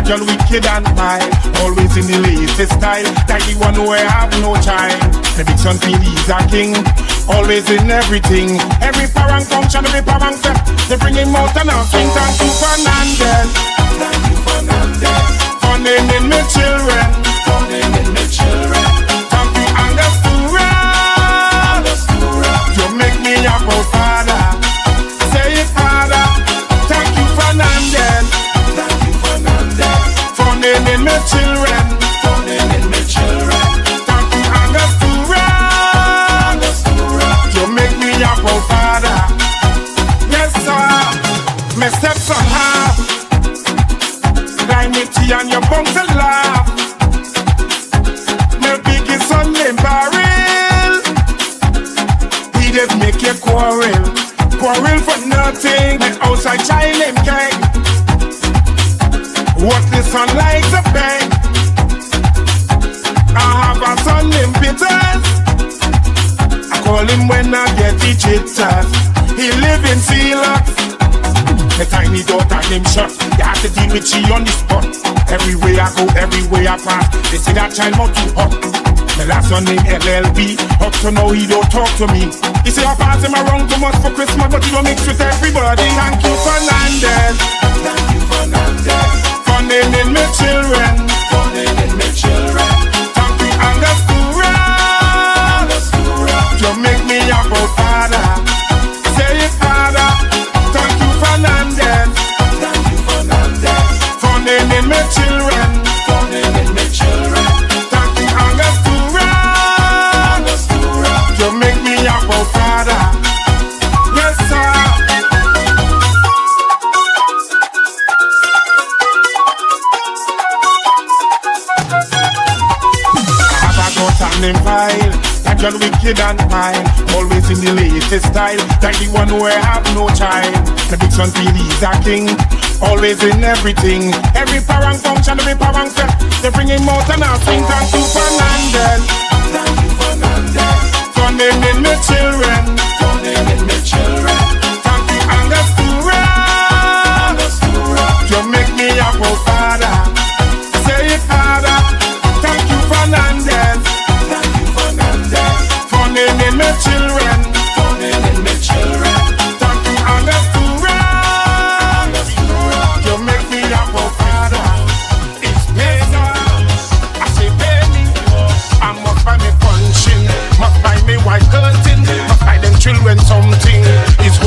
That girl wicked and wild, always in the latest style. That the one who have no child. The big son feel he's a king, always in everything. Every parang function, every parang step, they bring him out and out. Swing thank you Fernandez. Thank you Fernandez. For naming me children. For naming me children. Thank you Angostura. You make me a proud father. Say it father. Thank you Fernandez. Thank you Fernandez. For naming me children. For naming me children. Thank you Angostura. You make me a proud father. Yes sir. My stepson half. Like me tea and your bunks to laugh. My biggest son named Barrel. He did make you quarrel. Quarrel for nothing. My outside child named Gang. What the son likes to beg. I have a son named Peters. I call him when I get the jitters. He live in Celox. The tiny daughter named Shot. You have to deal with she on the spot. Everywhere I go, everywhere I pass, they say that child not too hot. The last one named LLB. Up to now he don't talk to me. He say I pass him around too much for Christmas, but he don't mix with everybody. Thank you Fernandez. Thank you Fernandez. For naming me children. For naming me children. Thank you Angostura. You make me a proud father. Say it father. Thank you Fernandez. Thank you Fernandez. For naming me children. For naming me children. Thank you Angostura. You make me a proud father. Yes sir. Have a got an empire. That girl wicked and wild, always in the latest style. Like the one who have no child. The big son feel he's a king, always in everything. Every parang function, every parang step, they bring him out and out. Swing thank you Fernandez. Thank you Fernandez. For naming me children. For naming me children. Thank you Angostura. You make me a proud father. Say it father. Thank you Fernandez. Thank you Fernandez. For naming me children. For naming me children. Thank you Angostura. You make me a proud father. It's better. I say baby, I must buy me punching, must buy me white curtain, must buy them children something. It's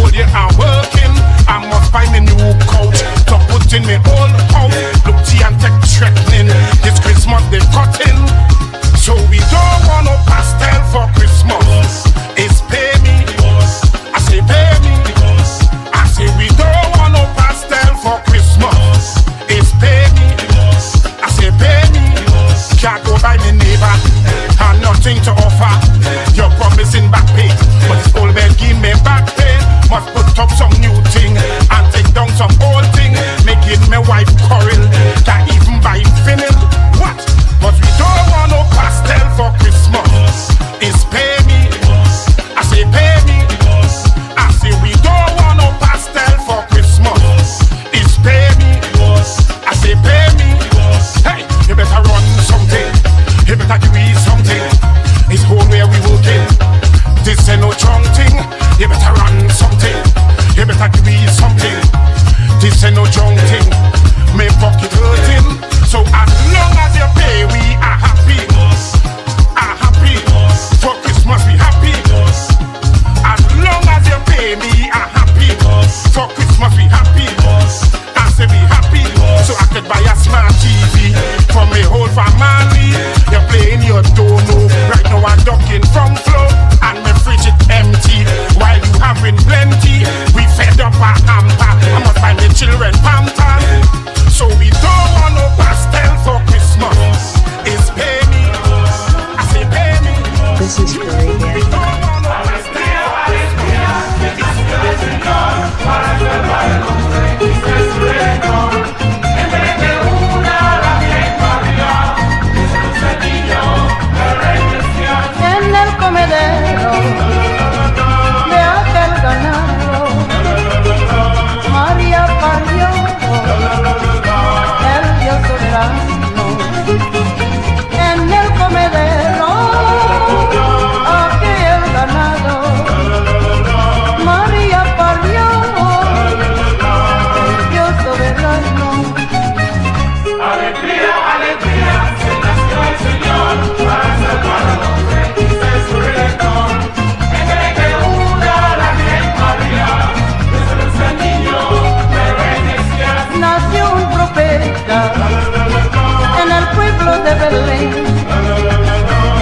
de Belén,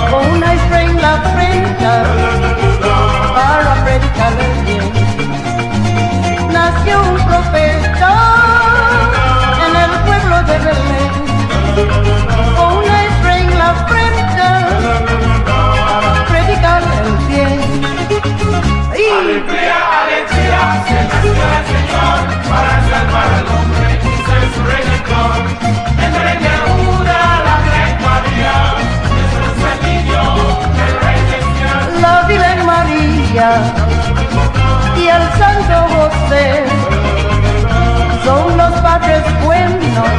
con una estrella en la frente para predicarle bien. Nació un profeta en el pueblo de Belén, con una estrella en la frente para predicarle el bien. Alegría, alegría, se nació el Señor para salvar al hombre y ser su redentor. En Belén de Judá, la Virgen María, Jesús el niño, el Rey del Cielo. La Virgen María y el Santo José son los padres buenos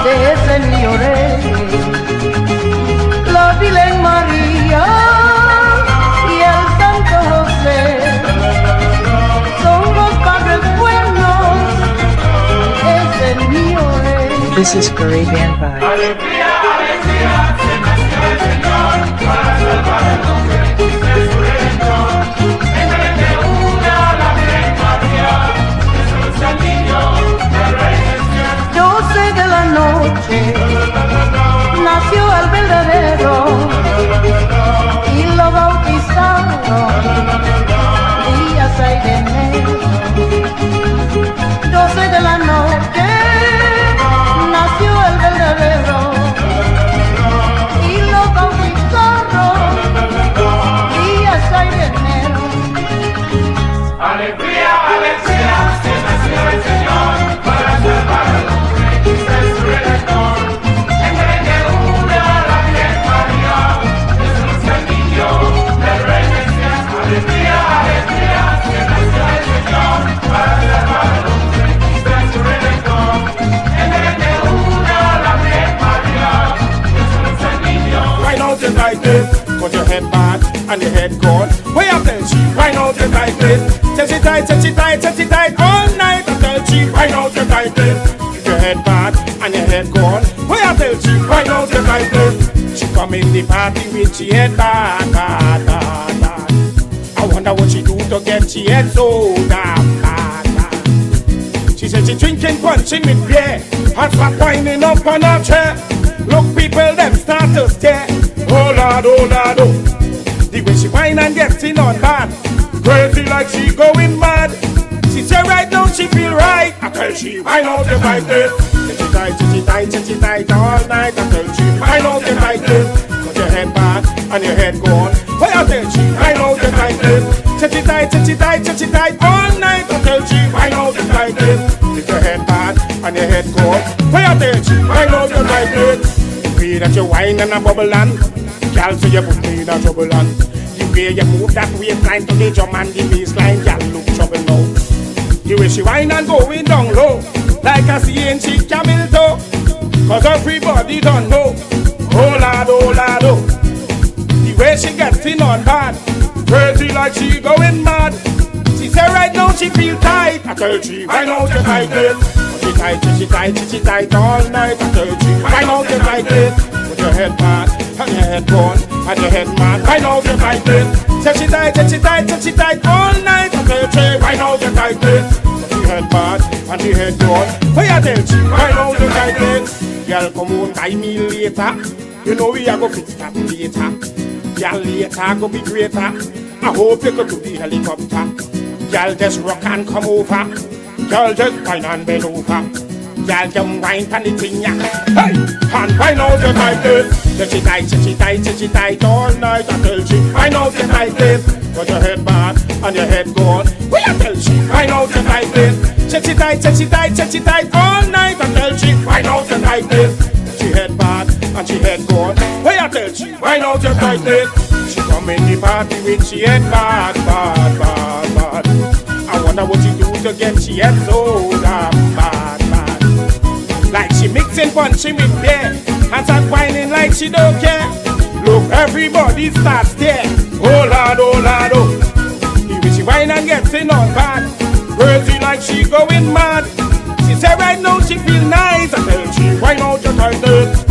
de ese niño rey. La Virgen María y el Santo José son los padres buenos de ese niño rey. This is Caribbean Vibe. Alegría, alegría, se nació el Señor para salvar al hombre y ser su redentor. En Belén de Judá, la Virgen María, Jesús el niño, el Rey del Cielo. 12 de la noche nació el verdadero y lo bautizaron día 6 de enero. 12 de la noche nació el verdadero y lo bautizaron día 6 de enero. Alegría, alegría, se nació el Señor para salvar al hombre y ser su redentor. En Belén de Judá, la Virgen María, Jesús el niño, el Rey del Cielo. Alegría, alegría, se nació el Señor para salvar al hombre y ser su redentor. En Belén de Judá, la Virgen María, Jesús el niño. Right now just like this, got your head back and your head gone. Way up there, she. Right now just like this, touch it tight, touch it tight, touch it tight all night. I tell she. Right now just like this, keep your head back and your head gone. Way up there, she. Right now just like this, she come in the party with she head back, back, back, back. I wonder what she do to get she head so damn back, back. She said she drinking punching with beer and start winding up on her chair. Look, people, them start to stare. Oh Lord, oh Lord, oh. The way she whine and getting on bad, crazy like she going mad. She say right now she feel right. I tell she whine out just like this. Touchy tight, touchy tight, touchy tight all night. I tell she whine out just like this. Got your head back and your head gone. Why I tell she whine out just like this. Touchy tight, touchy tight, touchy tight all night. I tell she whine out just like this. Keep your head back and your head gone. Why I tell she whine out just like this. The way that you whine and a bubble and girl, so you put me in a trouble and the way you move that waistline to the drum and the bassline, girl, look trouble now. The way she whine and going down low, like a CNC camel toe, cause everybody don't know. Oh lad, oh lad, oh. The way she getting on bad, crazy like she going mad. She say right now she feel tight. I tell she, whine out just like this. She tight, she tight, she tight all night. I tell she, whine out just like this. Put your head back and your head gone and your head mad. Whine out just like this. Say she tight, she tight, she tight all night. I tell she, whine out just like this. Put your head back and your head gone. Why I tell she, whine out just like this. Girl, come on, buy me later. You know we are go fix that later. Girl, later go be greater. I hope you go to the helicopter. Girl, just rock and come over. Girl, just whine and bend over. Girl, just whine pan the thing, yeah. Hey, and whine out just like this. She tight, she tight, she tight all night. I tell she, whine out just like this. Got your head back and your head gone. Well, I tell she, whine out just like this. She tight, she tight, she tight all night. I tell she, whine out just like this. She head back and she head gone. Well, I tell she, whine out just like this. She come in the party with she head back, bad, bad, bad. I wonder what she do to get she head so damn bad, bad. Like she mixing punching with beer and start whining like she don't care. Look, everybody starts there. Oh lord, oh lord, oh. The way she whine and getting on bad, crazy like she going mad. She say right now she feel nice. I tell she whine out your tightness.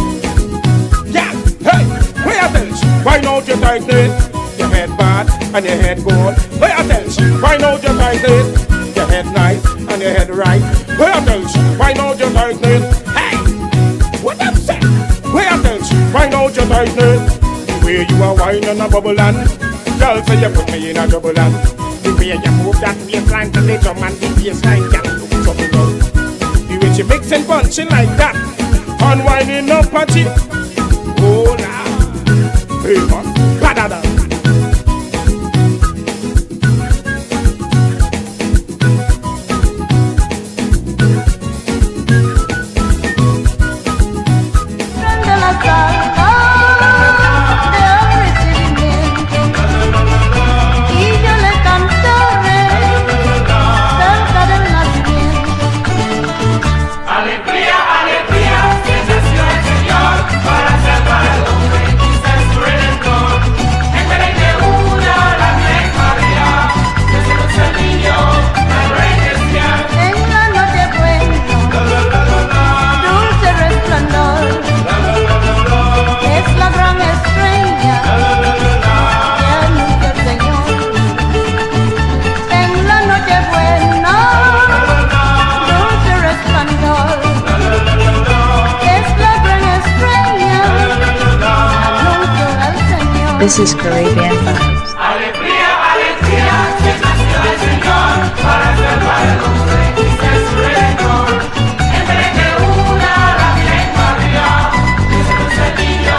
Yeah, hey, where I tell she whine out your tightness. Your head bad and your head good. Where I tell she whine out your tightness. Your head nice and your head right. Where I tell she whine out your tightness. Hey, what I'm saying? Where I brightness. The way you are whining a bubble and girl say you put me in a trouble and the way you move that baseline to the drum and the baseline can look trouble out. The way you mix and punching like that, unwinding up party. Oh nah, hey man, badada. This is Caribbean Vibes. Alegría, alegría, que nació el Señor para salvar al hombre y ser su redentor. Entregue una la Virgen María, Jesús el niño,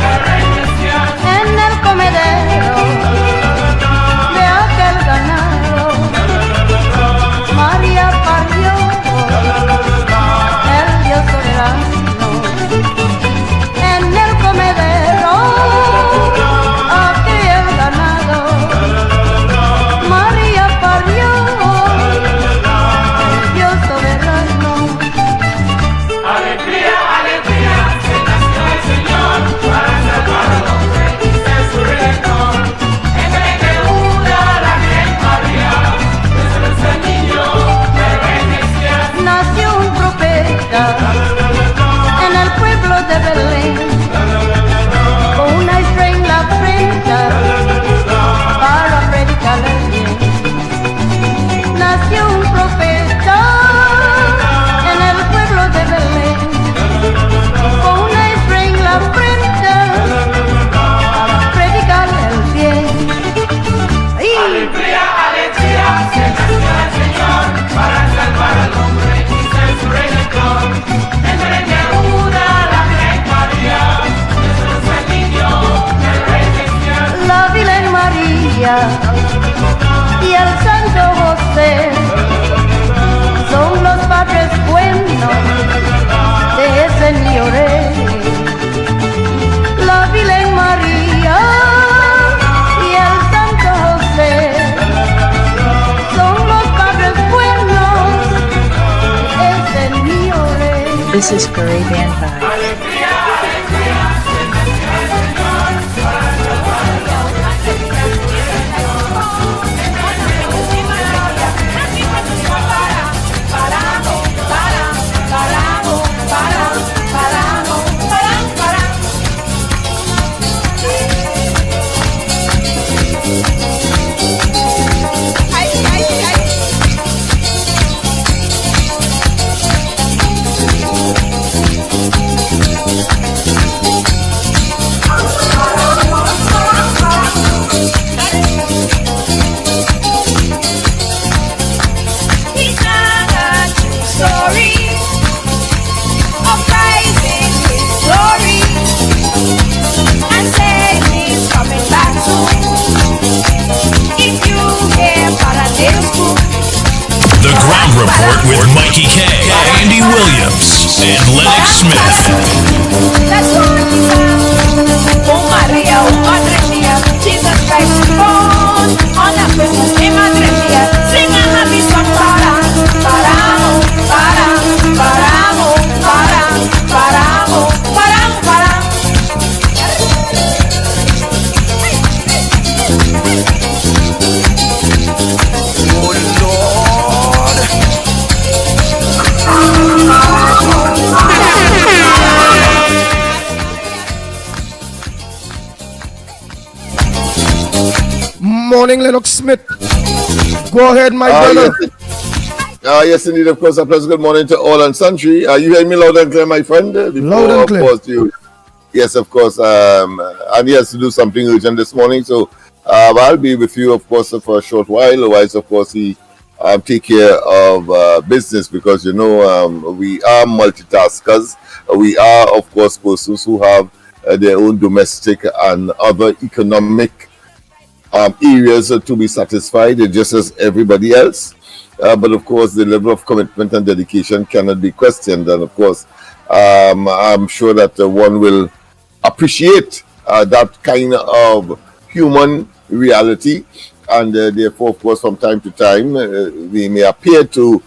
el Rey Mesías. En el comedero de aquel ganado, María parió el Dios soberano. En el comedero aquel ganado, María parió el Dios soberano. Alegría, alegría, que nació el Señor para salvar al hombre y ser su redentor. Entregue una la Virgen María, Jesús el niño, el Rey Mesías. Nació un profeta en el pueblo de Belén, con una estrella en la frente para predicar el bien. Nació un profeta en el pueblo de Belén, con una estrella en la frente para predicar el bien. Alegría, alegría, que nació el Señor para salvar al hombre y ser su redentor. Entregue una la Virgen María, Jesús el niño, el Rey Mesías. La Virgen María y el Santo José son los padres buenos de ese niño rey. La Virgen María y el Santo José son los padres buenos de ese niño rey. This is Caribbean Vibes. Alegría, alegría, que nació el Señor para salvar al hombre y ser su redentor. Entregue una la Virgen María, paramos, paramos, paramos, paramos, paramos, paramos, paramos. Ay, ay, ay. He's not a true story of rising his glory and saying he's coming back soon. If you hear Paradise School, The Ground Report with Mikey K, Andy Williams, and Lennox Smith. that's what he's at. Oh Maria, oh Madre mía, Jesus Christ is born on a Christmas Day, Madre mía. Sing a happy song, paramos, paramos, paramos, paramos, paramos, paramos, paramos, paramos. Morning, Lennox Smith. Go ahead, my brother. Yes, indeed, of course. A pleasant good morning to all and sundry. You hear me loud and clear, my friend? Loud and clear. Of course, you yes, of course, and he has to do something urgent this morning. So I'll be with you, of course, for a short while. Otherwise, of course, he take care of business because, we are multitaskers. We are, of course, persons who have their own domestic and other economic areas to be satisfied, just as everybody else. But of course, the level of commitment and dedication cannot be questioned. And of course, I'm sure that one will appreciate that kind of human reality. And therefore, of course, from time to time, we may appear to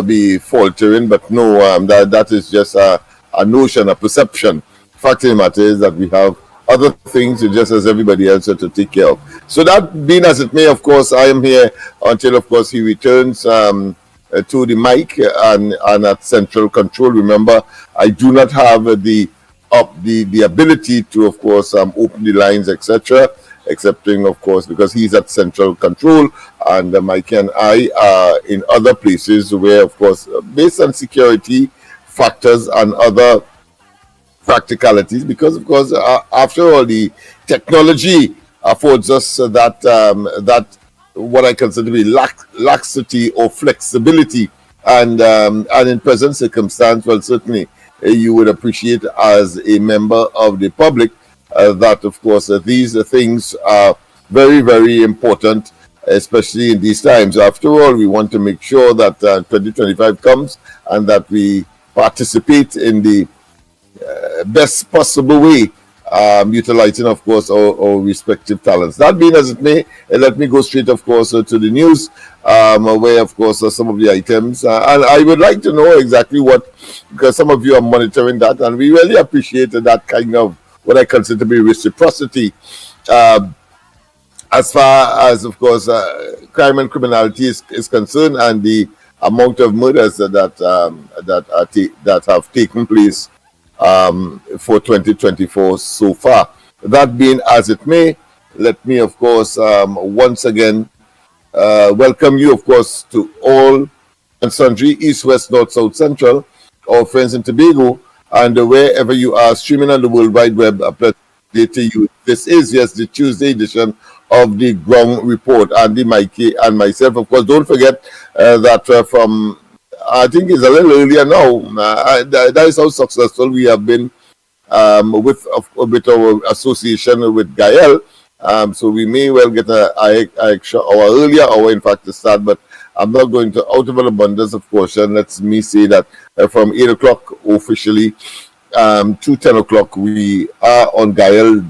be faltering, but no, that is just a notion, a perception. Fact of the matter is that we have other things just as everybody else to take care of. So that being as it may, of course, I am here until, of course, he returns to the mic and at central control. Remember, I do not have the ability to, of course, open the lines, etc., excepting, of course, because he's at central control and Mike and I are in other places where, of course, based on security factors and other practicalities, because of course after all, the technology affords us that what I consider to be laxity or flexibility, and in present circumstance, well, certainly you would appreciate as a member of the public that of course these things are very, very important, especially in these times. After all, we want to make sure that 2025 comes and that we participate in the best possible way, utilizing, of course, our respective talents. That being as it may, let me go straight, of course, to the news, where, of course, some of the items, and I would like to know exactly what, because some of you are monitoring that, and we really appreciate that kind of what I consider to be reciprocity, as far as, of course, crime and criminality is concerned, and the amount of murders that have taken place for 2024 so far. That being as it may, let me, of course, once again welcome you, of course, to all and sundry, east, west, north, south, central, our friends in Tobago, and wherever you are streaming on the World Wide Web. A pleasure to you. This is, yes, the Tuesday edition of the Ground Report. Andy, Mikey, and myself, of course. Don't forget that from I think it's a little earlier now. That is how successful we have been with our association with Gael. So we may well get an extra hour earlier, or in fact to start, but I'm not going to, out of an abundance of caution, let me say that from 8 o'clock officially to 10 o'clock, we are on Gael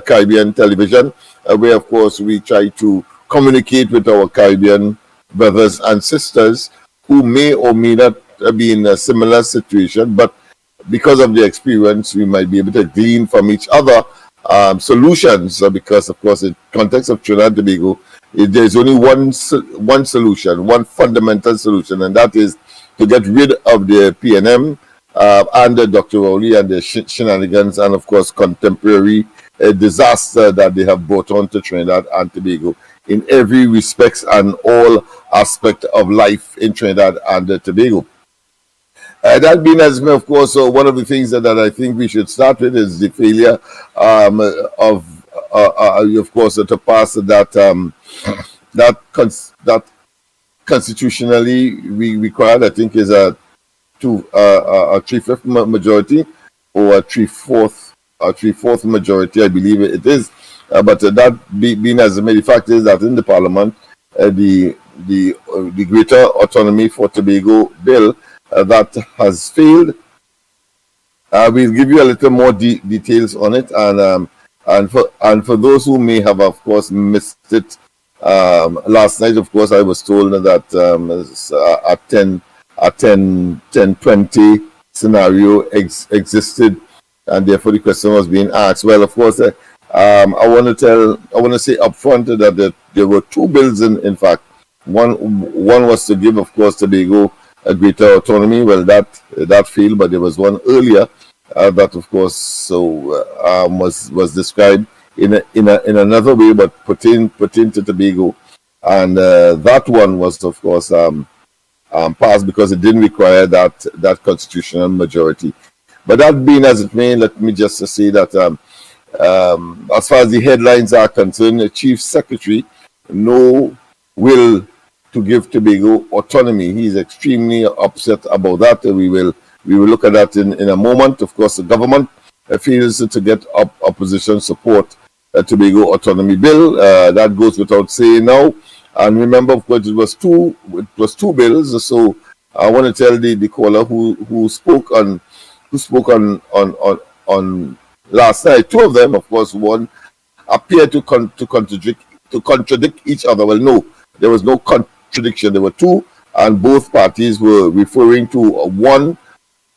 Caribbean television, where of course we try to communicate with our Caribbean brothers and sisters who may or may not be in a similar situation, but because of the experience, we might be able to glean from each other solutions, because, of course, in the context of Trinidad and Tobago, there's only one solution, one fundamental solution, and that is to get rid of the PNM and Dr. Rowley and the shenanigans and, of course, contemporary disaster that they have brought on to Trinidad and Tobago in every respect and all aspect of life in Trinidad and Tobago. That being as me, of course, one of the things that I think we should start with is the failure of course, to pass that constitutionally we required, I think, is a 3/5 majority or a 3/4 majority, I believe it is. But that being as the fact is that in the Parliament, the Greater Autonomy for Tobago bill that has failed. We'll give you a little more details on it, and for those who may have, of course, missed it last night, of course, I was told that a 10-20 scenario existed, and therefore the question was being asked. Well, of course, I want to say upfront that there were two bills in fact. One was to give, of course, Tobago a greater autonomy. Well, that failed, but there was one earlier that, of course, was described in another way, but pertain to Tobago, and that one was, of course, passed because it didn't require that constitutional majority. But that being as it may, let me just say that as far as the headlines are concerned, the Chief Secretary no will to give Tobago autonomy. He's extremely upset about that. We will look at that in a moment. Of course, the government fails to get opposition support Tobago autonomy bill. That goes without saying now. And remember, of course, it was two bills. So I want to tell the caller who spoke on last night. Two of them, of course, one appeared to contradict each other. Well, no, there was no contradiction. There were two, and both parties were referring to one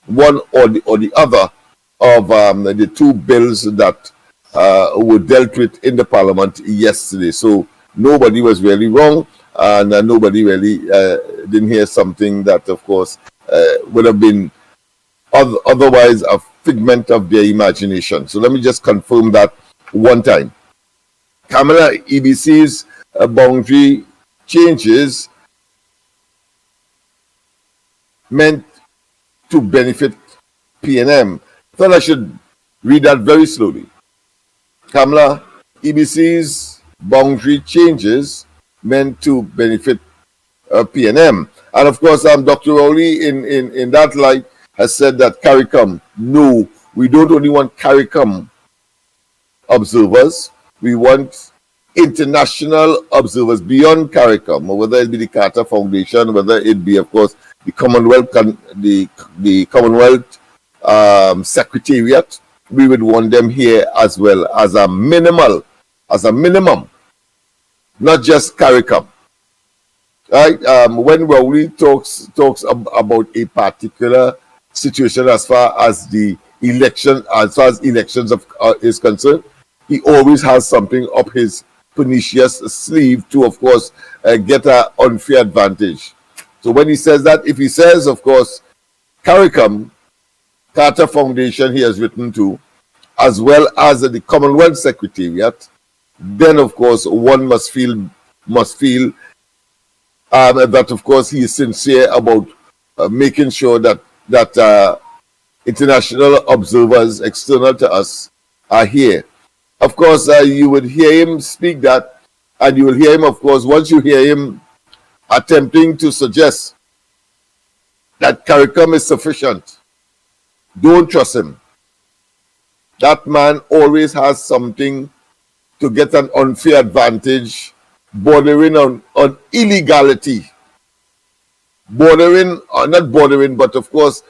or the other of the two bills that were dealt with in the parliament yesterday. So nobody was really wrong, and nobody really didn't hear something that, of course, would have been otherwise a figment of their imagination. So let me just confirm that one time. Kamala EBC's boundary changes meant to benefit PNM. I thought I should read that very slowly. Kamala EBC's boundary changes meant to benefit PNM. And of course, Dr. Rowley in that light has said that CARICOM, no, we don't only want CARICOM observers, we want international observers beyond CARICOM, whether it be the Carter Foundation, whether it be, of course, the Commonwealth, the Commonwealth Secretariat. We would want them here as well as a minimum, not just CARICOM. Right? When Rowley talks about a particular situation as far as the election, as far as elections is concerned, he always has something up his pernicious sleeve to, of course, get an unfair advantage. So when he says that, if he says, of course, CARICOM, Carter Foundation, he has written to, as well as the Commonwealth Secretariat, then, of course, one must feel that, of course, he is sincere about making sure that international observers external to us are here. Of course, you would hear him speak that, and you will hear him, of course, once you hear him attempting to suggest that CARICOM is sufficient, don't trust him. That man always has something to get an unfair advantage, bordering on illegality. Not bordering, but of course,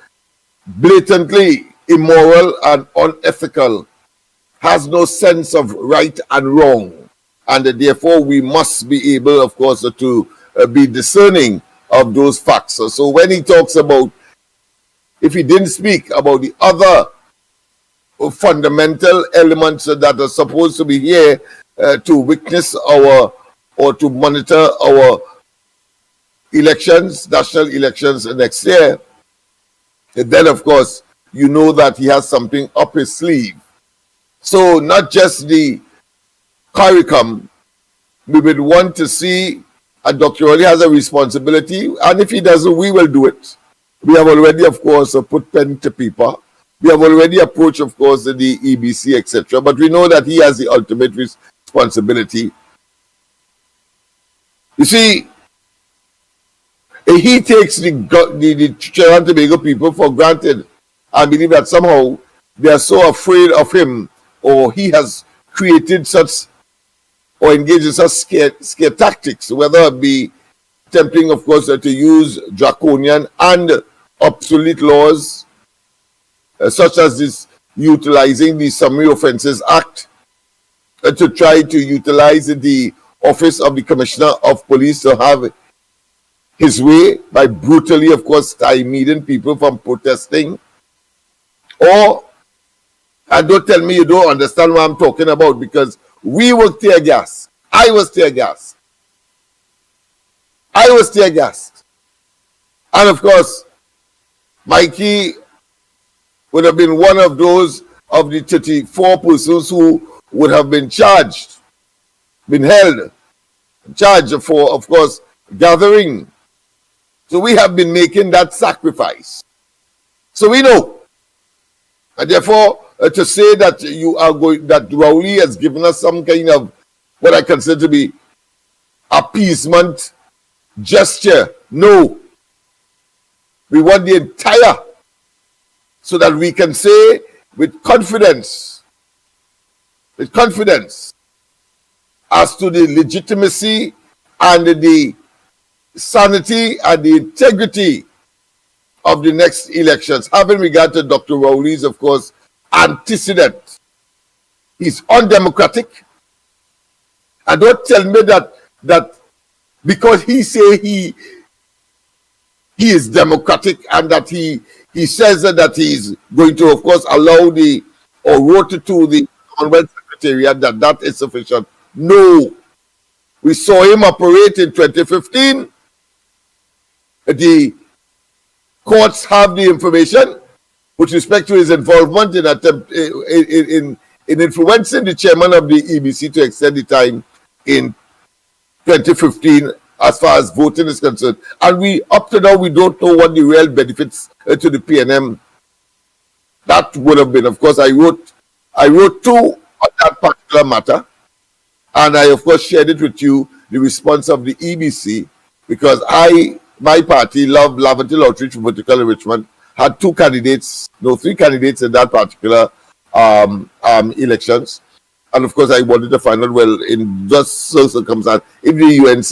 blatantly immoral and unethical, has no sense of right and wrong. And therefore, we must be able, of course, to be discerning of those facts. So when he talks about, if he didn't speak about the other fundamental elements that are supposed to be here to witness or to monitor our elections, national elections next year, then of course you know that he has something up his sleeve. So not just the CARICOM, we would want to see, and Dr. Rowley has a responsibility, and if he doesn't, we will do it. We have already, of course, put pen to paper. We have already approached, of course, the EBC, etc. But we know that he has the ultimate responsibility. You see, he takes the Trinidad and Tobago people for granted. I believe that somehow they are so afraid of him, or he has created such or engaged in such scare tactics, whether it be attempting, of course, to use draconian and obsolete laws, such as this utilizing the Summary Offences Act to try to utilize the office of the Commissioner of Police to have his way by brutally, of course, stymieing people from protesting. Or, and don't tell me you don't understand what I'm talking about, because we were tear gas. I was tear gas. And of course, Mikey would have been one of those of the 34 persons who would have been charged, been held, charged for, of course, gathering. So we have been making that sacrifice. So we know And therefore, to say that that Rowley has given us some kind of what I consider to be appeasement gesture. No. We want the entire, so that we can say with confidence, as to the legitimacy and the sanity and the integrity of the next elections, having regard to Dr. Rowley's, of course, antecedent. He's undemocratic. And don't tell me that because he say he is democratic and that he says that he's going to, of course, allow or wrote to the Commonwealth Secretariat that is sufficient. No. We saw him operate in 2015. The courts have the information with respect to his involvement in influencing the chairman of the EBC to extend the time in 2015 as far as voting is concerned. And we, up to now, we don't know what the real benefits to the PNM that would have been. Of course, I wrote two on that particular matter, and I, of course, shared it with you, the response of the EBC, because my party, Laventille Outreach for Political Enrichment, had three candidates in that particular elections. And of course, I wanted to find out, well, in just so circumstance, if the UNC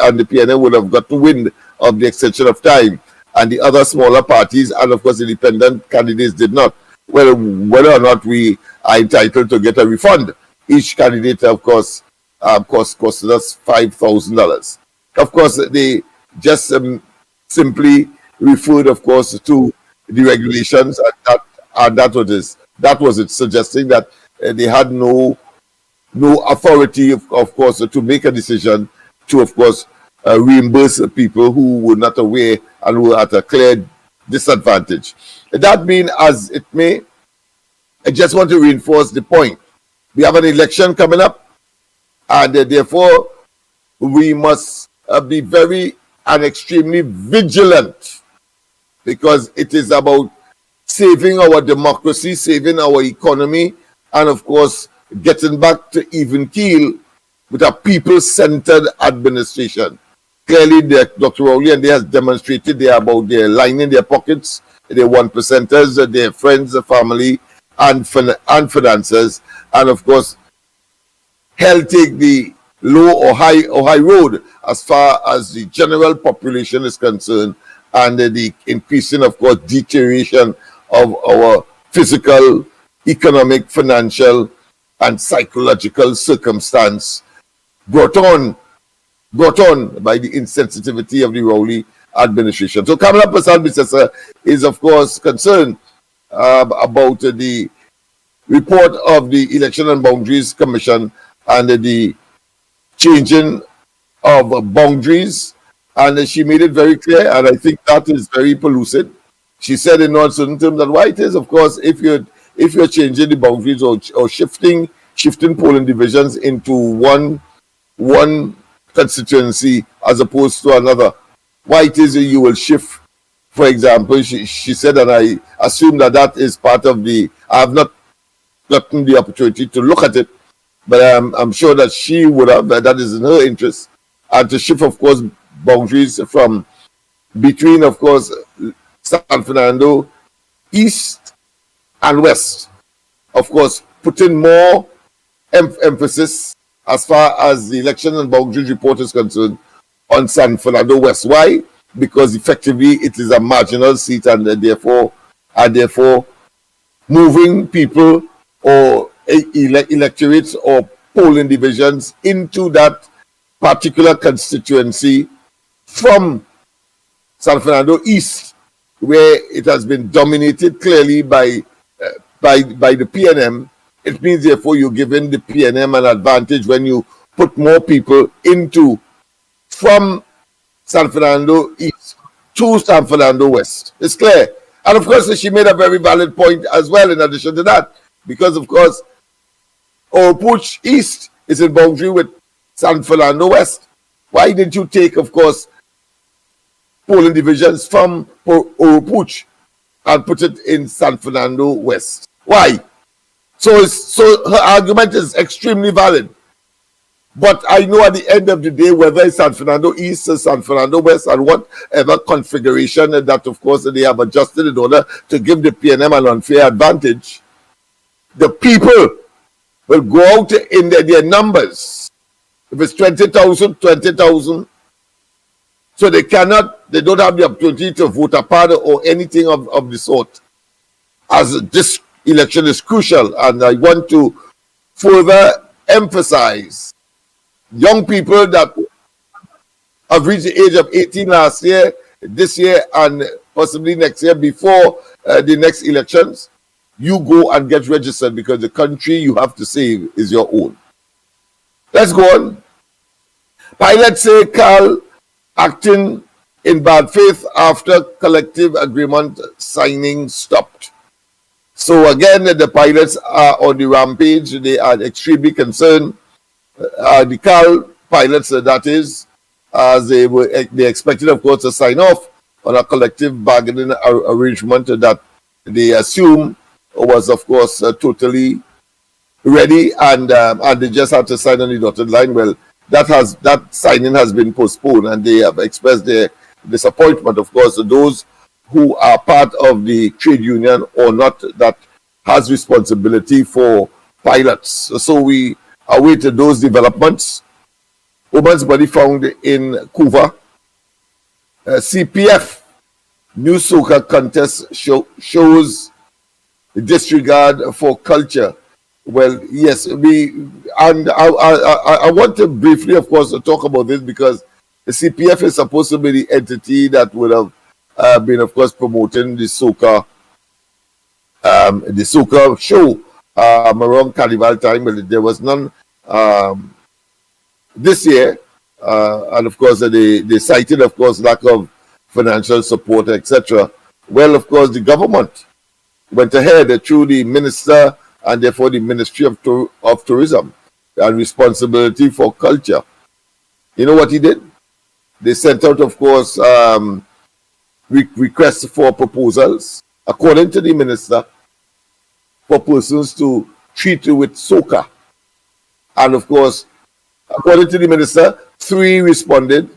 and the PNM would have got to wind of the extension of time, and the other smaller parties and of course independent candidates did not, well, whether or not we are entitled to get a refund. Each candidate, of course, costed us $5,000. Of course, they just simply referred, of course, to the regulations, and that was it, suggesting that they had no authority, of course, to make a decision to, of course, reimburse people who were not aware and were at a clear disadvantage. That being as it may, I just want to reinforce the point. We have an election coming up, and therefore we must be very and extremely vigilant, because it is about saving our democracy, saving our economy, and of course getting back to even keel with a people-centered administration. Clearly, Dr. Rowley and they has demonstrated they are about their lining their pockets, they're 1%ers, their friends, their family, and financiers, and of course, hell take the low or high road as far as the general population is concerned, and the increasing, of course, deterioration of our physical, economic, financial, and psychological circumstance brought on by the insensitivity of the Rowley administration. So Kamala Prasad is, of course, concerned about the report of the Election and Boundaries Commission and the changing of boundaries, and she made it very clear, and I think that is very pellucid. She said in non-certain terms that why it is, of course, if you're changing the boundaries or shifting polling divisions into one constituency as opposed to another, why it is you will shift. For example, she said, and I assume that is part of I have not gotten the opportunity to look at it, but I'm sure that she would have, that is in her interest, and to shift, of course, boundaries from between, of course, San Fernando East and West, of course, putting more emphasis as far as the Election and Boundaries report is concerned on San Fernando West. Why? Because effectively it is a marginal seat, and therefore moving people or electorates or polling divisions into that particular constituency from San Fernando East, where it has been dominated clearly by the PNM. It means therefore you're giving the PNM an advantage when you put more people from San Fernando East to San Fernando West. It's clear. And of course, she made a very valid point as well in addition to that, because of course, Oropouche East is in boundary with San Fernando West. Why didn't you take, of course, polling divisions from Oropouche and put it in San Fernando West. Why? So her argument is extremely valid. But I know at the end of the day, whether it's San Fernando East or San Fernando West and whatever configuration that, of course, they have adjusted in order to give the PNM an unfair advantage, the people will go out in their numbers. If it's 20,000, 20,000. So they don't have the opportunity to vote apart or anything of the sort. As this election is crucial, and I want to further emphasize young people that have reached the age of 18 last year, this year, and possibly next year before the next elections, you go and get registered because the country you have to save is your own. Let's go on. Pilots say Carl acting in bad faith after collective agreement signing stopped. So again, the pilots are on the rampage. They are extremely concerned. The Carl pilots, that is, as they expected, of course, to sign off on a collective bargaining arrangement that they assume was, of course, totally ready, and they just had to sign on the dotted line. Well, that signing has been postponed, and they have expressed their disappointment, of course, to those who are part of the trade union or not that has responsibility for pilots. So we await those developments. Woman's body found in Couva. CPF new soca contest shows disregard for culture. Well, yes, I want to briefly, of course, talk about this because the CPF is supposed to be the entity that would have been, of course, promoting the soca show around Carnival time, but there was none this year, and of course they cited, of course, lack of financial support, etc. Well, of course, the government went ahead through the minister and therefore the Ministry of Tourism and responsibility for culture. You know what he did? They sent out, of course, requests for proposals, according to the minister, for persons to treat with soca. And of course, according to the minister, 3 responded,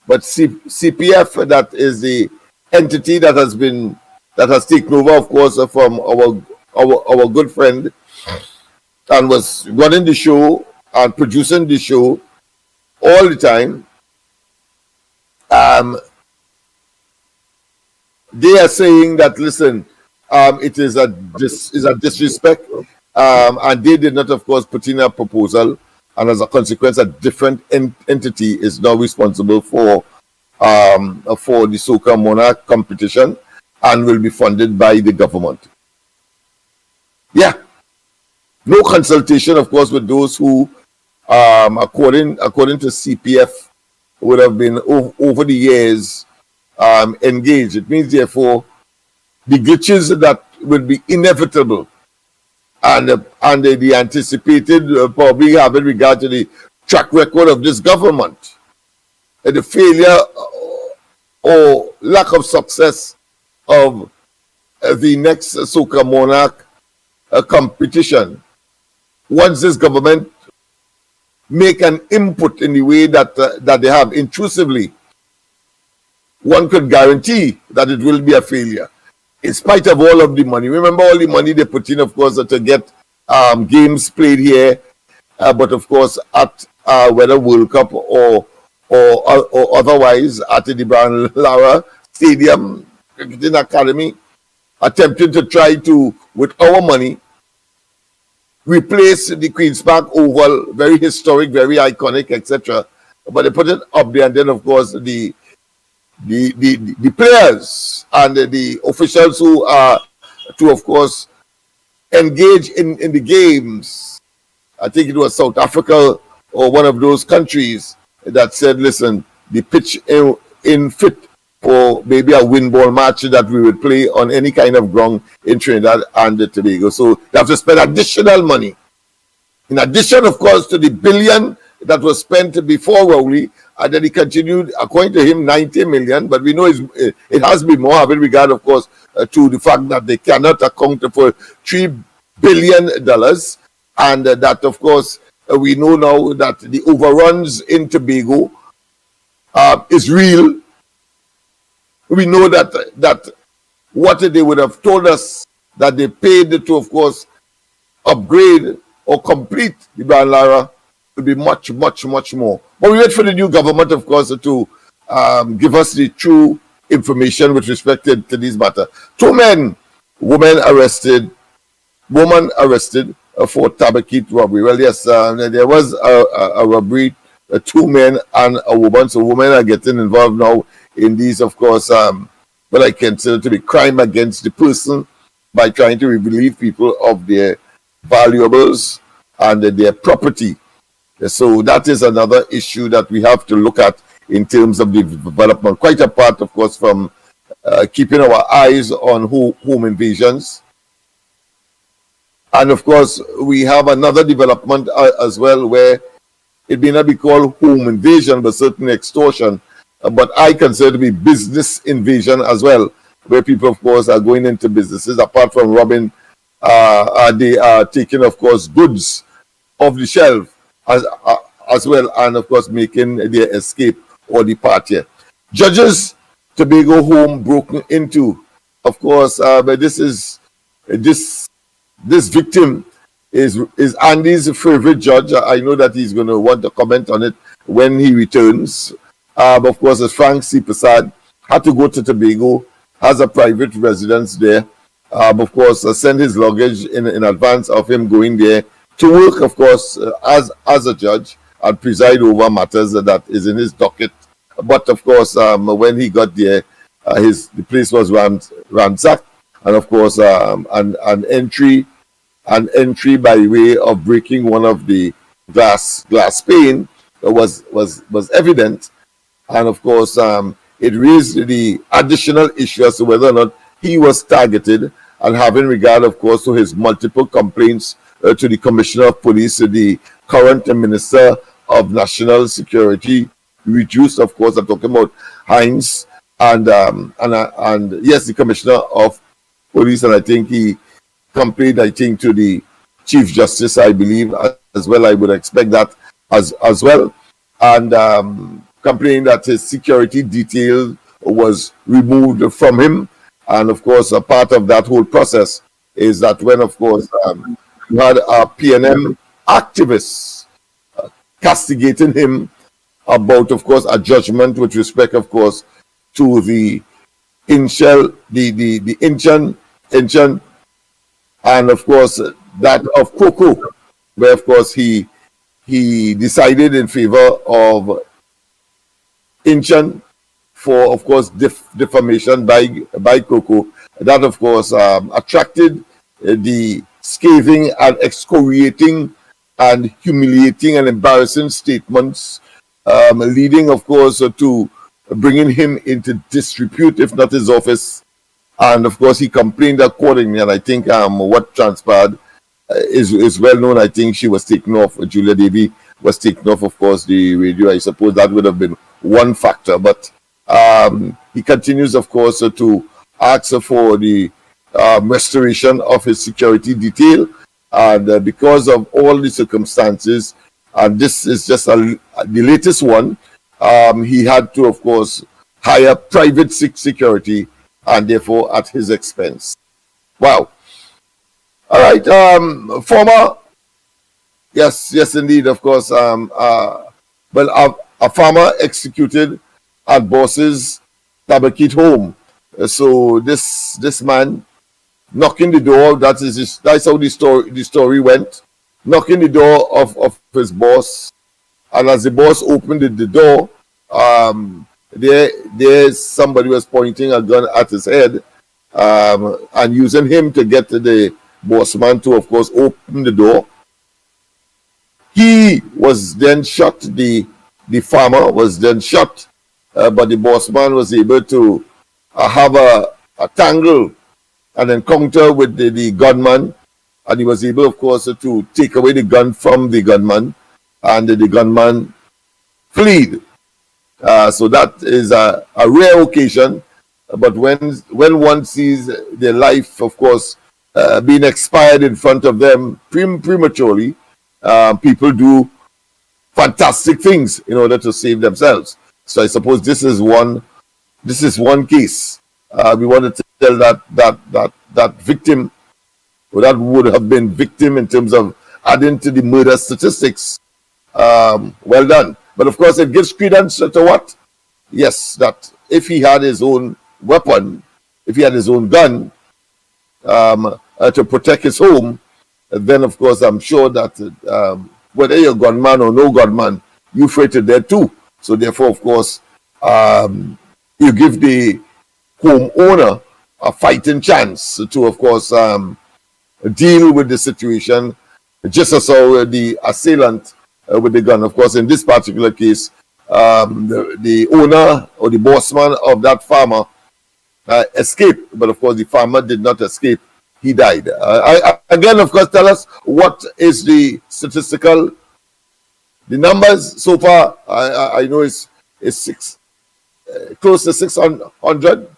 but CPF, that is the entity that has taken over, of course, from our good friend, and was running the show and producing the show all the time. They are saying that, listen, it is a disrespect, and they did not, of course, put in a proposal, and as a consequence, a different entity is now responsible for the Soca Monarch competition and will be funded by the government. Yeah, no consultation, of course, with those who, according to CPF, would have been over the years engaged. It means, therefore, the glitches that will be inevitable and the anticipated probably having regard to the track record of this government, the failure or lack of success of the next Soca Monarch competition. Once this government make an input in the way that they have intrusively, one could guarantee that it will be a failure, in spite of all of the money. Remember all the money they put in, of course, to get games played here, but of course at whether World Cup or otherwise at the Brian Lara Stadium Cricketing Academy, attempting to try to, with our money, replace the Queen's Park Oval, very historic, very iconic, etc. But they put it up there, and then of course the players and the officials who are to, of course, engage in the games. I think it was South Africa or one of those countries that said, listen, the pitch in fit for maybe a win ball match that we would play on any kind of ground in Trinidad and Tobago. So they have to spend additional money. In addition, of course, to the $1 billion that was spent before Rowley, and then he continued, according to him, 90 million, but we know it has been more, having regard, of course, to the fact that they cannot account for $3 billion, and that, of course, we know now that the overruns in Tobago is real. We know that what they would have told us that they paid to, of course, upgrade or complete the Brian Lara would be much, much, much more. But we wait for the new government, of course, to give us the true information with respect to this matter. Woman arrested for Tabakit robbery. Well, yes, there was a robbery, 2 men and a woman. So women are getting involved now in these, of course, what I consider to be crime against the person by trying to relieve people of their valuables and their property. So that is another issue that we have to look at in terms of the development. Quite apart, of course, from keeping our eyes on home invasions. And of course, we have another development as well where it may not be called home invasion, but certainly extortion. But I consider it to be business invasion as well, where people, of course, are going into businesses. Apart from robbing, they are taking, of course, goods off the shelf as well, and of course, making their escape or departure. Judges Tobago home broken into. Of course, but this victim is Andy's favorite judge. I know that he's going to want to comment on it when he returns. Of course, as Frank C. Prasad had to go to Tobago, has a private residence there. Of course, send his luggage in advance of him going there to work, of course, as a judge and preside over matters that is in his docket. But of course, when he got there, the place was ransacked, and of course, an entry by way of breaking one of the glass pane was evident, and of course, it raised the additional issue as to whether or not he was targeted, and having regard, of course, to his multiple complaints to the Commissioner of Police, the current Minister of National Security, reduced, of course, I'm talking about Hines, and yes, the Commissioner of Police, and I think he complained, to the Chief Justice, I believe, as well. I would expect that as well, and complaining that his security detail was removed from him. And of course, a part of that whole process is that when, of course, you had a PNM activists castigating him about, of course, a judgment with respect, of course, to the Inchel, the Inchan, and of course that of Coco, where of course he decided in favor of Inchan for, of course, defamation by Coco. That, of course, attracted the scathing and excoriating and humiliating and embarrassing statements, leading, of course, to bringing him into disrepute, if not his office. And of course, he complained accordingly. And I think what transpired is well known. I think she was taken off. Julia Davy was taken off, of course, the radio. I suppose that would have been one factor. But he continues, of course, to ask for the restoration of his security detail. And because of all the circumstances, and this is just the latest one, he had to, of course, hire private security, and therefore at his expense. Wow. All right. Former, yes, indeed, of course. A farmer executed at boss's Tabakit home. So this man knocking the door. That's how the story went. Knocking the door of his boss, and as the boss opened the door, there's somebody was pointing a gun at his head, and using him to get the boss man to, of course, open the door. He was then shot. The farmer was then shot, but the boss man was able to have a tangle, an encounter with the gunman, and he was able, of course, to take away the gun from the gunman. and the gunman fled. So that is a rare occasion. But when one sees their life, of course, being expired in front of them prematurely, people do fantastic things in order to save themselves. So I suppose this is one case. We wanted to tell that victim, or that would have been victim in terms of adding to the murder statistics. Well done. But of course, it gives credence to what? Yes, that if he had his own weapon, if he had his own gun to protect his home, then of course I'm sure that whether you're a gunman or no gunman, you fight it there too. So therefore, of course, you give the homeowner a fighting chance to, of course, deal with the situation, just as how the assailant with the gun. Of course, in this particular case, the owner or the bossman of that farmer escaped, but of course the farmer did not escape. He died. Again, of course, tell us what is the statistical, the numbers so far. I know it's close to 600,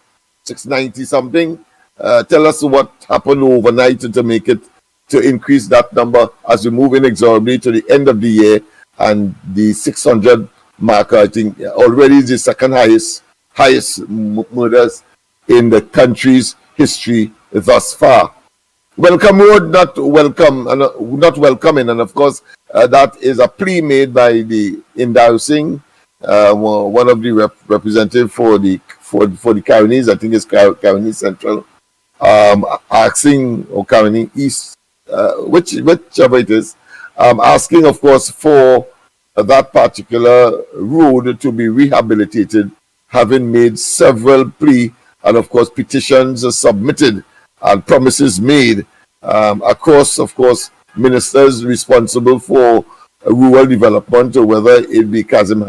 690 something. Tell us what happened overnight to make it, to increase that number as we move inexorably to the end of the year, and the 600 marker, I think, already is the second highest murders in the country's history thus far. Welcome Road, not welcoming, and of course that is a plea made by the Indau, one of the representatives for the Caroni, I think it's Caroni Central, asking, or Caroni East, whichever it is, asking, of course, for that particular road to be rehabilitated, having made several plea and, of course, petitions submitted and promises made across, of course, ministers responsible for rural development, or whether it be Kazim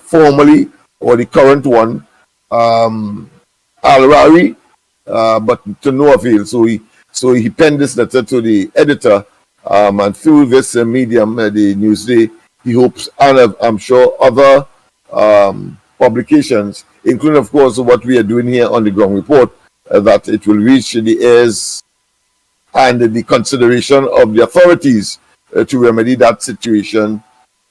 formerly, or the current one, Al-Rari, but to no avail. So he penned this letter to the editor, and through this medium, the Newsday, he hopes, and I'm sure other publications, including, of course, what we are doing here on the Ground Report, that it will reach the ears and the consideration of the authorities to remedy that situation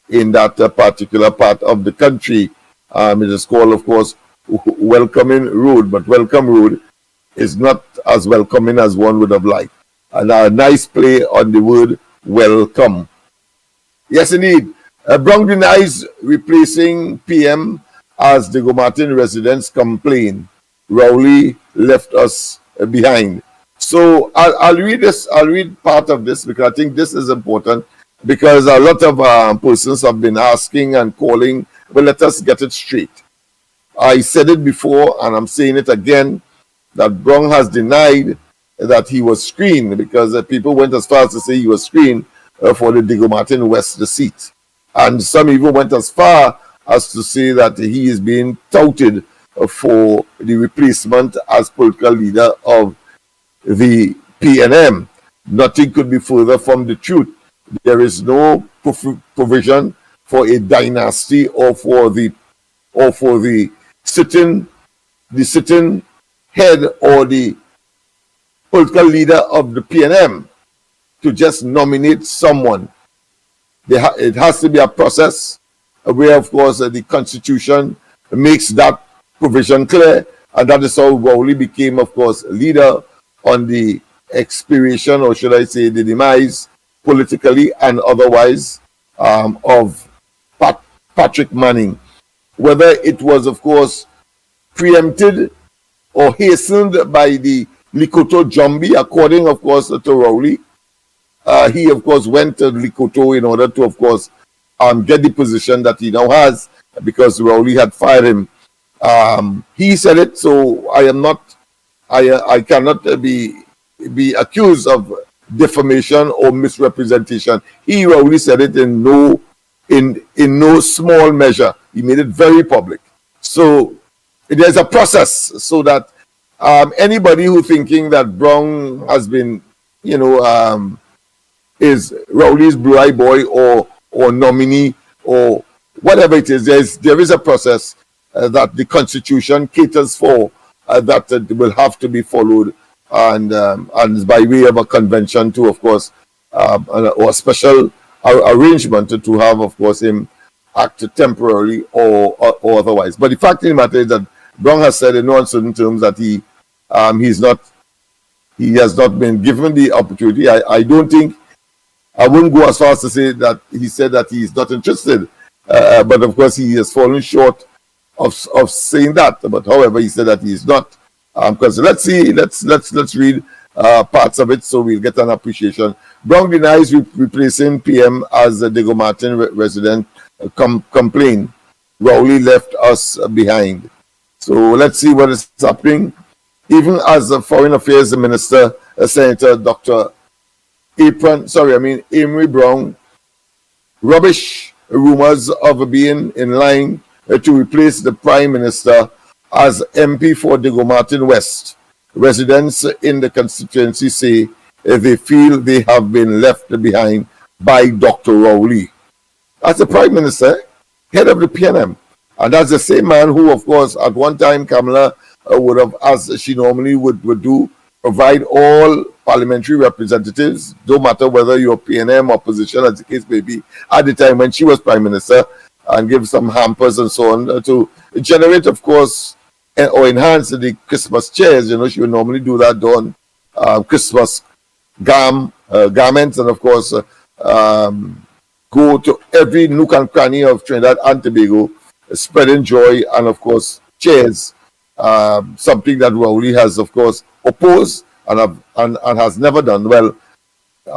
in that particular part of the country. It is called, of course, Welcoming Road, but Welcome Road is not as welcoming as one would have liked. And a nice play on the word welcome. Yes, indeed. Brong denies replacing PM as Diego Martin residents complain. Rowley left us behind. So I'll read this. I'll read part of this because I think this is important, because a lot of persons have been asking and calling. But let us get it straight. I said it before, and I'm saying it again, that Brong has denied that he was screened, because people went as far as to say he was screened for the Diego Martin West seat. And some even went as far as to say that he is being touted for the replacement as political leader of the PNM. Nothing could be further from the truth. There is no provision for a dynasty or for the sitting head or the political leader of the PNM to just nominate someone. It has to be a process where, of course, the Constitution makes that provision clear, and that is how Rowley became, of course, leader on the expiration, or should I say the demise, politically and otherwise, of Patrick Manning. Whether it was, of course, preempted or hastened by the Likoto Jumbi, according, of course, to Rowley. He, of course, went to Likoto in order to, of course, get the position that he now has, because Rowley had fired him. He said it, so I cannot be accused of defamation or misrepresentation. Rowley said it in no small measure. He made it very public. So there's a process, so that anybody who thinking that Brong has been, is Rowley's Blue Eye Boy or nominee or whatever it is. There is a process that the Constitution caters for that will have to be followed, and by way of a convention to, of course, or a special arrangement to have, of course, him act temporarily or otherwise. But the fact of the matter is that Brown has said in no uncertain terms that he has not been given the opportunity. I don't think, I wouldn't go as far as to say that he said that he is not interested, but of course he has fallen short of saying that. But however, he said that he is not. Because let's read parts of it so we'll get an appreciation. Brown denies replacing PM as the Diego Martin resident complained. Rowley left us behind. So let's see what is happening. Even as the Foreign Affairs Minister, Senator Dr. Amory Brown, rubbish rumors of being in line to replace the Prime Minister as MP for Diego Martin West. Residents in the constituency say they feel they have been left behind by Dr. Rowley. As the Prime Minister, head of the PNM, and that's the same man who, of course, at one time Kamala would have, as she normally would do, provide all parliamentary representatives, no matter whether you're PNM, opposition, as the case may be, at the time when she was Prime Minister, and give some hampers and so on to generate, of course, or enhance the Christmas chairs. She would normally do that on Christmas garments, and of course go to every nook and cranny of Trinidad and Tobago, spreading joy and of course chairs. Something that Rowley has of course opposed and has never done. Well,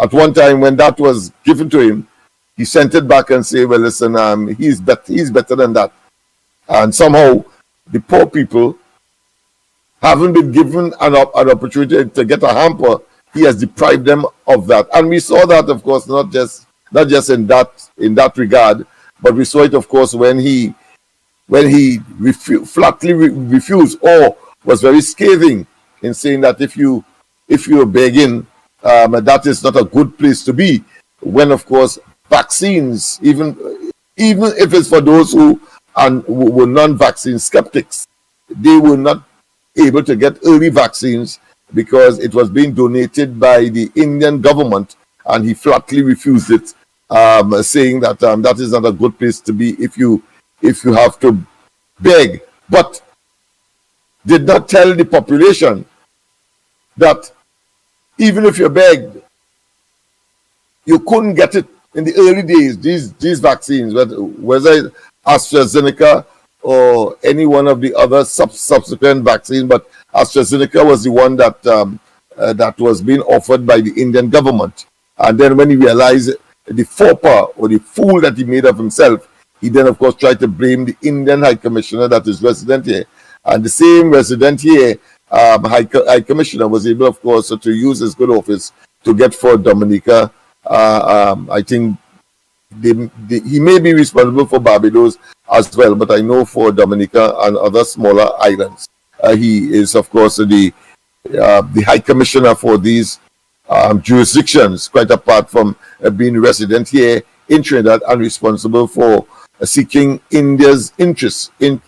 at one time when that was given to him, he sent it back and said, well, listen, he's better than that. And somehow the poor people haven't been given an opportunity to get a hamper. He has deprived them of that. And we saw that, of course, not just in that regard, but we saw it, of course, when he flatly refused or was very scathing in saying that if you're begging, that is not a good place to be. When, of course, vaccines, even if it's for those who were non-vaccine skeptics, they were not able to get early vaccines because it was being donated by the Indian government, and he flatly refused it, saying that that is not a good place to be if you have to beg. But did not tell the population that even if you begged, you couldn't get it in the early days. These vaccines, whether AstraZeneca or any one of the other subsequent vaccines, but AstraZeneca was the one that was being offered by the Indian government. And then when he realized the faux pas or the fool that he made of himself, he then, of course, tried to blame the Indian High Commissioner that is resident here. And the same resident here, High Commissioner, was able, of course, to use his good office to get for Dominica. I think he may be responsible for Barbados as well, but I know for Dominica and other smaller islands, he is, of course, the High Commissioner for these jurisdictions, quite apart from being resident here in Trinidad and responsible for seeking India's interests in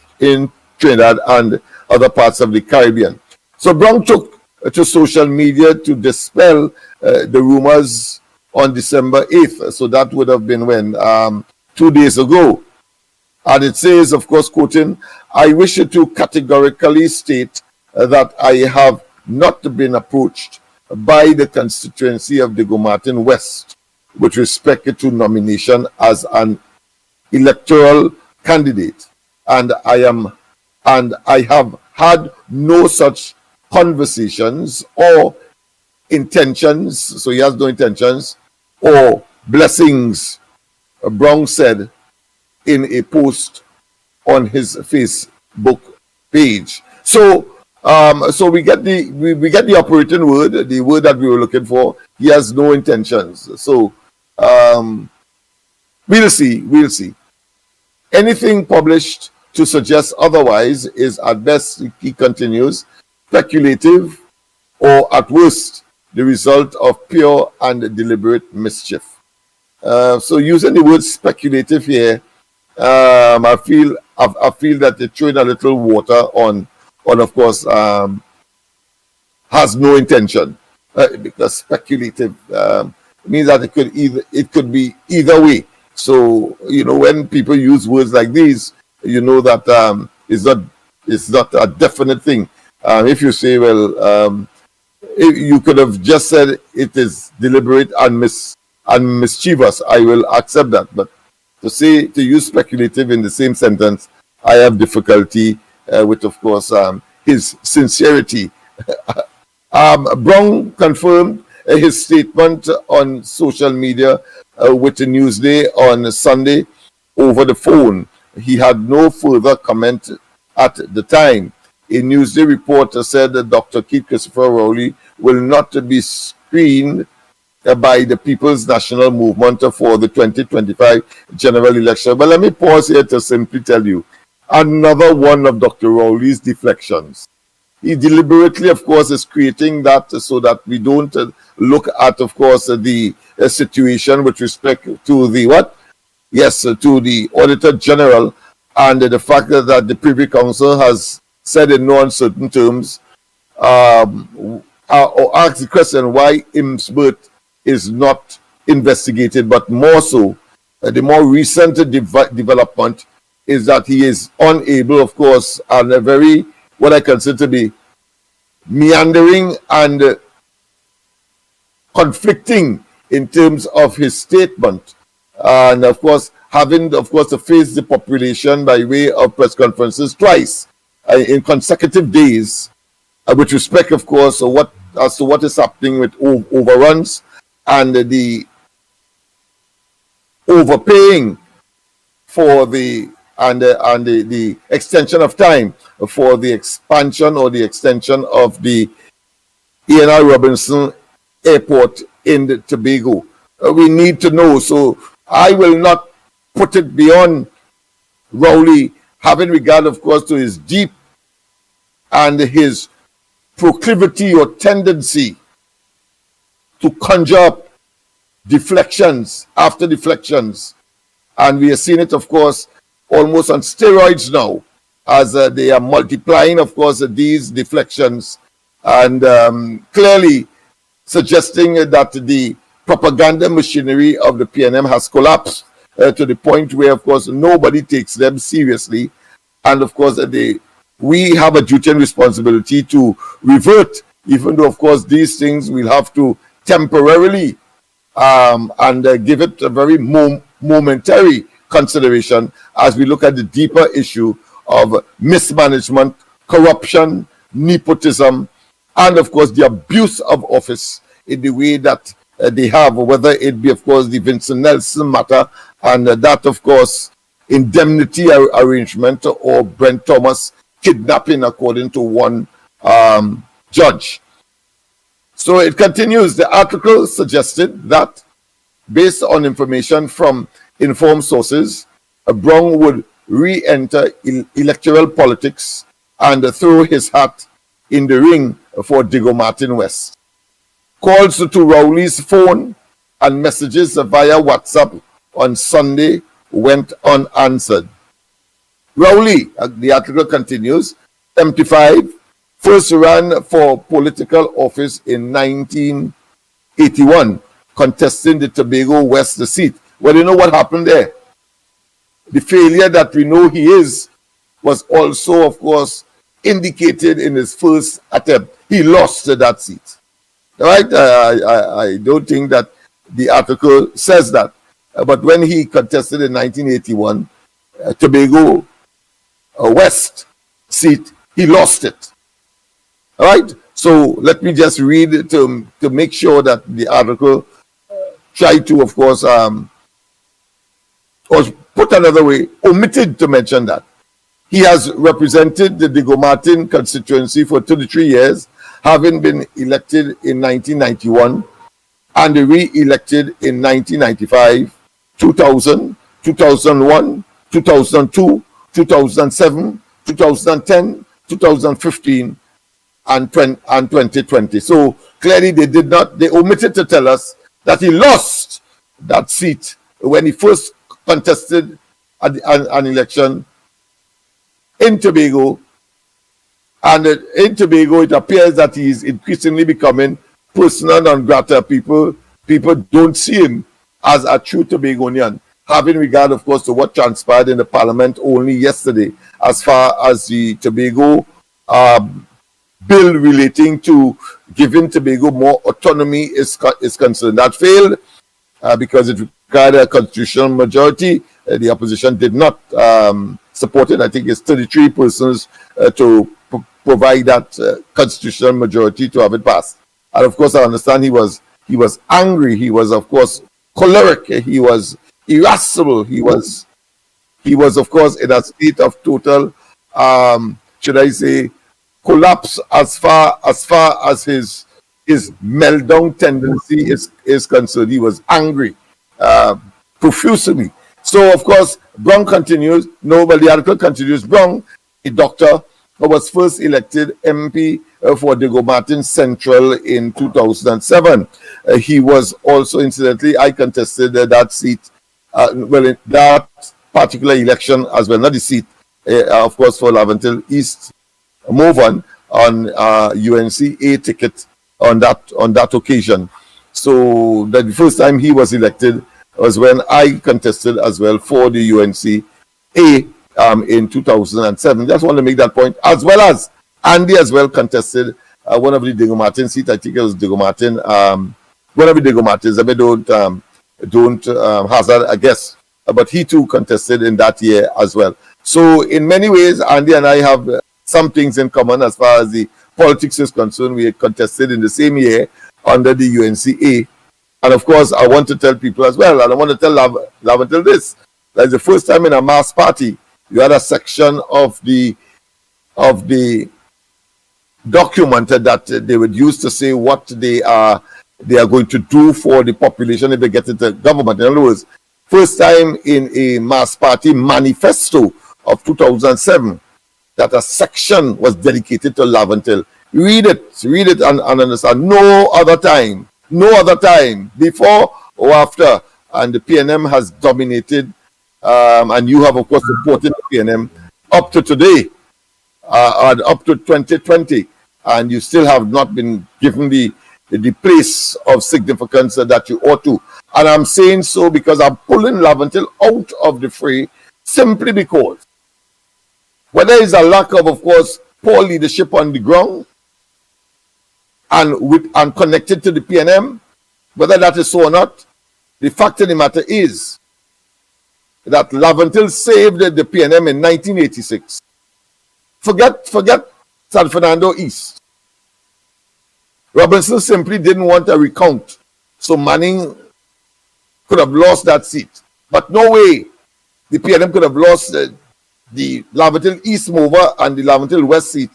Trinidad and other parts of the Caribbean. So Brown took to social media to dispel the rumors on December 8th. So that would have been when? 2 days ago. And it says, of course, quoting, "I wish to categorically state that I have not been approached by the constituency of Diego Martin West with respect to nomination as an electoral candidate, and I have had no such conversations or intentions," so he has no intentions, "or blessings," Brown said in a post on his Facebook page. So we get the operating word, the word that we were looking for. He has no intentions. So we'll see. Anything published to suggest otherwise is at best, he continues, speculative, or at worst the result of pure and deliberate mischief. So using the word speculative here, I feel that they're throwing a little water on of course, has no intention, because speculative means that it could be either way. So when people use words like these, that it's not a definite thing. If you say, well, you could have just said it is deliberate and mischievous, I will accept that. But to use speculative in the same sentence, I have difficulty with, of course, his sincerity. Brown confirmed his statement on social media with the Newsday on Sunday over the phone. He had no further comment at the time. A Newsday reporter said that Dr. Keith Christopher Rowley will not be screened by the People's National Movement for the 2025 general election. But let me pause here to simply tell you, another one of Dr. Rowley's deflections. He deliberately, of course, is creating that so that we don't look at, of course, the situation with respect to the what? Yes, to the Auditor General, and the fact that the Privy Council has said in no uncertain terms, or ask the question why Imsbert is not investigated, but more so, the more recent development is that he is unable, of course, and a very, what I consider to be meandering and conflicting in terms of his statement, and of course having, of course, to face the population by way of press conferences twice in consecutive days, with respect, of course, as to what is happening with overruns and the overpaying for the extension of time for the expansion or the extension of the E.N.R. Robinson Airport in the Tobago. We need to know. So I will not put it beyond Rowley, having regard, of course, to his deep and his proclivity or tendency to conjure up deflections after deflections. And we are seeing it, of course, almost on steroids now, as they are multiplying, of course, these deflections, and clearly suggesting that the propaganda machinery of the PNM has collapsed to the point where, of course, nobody takes them seriously. And, of course, we have a duty and responsibility to revert, even though, of course, these things we'll have to temporarily and give it a very momentary consideration as we look at the deeper issue of mismanagement, corruption, nepotism, and of course the abuse of office in the way that they have, whether it be, of course, the Vincent Nelson matter and that, of course, indemnity arrangement, or Brent Thomas kidnapping, according to one judge. So it continues. The article suggested that, based on information from informed sources, Brown would re-enter electoral politics and throw his hat in the ring for Diego Martin West. Calls to Rowley's phone and messages via WhatsApp on Sunday went unanswered. Rowley, the article continues, 75, first ran for political office in 1981, contesting the Tobago West seat. Well, you know what happened there? The failure that we know he is was also, of course, indicated in his first attempt. He lost that seat. Right? I don't think that the article says that. But when he contested in 1981, Tobago West seat, he lost it. All right? So let me just read it to make sure that the article try to, of course, or put another way, omitted to mention that. He has represented the Diego Martin constituency for 33 years, having been elected in 1991 and re-elected in 1995, 2000, 2001, 2002, 2007, 2010, 2015, and 2020. So clearly they omitted to tell us that he lost that seat when he first contested an election in Tobago. And in Tobago, it appears that he is increasingly becoming persona non grata. People don't see him as a true Tobagonian, having regard, of course, to what transpired in the parliament only yesterday as far as the Tobago bill relating to giving Tobago more autonomy is concerned. That failed because it required a constitutional majority. The opposition did not support it. I think it's 33 persons to provide that constitutional majority to have it passed. And of course, I understand he was angry. He was, of course, choleric. He was irascible. He was, of course, in a state of total, should I say, collapse as far as his meltdown tendency is concerned. He was angry profusely. So, of course, Brown continues. No, but the article continues. Brown, a doctor, was first elected MP for Diego Martin Central in 2007. He was also, incidentally, I contested that seat, in that particular election as well, not the seat, of course, for Laventille East Morvan on UNC ticket on that occasion. So the first time he was elected was when I contested as well for the UNC in 2007. Just want to make that point, as well as Andy as well contested one of the Diego Martin seats. I think it was Diego Martin. One of the Diego Martins. I mean, don't hazard a guess, but he too contested in that year as well. So in many ways, Andy and I have some things in common as far as the politics is concerned. We contested in the same year under the UNCA. And of course, I want to tell people as well, and I want to tell Laventille this, that is the first time in a mass party you had a section of the document that they would use to say what they are going to do for the population if they get into government. In other words, first time in a mass party manifesto of 2007 that a section was dedicated to Laventille. Read it and understand. No other time, before or after, and the PNM has dominated, and you have, of course, supported the PNM up to today, and up to 2020, and you still have not been given the place of significance that you ought to. And I'm saying so because I'm pulling Laventille out of the fray simply because when there is a lack of course, poor leadership on the ground and connected to the PNM, whether that is so or not, the fact of the matter is that Laventille saved the PNM in 1986. Forget San Fernando East. Robinson simply didn't want a recount, so Manning could have lost that seat. But no way the PNM could have lost the Laventille East Mover and the Laventille West seat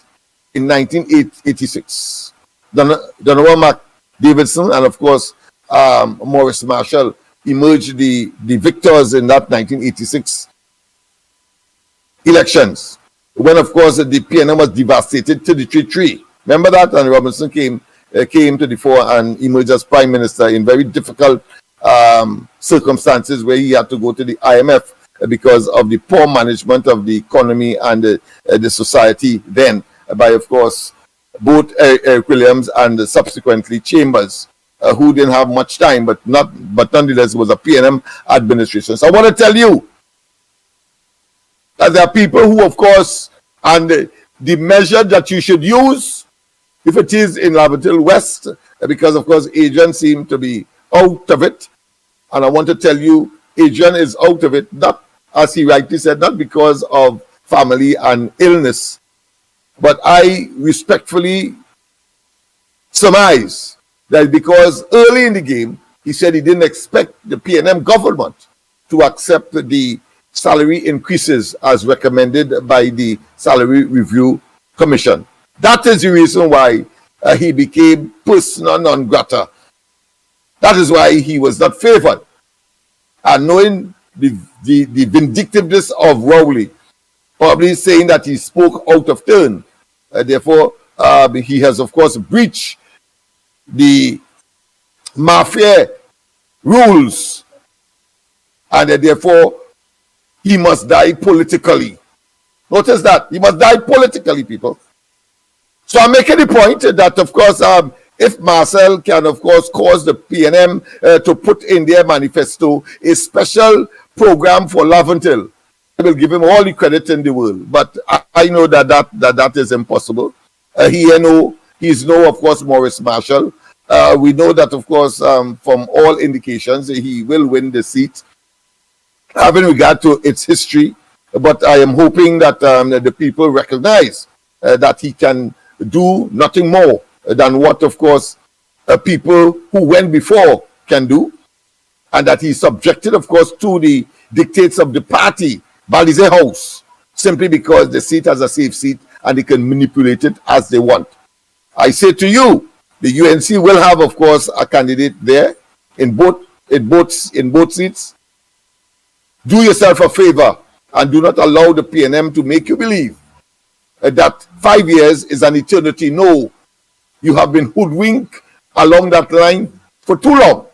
in 1986. Donovan McDavidson and, of course, Maurice Marshall emerged the victors in that 1986 elections, when, of course, the PNM was devastated to the 3-3. Remember that? And Robinson came to the fore and emerged as prime minister in very difficult circumstances where he had to go to the IMF because of the poor management of the economy and the society then by, of course, both Eric Williams and subsequently Chambers, who didn't have much time, but nonetheless it was a PNM administration. So I want to tell you that there are people who, of course, and the measure that you should use, if it is in Laventille West, because, of course, Adrian seemed to be out of it. And I want to tell you, Adrian is out of it, not, as he rightly said, not because of family and illness, but I respectfully surmise that because early in the game, he said he didn't expect the PNM government to accept the salary increases as recommended by the Salary Review Commission. That is the reason why he became persona non grata. That is why he was not favored. And knowing the vindictiveness of Rowley, probably saying that he spoke out of turn, therefore he has, of course, breached the mafia rules, and therefore he must die politically. Notice that he must die politically, people. So I'm making the point that, of course, if Marcel can, of course, cause the PNM to put in their manifesto a special program for Laventille, I will give him all the credit in the world. But I know that is impossible. He's no, of course, Maurice Marshall. We know that, of course, from all indications, he will win the seat, having regard to its history. But I am hoping that the people recognize that he can do nothing more than what, of course, people who went before can do, and that he's subjected, of course, to the dictates of the party, Balize House, simply because the seat has a safe seat and they can manipulate it as they want. I say to you, the UNC will have, of course, a candidate there in both seats. Do yourself a favor and do not allow the PNM to make you believe that 5 years is an eternity. No, you have been hoodwinked along that line for too long.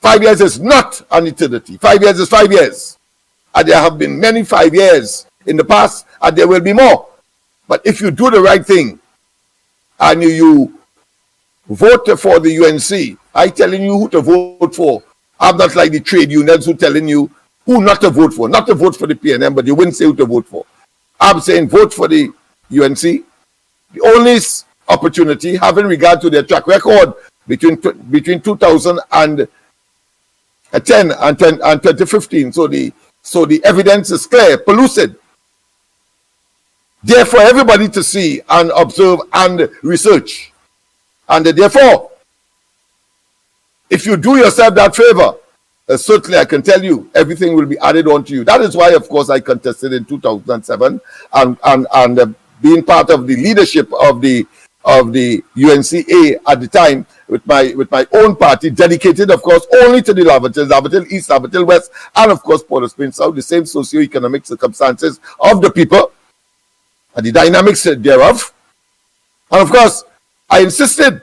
5 years is not an eternity. 5 years is 5 years. And there have been many 5 years in the past, and there will be more. But if you do the right thing and you vote for the UNC, I'm telling you who to vote for. I'm not like the trade unions who telling you who not to vote for. Not to vote for the PNM, but you wouldn't say who to vote for. I'm saying vote for the UNC. The only opportunity, having regard to their track record between 2010 and 2015. So the evidence is clear, pellucid. There for everybody to see and observe and research. And therefore, if you do yourself that favor, certainly I can tell you everything will be added on to you. That is why, of course, I contested in 2007 and being part of the leadership of the UNCA at the time with my own party, dedicated, of course, only to the Laventille East, Laventille West, and of course Port-au-Prince South, the same socio-economic circumstances of the people and the dynamics thereof. And of course, I insisted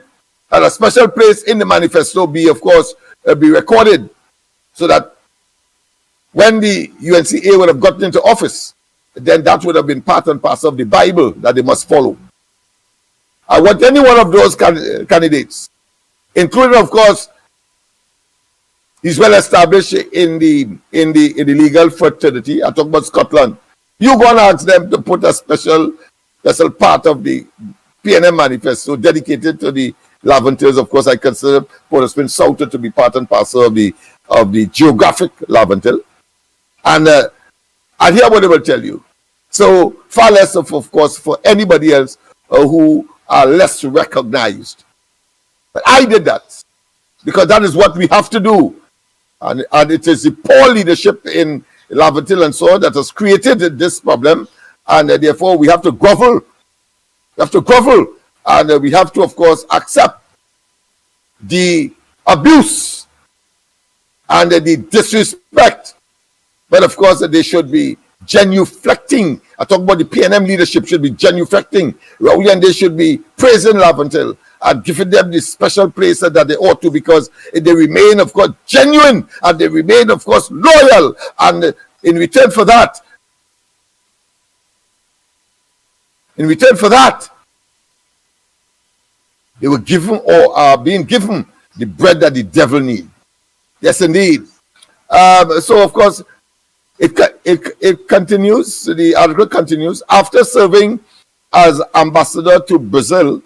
that a special place in the manifesto be, of course, be recorded, so that when the UNCA would have gotten into office, then that would have been part and parcel of the Bible that they must follow. I want any one of those candidates, including, of course, he's well established in the legal fraternity. I talk about Scotland. You go and ask them to put a special part of the PNM manifesto dedicated to the Laventils. Of course, I consider Port-au-Prince South to be part and parcel of the geographic Laventille. And hear what they will tell you. So far less of course, for anybody else who are less recognized. But I did that because that is what we have to do. And it is the poor leadership in Laventille and so on that has created this problem. And therefore, we have to grovel. We have to grovel. And we have to, of course, accept the abuse and the disrespect. But of course, they should be genuflecting. I talk about the PNM leadership should be genuflecting. And they should be praising Laventille and giving them the special place that they ought to, because they remain, of course, genuine, and they remain, of course, loyal. And in return for that, they were given or are being given the bread that the devil needs. Yes, indeed. So, of course, it continues. The article continues. After serving as ambassador to Brazil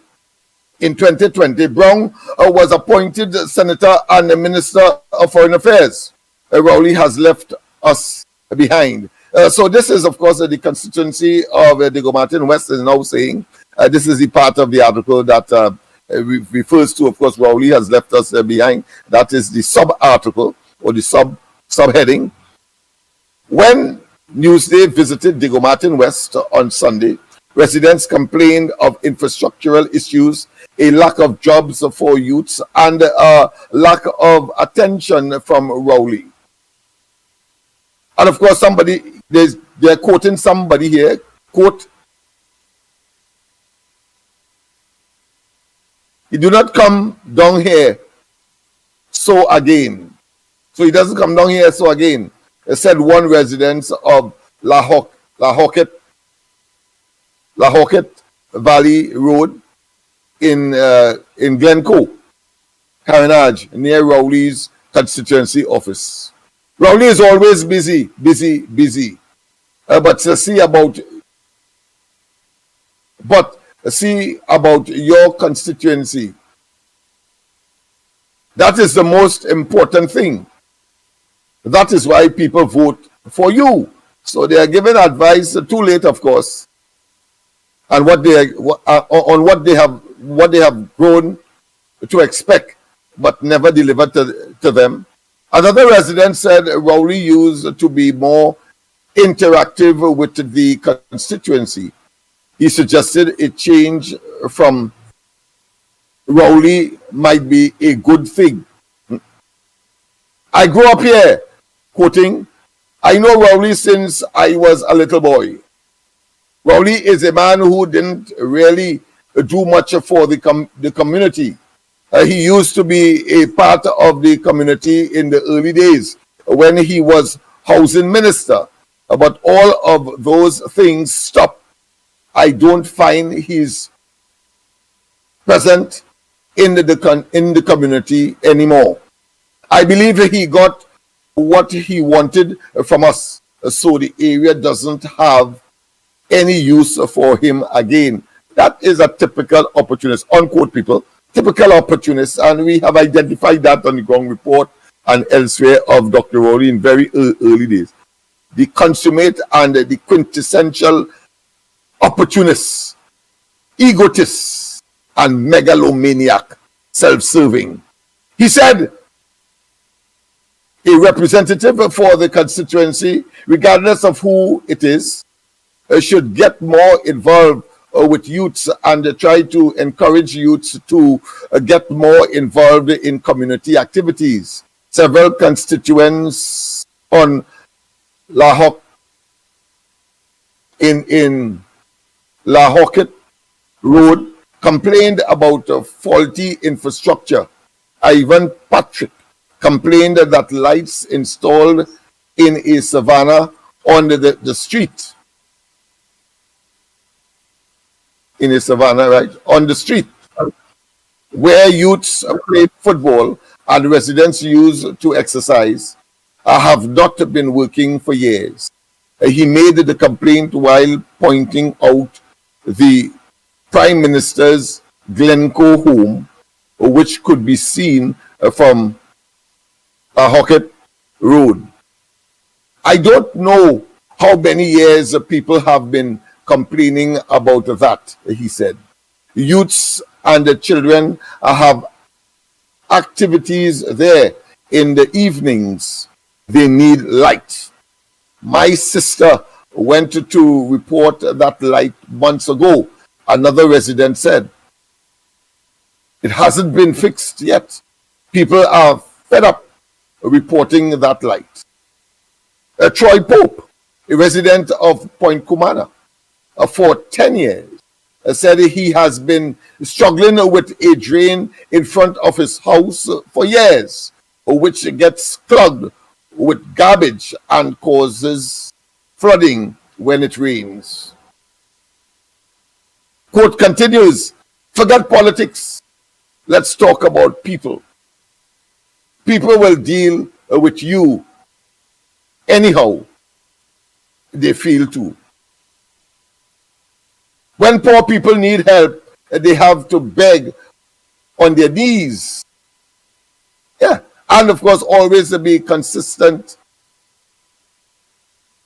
in 2020, Brown was appointed senator and minister of foreign affairs. Rowley has left us behind. So this is, of course, the constituency of Diego Martin West is now saying. This is the part of the article that refers to, of course, Rowley has left us behind. That is the sub-article or the subheading. When Newsday visited Diego Martin West on Sunday, residents complained of infrastructural issues, a lack of jobs for youths, and a lack of attention from Rowley. And of course, they're quoting somebody here, quote, He do not come down here so again. So he doesn't come down here so again, said one resident of Lahokit Valley Road in Glencoe, Carenage, near Rowley's constituency office. Rowley is always busy. But see about your constituency. That is the most important thing. That is why people vote for you. So they are giving advice too late, of course, and what they have grown to expect, but never delivered to them. Another resident said Rowley used to be more interactive with the constituency. He suggested a change from Rowley might be a good thing. I grew up here, quoting, I know Rowley since I was a little boy. Rowley is a man who didn't really do much for the community. He used to be a part of the community in the early days when he was housing minister. But all of those things stopped. I don't find he's present in the community anymore. I believe he got what he wanted from us, so the area doesn't have any use for him again. That is a typical opportunist, unquote, people. Typical opportunist, and we have identified that on the ground report and elsewhere of Dr. Rowley in very early days. The consummate and the quintessential opportunist, egotist, and megalomaniac, self-serving. He said, a representative for the constituency, regardless of who it is, should get more involved with youths and try to encourage youths to get more involved in community activities. Several constituents on Lahok in Lahokit Road complained about faulty infrastructure. Ivan Patrick complained that lights installed in a savannah on the street, in a savannah, right, on the street, where youths play football and residents use to exercise, have not been working for years. He made the complaint while pointing out the Prime Minister's Glencoe home, which could be seen from Lahokit Road. I don't know how many years people have been complaining about that, he said. Youths and the children have activities there in the evenings. They need light. My sister went to report that light months ago. Another resident said, it hasn't been fixed yet. People are fed up reporting that light. Troy Pope, a resident of Point Kumana, for 10 years, said he has been struggling with a drain in front of his house for years, which gets clogged with garbage and causes flooding when it rains. Quote continues, forget politics. Let's talk about people. People will deal with you anyhow they feel to. When poor people need help, they have to beg on their knees. Yeah. And of course, always be consistent.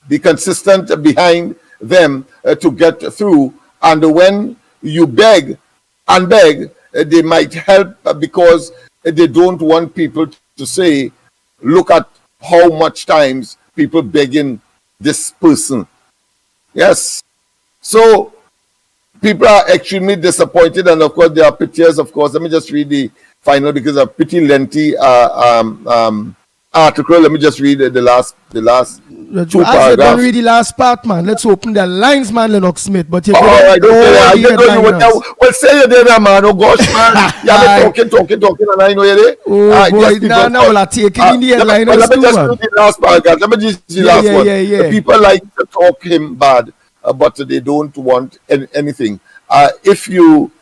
Be consistent behind them to get through. And when you beg and beg, they might help because they don't want people to say, look at how much times people begging this person. Yes. So people are extremely disappointed, and of course there are pictures. Of course, let me just read the final because of pretty lengthy article. Let me just read the last two As you don't paragraphs. read the last part, man. Let's open the lines, man, Lennox Smith. But you All right, okay. I didn't know you were there. Well, say you're there, man. Oh gosh, man. Yeah, been talking, and I know you're there. Oh boy, now we'll take it in the headliners let me too, just man. read the last paragraph. Let me just the last one. Yeah. The people like to talk him bad, but they don't want anything. If you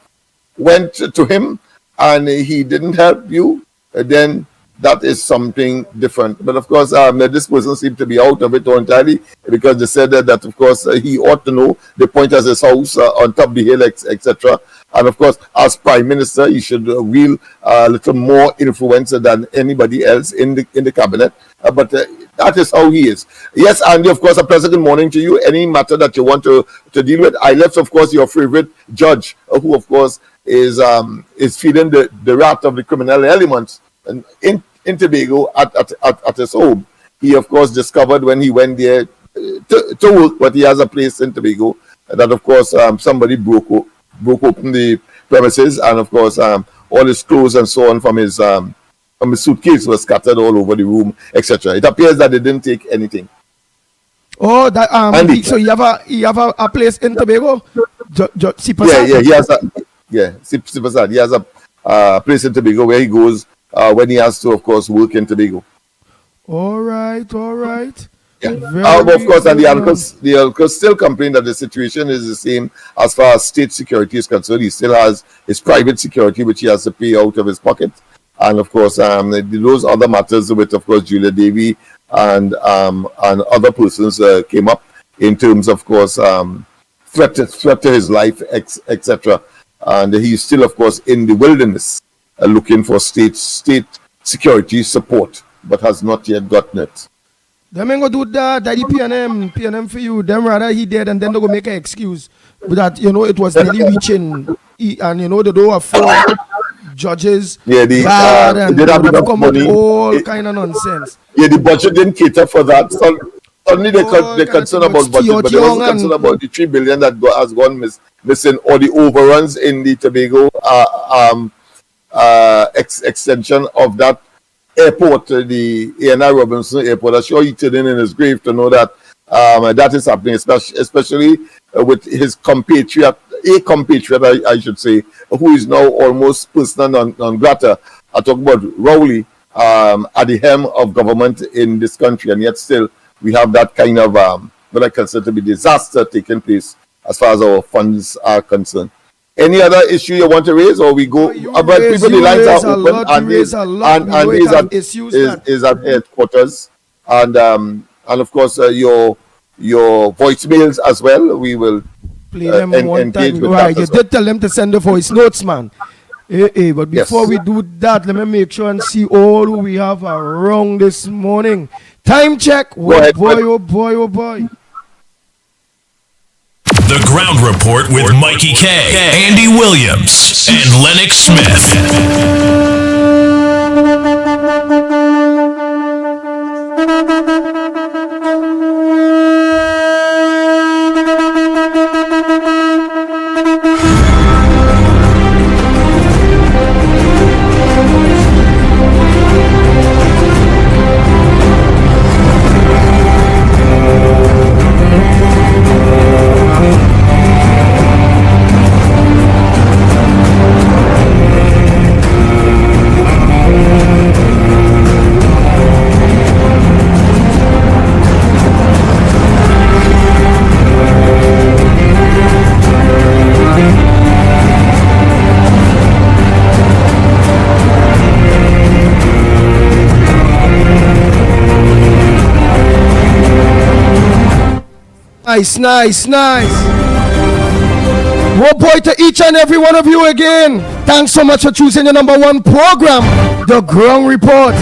went to him and he didn't help you, then that is something different. But of course, this person seemed to be out of it entirely, because they said that of course he ought to know the point as his house on top of the hill, etc. And of course, as Prime Minister, he should wield a little more influence than anybody else in the cabinet. But that is how he is. Yes, Andy, of course, a pleasant good morning to you. Any matter that you want to deal with, I left, of course, your favorite judge, who, of course, is feeding the wrath of the criminal elements and in Tobago at his home. He, of course, discovered when he went there to work, but he has a place in Tobago, that, of course, somebody broke open the premises, and, of course, all his clothes and so on from his suitcase was scattered all over the room, etc. It appears that they didn't take anything. Oh, that Andy. so you have a place in Tobago? Yeah, he has Sipasad. He has a place in Tobago where he goes when he has to, of course, work in Tobago. All right. Yeah. Of course, and the uncle still complain that the situation is the same as far as state security is concerned. He still has his private security, which he has to pay out of his pocket. And of course, those other matters with, of course, Julia Davy and other persons came up in terms, of course, threat to his life, etc. And he's still, of course, in the wilderness looking for state security support, but has not yet gotten it. Them ain't gonna do that PNM for you. Them rather he dead, and then they go make an excuse that it was nearly reaching, and the door of 4 judges. Yeah, they have come up all kind of nonsense. Yeah, the budget didn't cater for that. So only they're concerned about budget, but they wasn't concerned about the 3 billion that has gone missing, or the overruns in the Tobago extension of that airport, the A.N.I. Robinson Airport. I'm sure he turned in his grave to know that that is happening, especially with his compatriot, I should say, who is now almost persona non grata. I talk about Rowley at the helm of government in this country, and yet still we have that kind of what I consider to be disaster taking place as far as our funds are concerned. Any other issue you want to raise, or we go? But people, the lines are open, and is at headquarters, and of course your voicemails as well. We will play them one time. Right, you did tell them to send the voice notes, man. But before we do that, let me make sure and see all who we have around this morning. Time check. Oh boy. The Ground Report with Mikey K, Andy Williams, and Lennox Smith. Nice. Well, boy, to each and every one of you again. Thanks so much for choosing the #1 program, The Ground Report.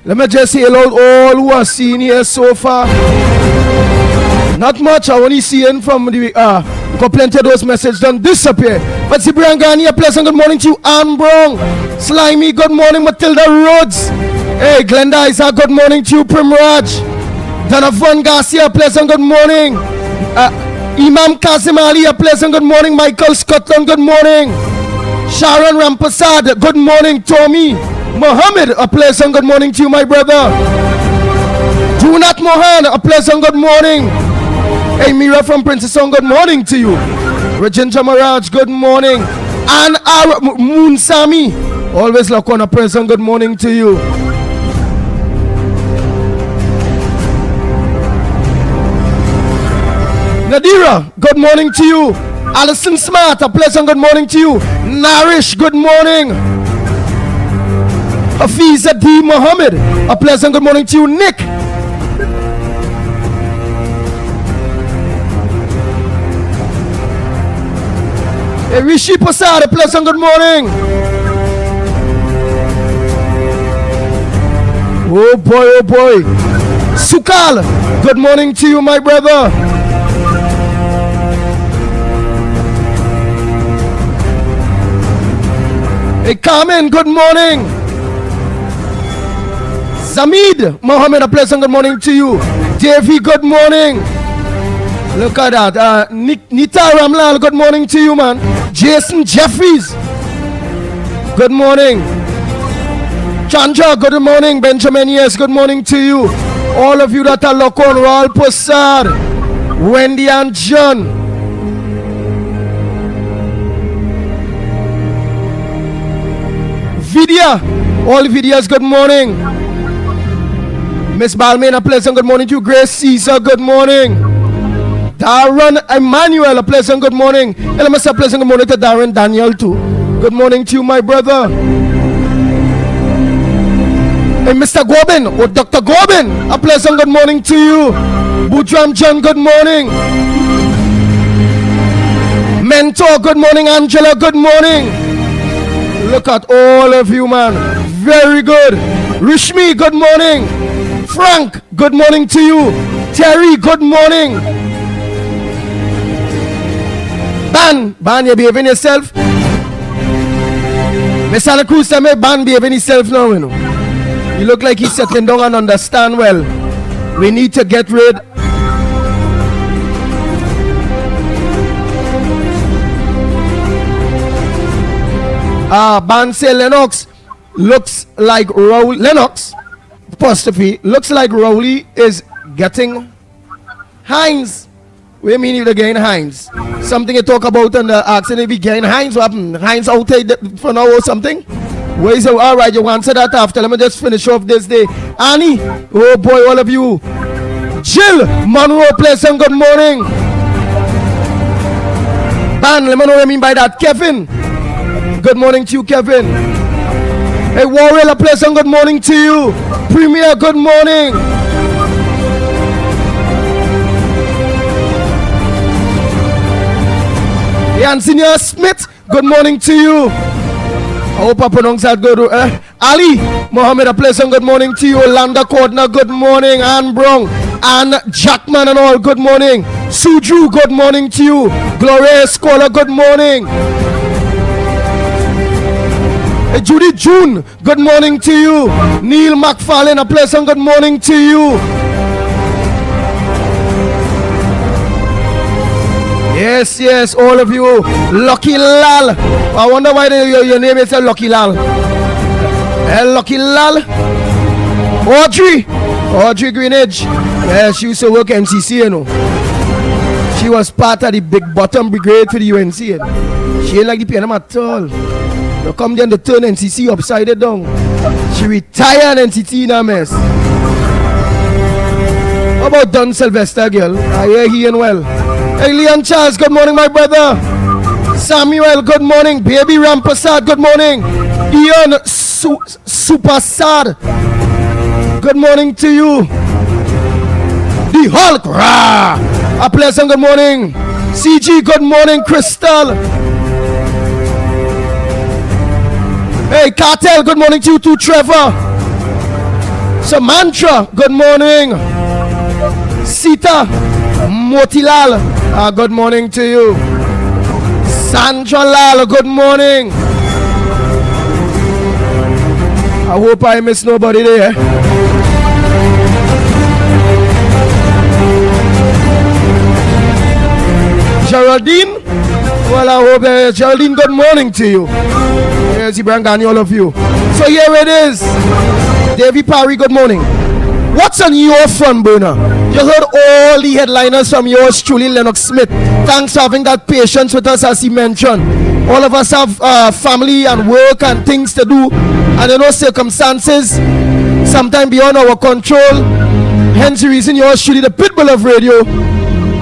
Let me just say hello to all who are seen here so far. Not much. I only seeing from the got plenty of those messages don't disappear. But Sibrangani, a pleasant good morning to you. Ann Brown, Slimy, good morning. Matilda Rhodes. Hey, Glenda Isaac, good morning to you. Primraj, Donovan Garcia, pleasant good morning. Imam Kazim Ali, a pleasant good morning. Michael Scotland, good morning. Sharon Rampasad, good morning. Tommy Mohammed, a pleasant good morning to you, my brother. Junat Mohan, a pleasant good morning. Hey, Mira from Princess Song, good morning to you. Rajendra Maharaj, good morning. And our Moon Sami, always look on a pleasant good morning to you. Nadira, good morning to you. Alison Smart, a pleasant good morning to you. Narish, good morning. Hafiza D. Mohammed, a pleasant good morning to you. Nick. Hey, Rishi Prasad, a pleasant good morning. Oh boy, oh boy. Sukal, good morning to you, my brother. Hey, Carmen, good morning. Zamid Mohammed, a pleasant good morning to you. Davy, good morning. Look at that. Nita Ramlal, good morning to you, man. Jason Jeffries, good morning. Chandra, good morning. Benjamin, yes, good morning to you. All of you that are locked on, Raul Prasad, Wendy and John. Vidya, all Vidyas, good morning. Miss Balmain, a pleasant good morning to you. Grace Caesar, good morning. Darren Emmanuel, a pleasant good morning. And I must say a pleasant good morning to Darren Daniel too. Good morning to you, my brother. Hey, Mr. Gobin, or Dr. Gobin, a pleasant good morning to you. Bujram John, good morning. Mentor, good morning. Angela, good morning. Look at all of you, man. Very good. Rishmi, good morning. Frank, good morning to you. Terry, good morning. Ban, you behaving yourself? Miss Santa Cruz, tell me, Ban behaving himself now, you know. You look like he's settling down and understand well. We need to get rid. Ban say Lennox looks like Rowley. Lennox, apostrophe, looks like Rowley is getting Heinz. We mean if they gain Heinz. Something you talk about and asking if he gain Heinz. What happened? Heinz outside for now or something? Where is it? All right, you answer that after. Let me just finish off this day. Annie, oh boy, all of you. Jill Monroe, pleasant good morning. Ban, let me know what I mean by that. Kevin, good morning to you, Kevin. Hey, Warrior, a pleasant good morning to you. Premier, good morning. Yansinia Smith, good morning to you. I hope I pronounce that good. Ali Mohammed, a pleasant good morning to you. Landa Cordner, good morning. Ann Brown, Ann Jackman and all, good morning. Suju, good morning to you. Gloria Scholar, good morning. Judy June, good morning to you. Neil McFarlane, a pleasant good morning to you. Yes, yes, all of you. Lucky Lal. I wonder why your name is Lucky Lal. Lucky Lal. Audrey Greenidge. Yeah, she used to work at MCC, you know. She was part of the Big Bottom Brigade for the UNC. You know. She ain't like the piano at all. You come there and turn NCC upside down. She retired NCT in a mess. How about Don Sylvester, girl? I hear he and well. Hey, Leon Charles, good morning, my brother. Samuel, good morning. Baby Rampasad, good morning. Ian Super Sad, good morning to you. The Hulk, rah. A pleasant good morning. CG, good morning. Crystal. Hey, Cartel, good morning to you too, Trevor. Samantha, good morning. Sita Motilal, good morning to you. Sandra Lal, good morning. I hope I miss nobody there. Geraldine, well, I hope Geraldine, good morning to you. Yes, Ibrangani, all of you. So here it is. Davy Parry, good morning. What's on your front burner? You heard all the headliners from yours truly, Lennox Smith. Thanks for having that patience with us, as he mentioned. All of us have family and work and things to do, and you know, circumstances sometimes beyond our control. Hence the reason yours truly, the pitbull of radio,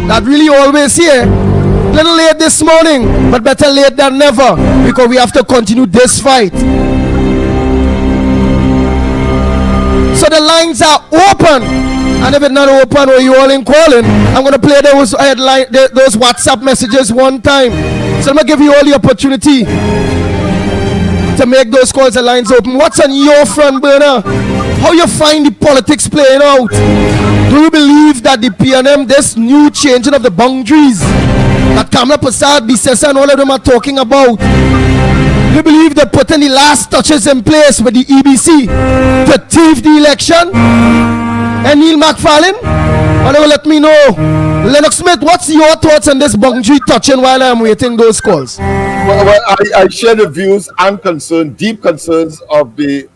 that really always here. Little late this morning, but better late than never, because we have to continue this fight. So the lines are open, and if it's not open or you all in calling, I'm going to play those WhatsApp messages one time. So I'm going to give you all the opportunity to make those calls. The lines open. What's on your front burner? How you find the politics playing out? Do you believe that the PNM, this new changing of the boundaries that Kamla Prasad, Bisesa and all of them are talking about, do you believe they're putting the last touches in place with the EBC to thief the election? And Neil McFarlane? Or they will let me know. Lennox Smith, what's your thoughts on this boundary touching while I'm waiting those calls? Well, I share the views and concern, deep concerns of the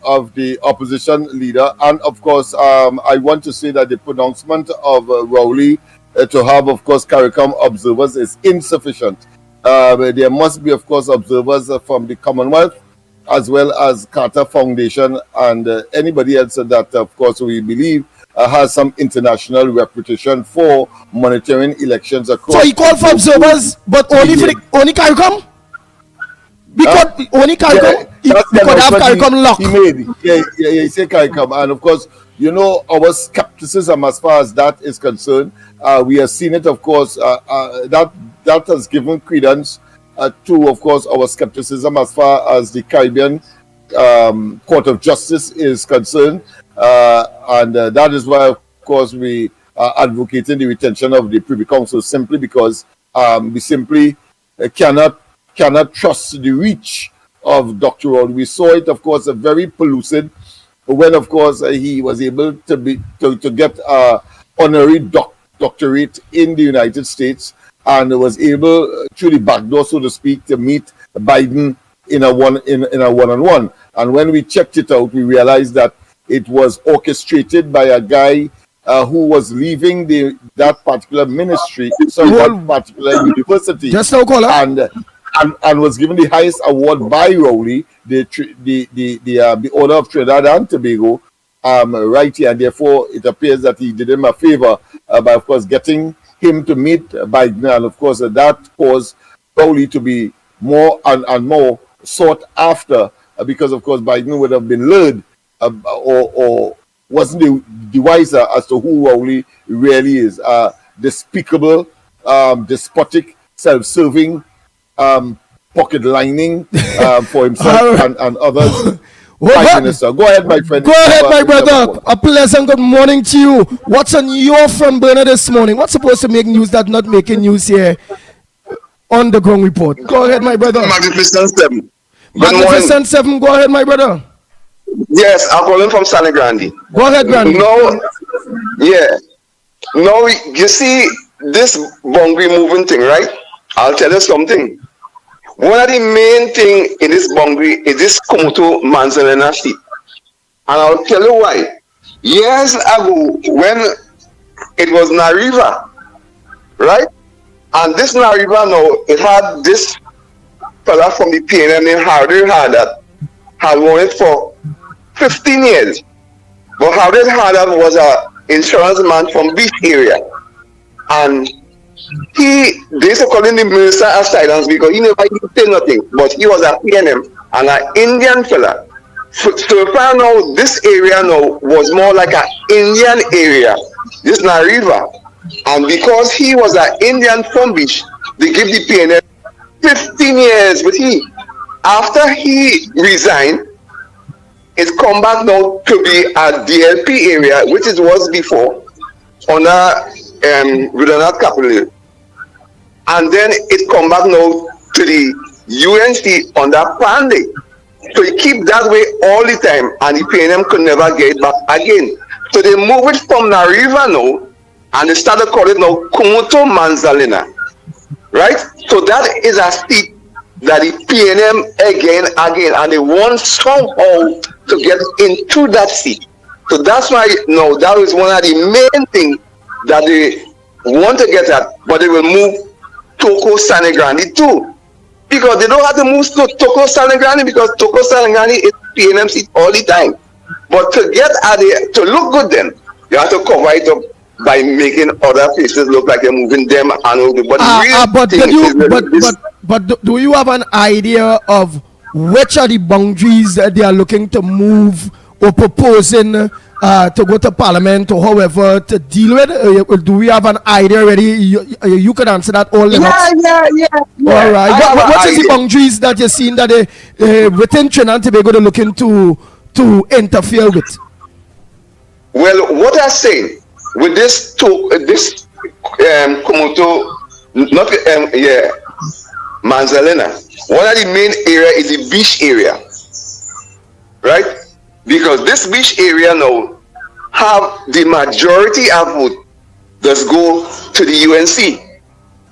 opposition leader, and of course, I want to say that the pronouncement of Rowley to have, of course, CARICOM observers is insufficient. There must be, of course, observers from the Commonwealth, as well as Carter Foundation, and anybody else that, of course, we believe has some international reputation for monitoring elections across. So he called for observers, but only for the only CARICOM? Because only CARICOM, because have CARICOM locked. He made, he said CARICOM, and of course, you know, our skepticism as far as that is concerned, we have seen it, of course, that has given credence to, of course, our skepticism as far as the Caribbean Court of Justice is concerned, and that is why, of course, we are advocating the retention of the Privy Council, simply because we simply cannot trust the reach of Dr. Rowley. We saw it, of course, very pellucid when, of course, he was able to get honorary doctorate in the United States, and was able, through the back door, so to speak, to meet Biden in a one-on-one. And when we checked it out, we realized that it was orchestrated by a guy who was leaving that particular ministry, that particular university, just now, caller, and was given the highest award by Rowley, the Order of Trinidad and Tobago, right here, and therefore it appears that he did him a favor by, of course, getting him to meet Biden, and of course that caused Rowley to be more and more sought after, because of course Biden would have been lured or wasn't the wiser as to who Rowley really is. Despicable, despotic, self-serving, pocket lining for himself and others. Prime Minister. Go ahead, my friend. Go ahead, my brother. A pleasant good morning to you. What's on your front burner this morning? What's supposed to make news that not making news here on the Ground Report? Go ahead, my brother. Magnificent 7. Magnificent 7. Go ahead, my brother. Yes, I'm calling from Sally Grande. Go ahead, Grande. No, you see this boundary moving thing, right? I'll tell you something. One of the main thing in this boundary is this Komoto Manzanilla seat. And I'll tell you why. Years ago, when it was Nariva, right? And this Nariva now, it had this fella from the PNM named Hardy Haddad, had won it for 15 years. But Hardy Haddad was an insurance man from Beach area. And they used to call him the Minister of Silence because he never did nothing. But he was a PNM and an Indian fella. So far now, this area now was more like an Indian area. This Nariva. And because he was an Indian from Beach, they give the PNM 15 years. But after he resigned, it's come back now to be a DLP area, which it was before, under Rudolph Capital. And then it come back now to the UNC under Pandey. So you keep that way all the time, and the PNM could never get it back again. So they move it from Nariva now, and they started calling it now Komoto Manzanilla. Right? So that is a seat that the PNM again, and they want somehow to get into that seat. So that's why that is one of the main things that they want to get at, but they will move Toko Sanigrani too. Because they don't have to move to Toko Sanigrani because Toko Sanigrani is PNM seat all the time. But to get at it, to look good then, you have to cover it up by making other places look like they're moving them and all but do you have an idea of which are the boundaries that they are looking to move or proposing to go to Parliament or however to deal with? Do we have an idea already? You can answer that all. Yeah. All right. What is the boundaries that you're seeing that they within Trinidad and Tobago they're looking to interfere with? Well, what I'm saying with this Komoto, not Manzalena, one of the main area is the beach area, right? Because this beach area now have the majority of vote does go to the UNC.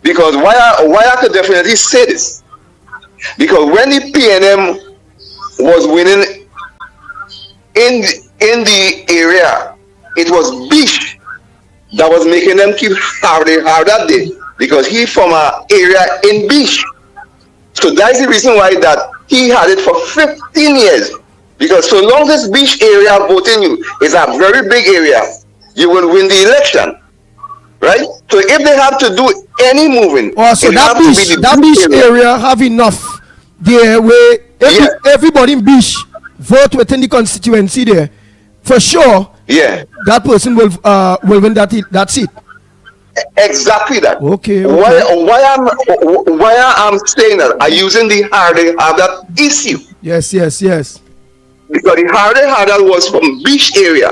Because why I could definitely say this? Because when the PNM was winning in the area, it was Bish that was making them keep hard that day. Because he from an area in Bish. So that's the reason why that he had it for 15 years. Because so long this beach area voting you is a very big area, you will win the election, right? So if they have to do any moving, so that beach area have enough there where everybody in beach vote within the constituency there, for sure. Yeah, that person will win that seat. Exactly that. Okay. Why I'm saying that I'm using the harder issue. Yes. Because the harder was from Beach area,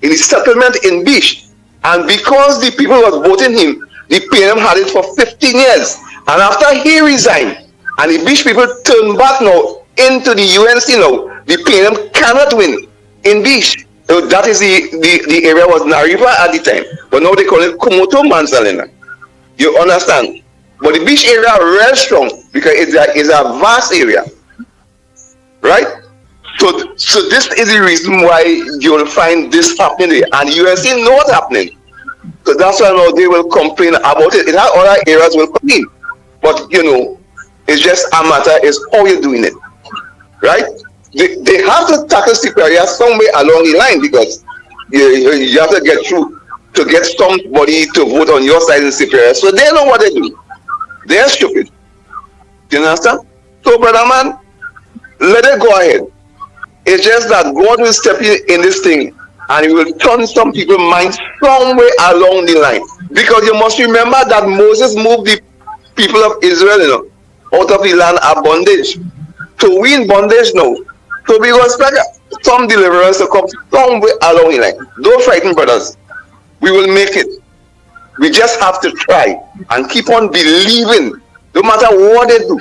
in the settlement in Beach, and because the people was voting him, the PNM had it for 15 years, and after he resigned, and the Beach people turned back now into the UNC now, the PNM cannot win in Beach. So that is the area was Nariva at the time, but now they call it Komoto Manzalena. You understand? But the Beach area are real strong because it's a vast area, right? So this is the reason why you'll find this happening there, and UNC know what's happening. So that's why now they will complain about it. In other areas will complain, but it's just a matter is how you're doing it, right? They have to tackle Superior somewhere along the line because you have to get through to get somebody to vote on your side in Superior. So they know what they do. They're stupid. Do you understand? So, brother man, let it go ahead. It's just that God will step in this thing and he will turn some people's minds somewhere along the line. Because you must remember that Moses moved the people of Israel out of the land of bondage. So we in bondage now. So we will expect some deliverance to come somewhere along the line. Don't frighten, brothers. We will make it. We just have to try and keep on believing. No matter what they do,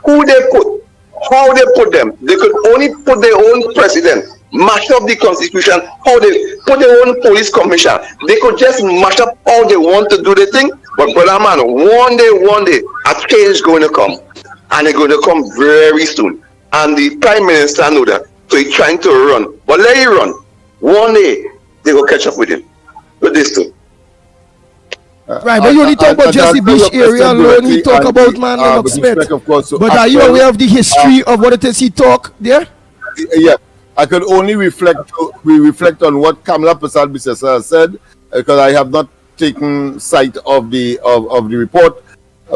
who they put, how they put them. They could only put their own president, mash up the constitution, how they put their own police commission. They could just mash up all they want to do the thing. But brother man, one day, a change is going to come. And it's going to come very soon. And the Prime Minister know that. So he's trying to run. But let him run. One day, they will catch up with him. With this too. Right, but you only talk about just the beach area alone. He talk about man Lennox Smith. But are you aware of the history of what it is he talk there? Yeah, I could only reflect on what Kamala Prasad said because I have not taken sight of the report.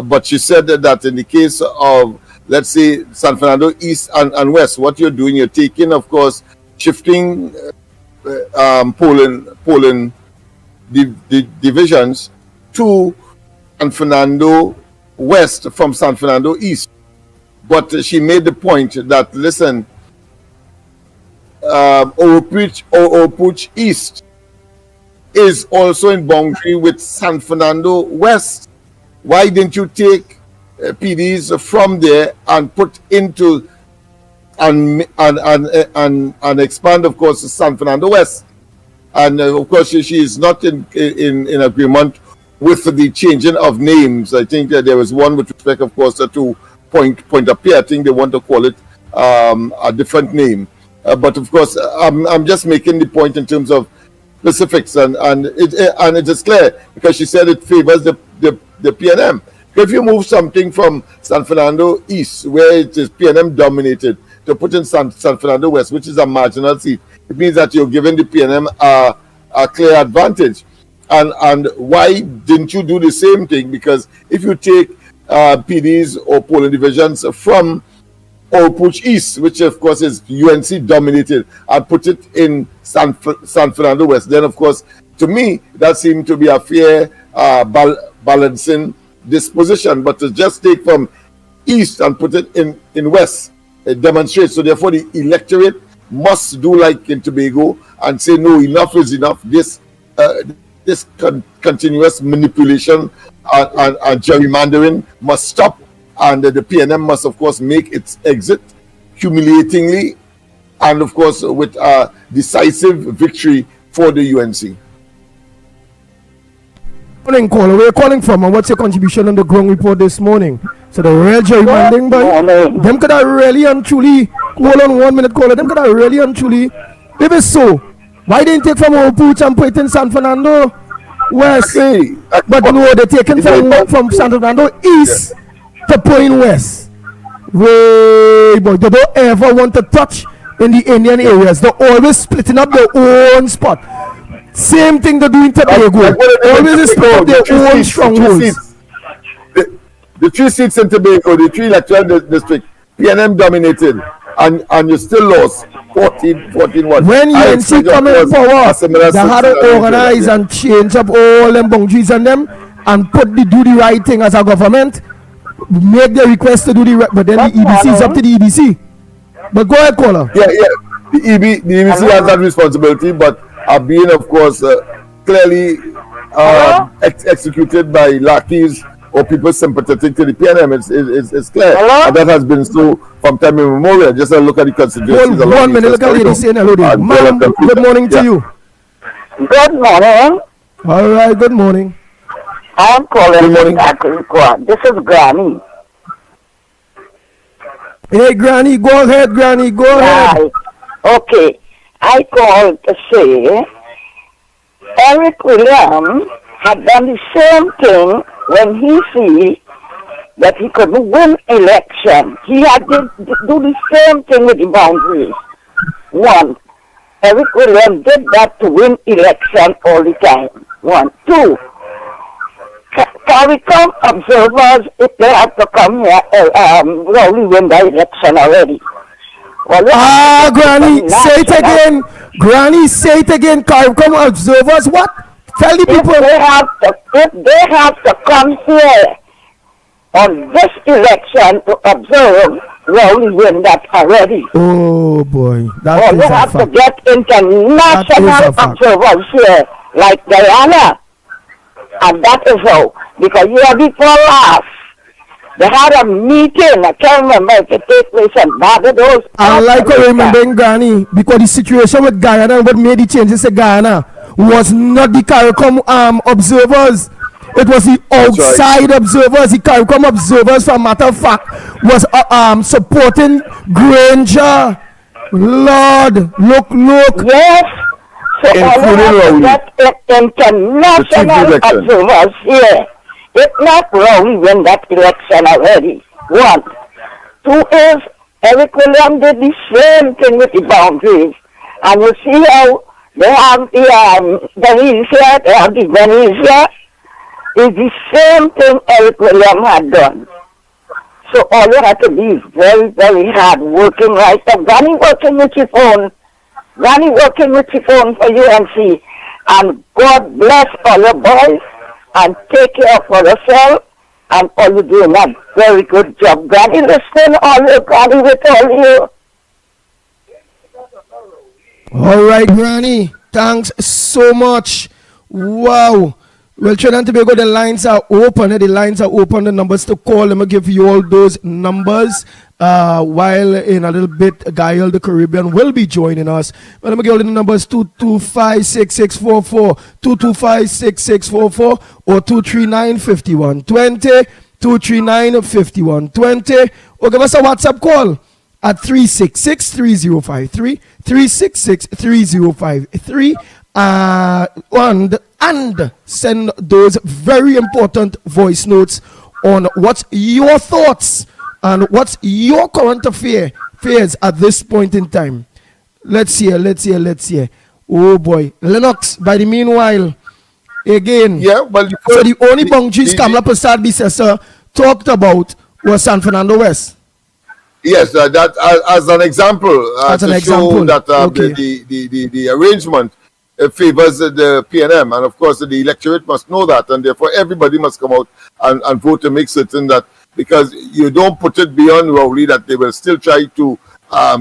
But she said that in the case of, let's say, San Fernando East and West, what you're doing, you're taking, of course, shifting polling divisions to San Fernando West from San Fernando East. But she made the point that, listen, Oropouche East is also in boundary with San Fernando West. Why didn't you take PDs from there and put into and expand, of course, San Fernando West? And of course, she is not in agreement with the changing of names. I think that there was one with respect, of course, to Pointe-à-Pied. I think they want to call it a different name. But of course, I'm just making the point in terms of specifics, and it is clear because she said it favors the PNM. If you move something from San Fernando East, where it is PNM dominated, to put in San Fernando West, which is a marginal seat, it means that you're giving the PNM a clear advantage. And why didn't you do the same thing? Because if you take PDs or polling divisions from Oropouche East, which of course is UNC dominated, and put it in San Fernando West, then of course, to me, that seemed to be a fair balancing disposition. But to just take from East and put it in West, it demonstrates. So therefore, the electorate must do like in Tobago and say, no, enough is enough. This continuous manipulation and gerrymandering must stop. And the PNM must, of course, make its exit humiliatingly and, of course, with a decisive victory for the UNC. Morning, caller. Where are you calling from, and what's your contribution on the ground report this morning? So the real gerrymandering, but them could have really and truly, hold on 1 minute, caller, them could have really and truly, if it's so, why didn't take from Oropouche and put it in San Fernando West? Okay. But no, they're taking from San Fernando East to Point West. Way, boy, they don't ever want to touch in the Indian areas. They're always splitting up their own spot. Same thing they do in Tobago. Always split up their own strongholds. The 3 seats in Tobago, the 3 electoral district, PNM dominated, and you still lost 14-1. When UNC come in power, they had to organize and change up all them boundaries and them, and do the right thing as a government. Make the request to do the right, but then the EBC is up to the EBC. But go ahead, caller. Yeah. The EBC has that responsibility, but are being, of course, clearly executed by lackeys or people sympathetic to the PNM. It's clear. And that has been so from time immemorial. Just look at the constituencies. Hold 1 minute. Look at lady saying hello there. Madam, good morning to you. Good morning. All right, good morning. I'm calling from Aqua. This is Granny. Hey, Granny, go ahead, Granny, go ahead. Okay, I called to say Eric Williams had done the same thing when he see that he couldn't win election. He had to do the same thing with the boundaries. One, Eric Williams did that to win election all the time. 1, 2. CARICOM observers, if they have to come here, we win the election already. Well, Granny, say it again. Granny, say it again. CARICOM observers, what? Tell the people. If they have to come here on this election to observe, we win that already. Oh boy, that is you have to get international observers here, like Guyana. And that is how, because year before last, they had a meeting, I can't remember if it took place in Barbados. I like to remember Granny, because the situation with Guyana and what made the changes in Guyana was not the CARICOM observers. It was the outside observers, the CARICOM observers, for a matter of fact, was supporting Granger. Lord, look. Yes. So all that international observers here. If not, we win that election already. 1. 2 is, Eric Williams did the same thing with the boundaries. And you see how they have the Venezia, they have the Venezia. It's the same thing Eric Williams had done. So all you have to be is very, very hard working right now. Granny working with your phone. Granny working with your phone for UNC. And God bless all your boys and take care of yourself. And all you doing a very good job. Granny, listen, all you, Granny with all you. All right, Granny. Thanks so much. Wow. Well, Trinidad and Tobago, the lines are open. The lines are open. The numbers to call. Let me give you all those numbers. While in a little bit, Gael the Caribbean will be joining us. But let me give you the numbers: 225-6644, 225-6644, or 239-5120, 239-5120, or give us a WhatsApp call at 366-3053, 366-3053, and send those very important voice notes on what's your thoughts and what's your current affairs at this point in time. Let's hear. Oh boy, Lennox, by the meanwhile, again, yeah, well, so the only boundaries Kamala Prasad Bissessar talked about was San Fernando West. Yes, that as an example, show that Okay. the arrangement favors the PNM, and of course the electorate must know that, and therefore everybody must come out and vote to make certain that, because you don't put it beyond Rowley that they will still try to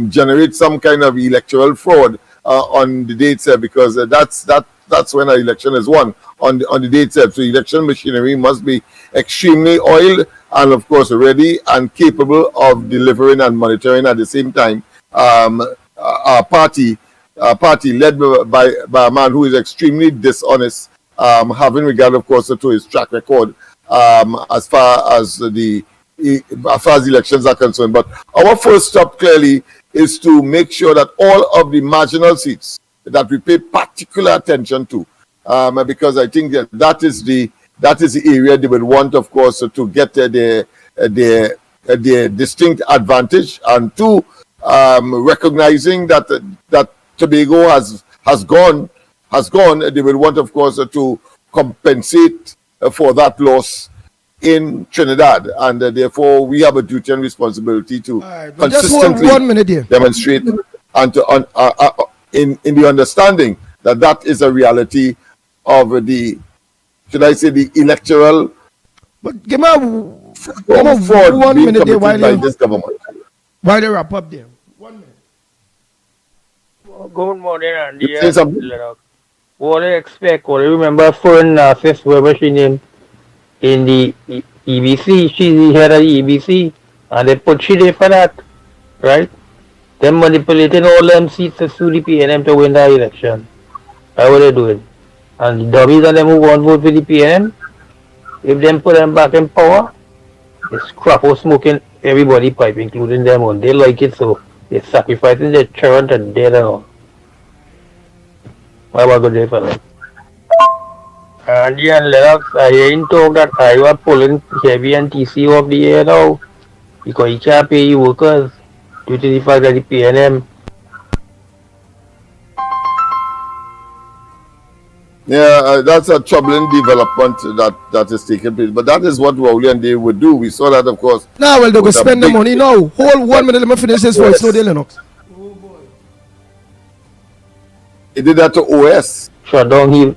generate some kind of electoral fraud on the day itself, because that's when an election is won, on the day itself. So election machinery must be extremely oiled and of course ready and capable of delivering and monitoring at the same time. A party led by a man who is extremely dishonest, having regard of course to his track record as far as elections are concerned. But our first stop clearly is to make sure that all of the marginal seats that we pay particular attention to, because I think that is the area they will want, of course, to get their distinct advantage, and to recognizing that Tobago has gone, they will want, of course, to compensate for that loss in Trinidad, and therefore we have a duty and responsibility to consistently just 1 minute here. demonstrate and to in the understanding that is a reality of the, should I say, the electoral. But give me fraud 1 being minute there committed by this government. while they wrap up there. 1 minute. Good morning, Andy. You say something? What I expect, what I remember Fern Fifth, whoever she named, in the EBC, she's the head of the EBC, and they put she there for that, right? Them manipulating all them seats to sue the PNM to win the election. That's what they doing. And the dummies and them who won't vote for the PNM, if them put them back in power, it's crap or smoking everybody pipe, including them on. They like it, so they're sacrificing their children to death and all. Have a good day for them. Andy and Lennox, I ain't talk that Iowa pulling heavy and TC off the air now, because you can't pay your workers due to the fact that the PNM. Yeah, that's a troubling development that is taking place. But that is what Rowley and they would do. We saw that, of course. Now, well, they go spend the money now. Hold 1 minute, let me finish this voice. No, Lennox. He did that to OS. Shut down he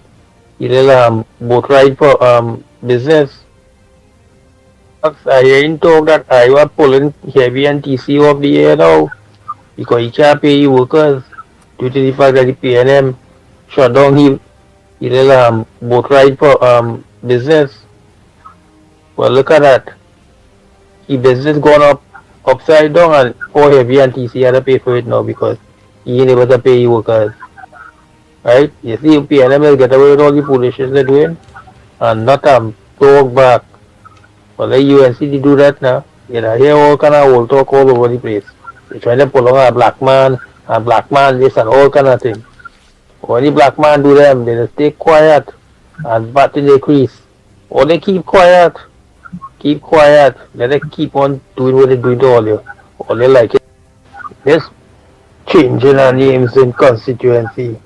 did boat ride for business. I ain't talk that Iowa pulling heavy and TC off the air now, because you can't pay your workers due to the fact that the PNM shut down he did boat ride for business. Well, look at that. The business gone upside down, and poor heavy and TC had to pay for it now because he ain't able to pay your workers. Right? You see, PNM will get away with all the foolishness they're doing and not talk back. But the UNC they do that now. You know, here all kind of old talk all over the place. They're trying to pull on a black man this and all kind of thing. When the black man do them, they just stay quiet and bat in the crease. Or they keep quiet. Let them keep on doing what they're doing to all you. All they like it. This changing our names in constituency.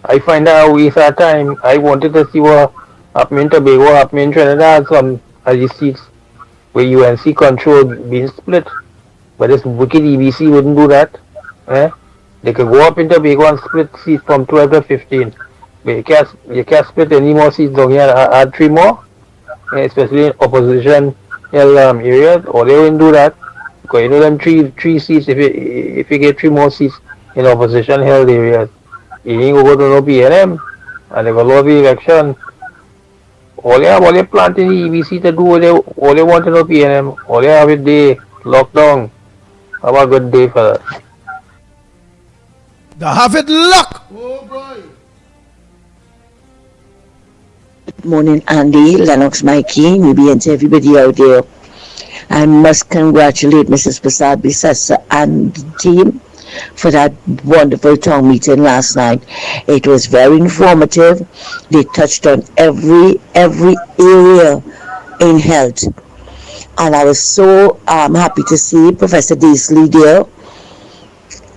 I find that a waste of time. I wanted to see what happened in Tobago, happened in Trinidad, some of the seats where UNC control being split. But this wicked EBC wouldn't do that. They could go up in Tobago and split seats from 12 to 15. But you can't split any more seats down here and add 3 more, especially in opposition areas. Or they wouldn't do that. Because you know them three seats, if you get 3 more seats in opposition held areas, you ain't go to no PNM, and they will lose the election. All they planting the EBC to do, all they want to know PNM, all they have it day, lockdown. Have a good day for that. They have it locked. Oh boy. Morning, Andy, Lennox, Mikey, maybe and to everybody out there. I must congratulate Mrs. Prasad Bisessa and the team for that wonderful town meeting last night. It was very informative. They touched on every area in health, and I was so happy to see Professor Daisley there.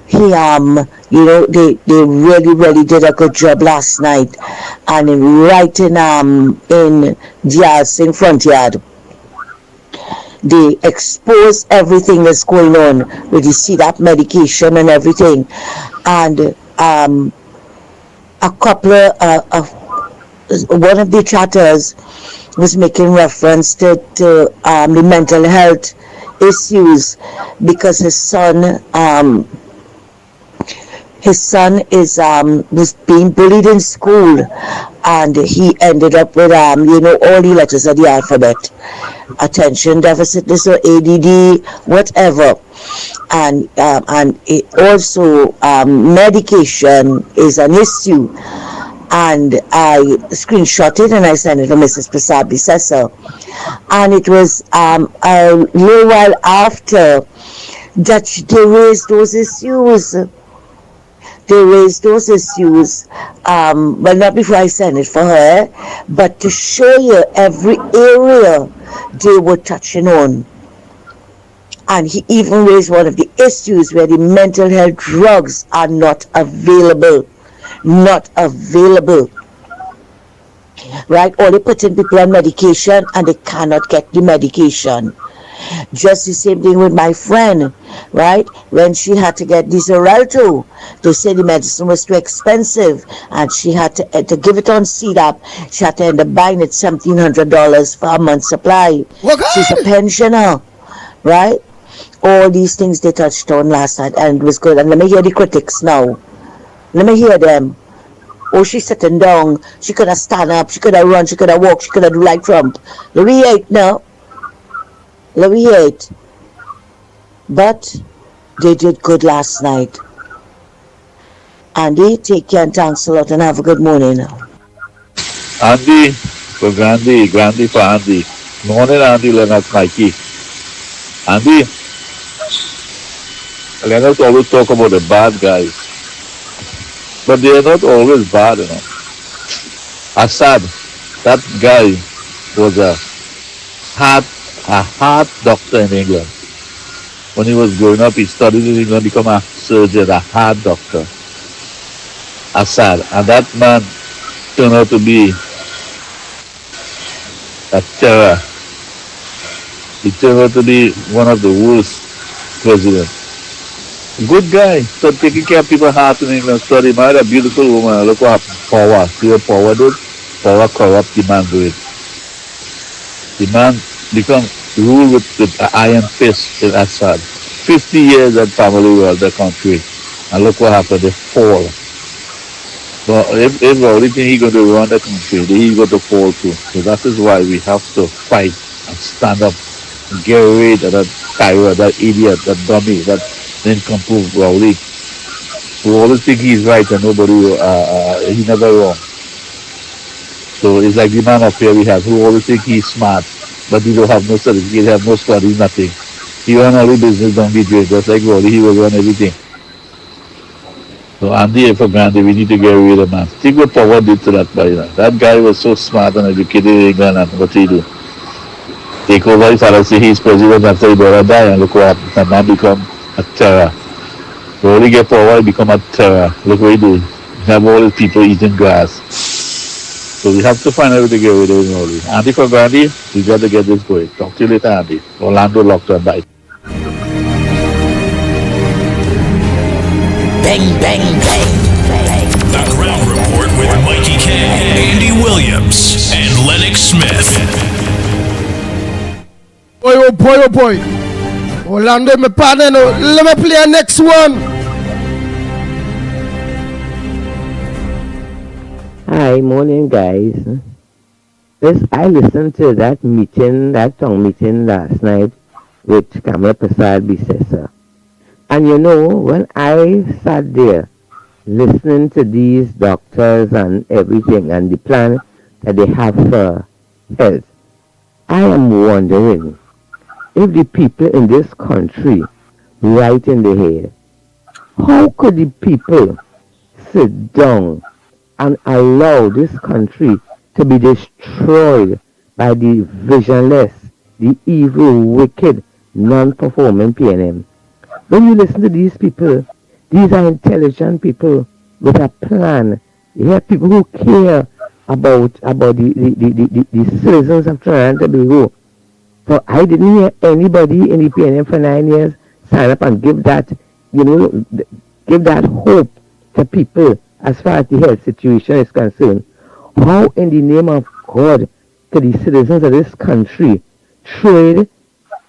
He they really did a good job last night, and right in the front yard. They expose everything that's going on with the CDAP medication and everything. And a couple of one of the chatters was making reference to the mental health issues because his son is was being bullied in school, and he ended up with all the letters of the alphabet, attention deficit disorder, ADD, whatever, and it also medication is an issue, and I screenshot it and I sent it to Mrs. Prasad Bisessa, and it was a little while after that they raised those issues. Well, not before I send it for her, but to show you every area they were touching on. And he even raised one of the issues where the mental health drugs are not available. Right? Or they put in people on medication and they cannot get the medication. Just the same thing with my friend, right? When she had to get this Xarelto, they said the medicine was too expensive, and she had to give it on CDAP. She had to end up buying it $1,700 for a month's supply. She's a pensioner, right? All these things they touched on last night, and it was good. And let me hear the critics now. Let me hear them. Oh, she's sitting down. She could have stand up. She could have run. She could have walked. She could have do like Trump. Let me hear it now. Let me hear it. But they did good last night. Andy, take care and thanks a lot and have a good morning now. Andy for Gandhi for Andy. Morning, Andy, Leonard, Mikey. Andy, Leonard always talk about the bad guys. But they are not always bad, Assad, that guy was a heart doctor in England. When he was growing up, he studied in England to become a surgeon, a heart doctor. Assad. And that man turned out to be a terror. He turned out to be one of the worst presidents. Good guy. So taking care of people's heart in England. Study. Married a beautiful woman. Look what power. See what power did? Power corrupt the man do it. The man become rule with an iron fist in Assad. 50 years that family ruled the country. And look what happened. They fall. So if the only thing he's going to run the country, he's going to fall too. So that is why we have to fight and stand up and get rid of that tyrant, that idiot, that dummy, that nincompoop Rowley, who always think he's right and nobody, he's never wrong. So it's like the man up here we have, who always think he's smart, but he don't have no certificate, he have no studies, nothing. He run all the business, don't be great, just like Rowley, he will run everything. So Andy for Gandhi, we need to get rid of man. Think what power did to that guy. That guy was so smart and educated in England, and what he do? Take over his father, say he's president after he brother die, and look what happened. And man become a terror. So only get power, he become a terror. Look what he do. You have all these people eating grass. So we have to find a way to get rid of him only. Andy for Gandhi, we got to get this going. Talk to you later, Andy. Orlando Lockton, bye. Bang, bang, bang, bang. The Ground Report with Mikey K, Andy Williams, and Lennox Smith. Boy, oh boy, oh boy. Orlando, my partner, no. Let me play the next one. Hi, morning, guys. I listened to that town meeting last night with Kamala Prasad Bisessa. And you know, when I sat there listening to these doctors and everything and the plan that they have for health. I am wondering if the people in this country right in the head, how could the people sit down and allow this country to be destroyed by the visionless, the evil, wicked, non-performing PNM? When you listen to these people, these are intelligent people with a plan. You have people who care about the citizens of Trinidad and Tobago. So I didn't hear anybody in the PNM for 9 years sign up and give that, give that hope to people as far as the health situation is concerned. How in the name of God could the citizens of this country trade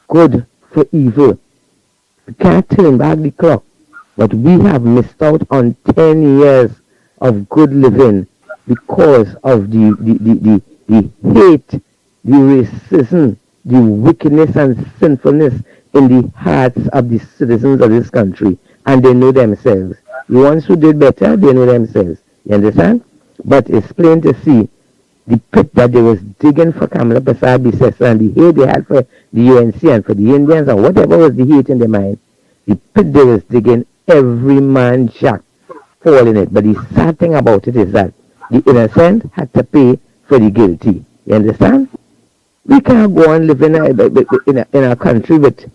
good for evil? We can't turn back the clock, but we have missed out on 10 years of good living because of the hate, the racism, the wickedness and sinfulness in the hearts of the citizens of this country. And they know themselves. The ones who did better, they know themselves. You understand? But it's plain to see the pit that they was digging for Kamala Persad-Bissessar and the hate they had for the UNC and for the Indians and whatever was the hate in their mind, the pit they was digging, every man jack fall in it. But the sad thing about it is that the innocent had to pay for the guilty. You understand? We can't go on living in a country with,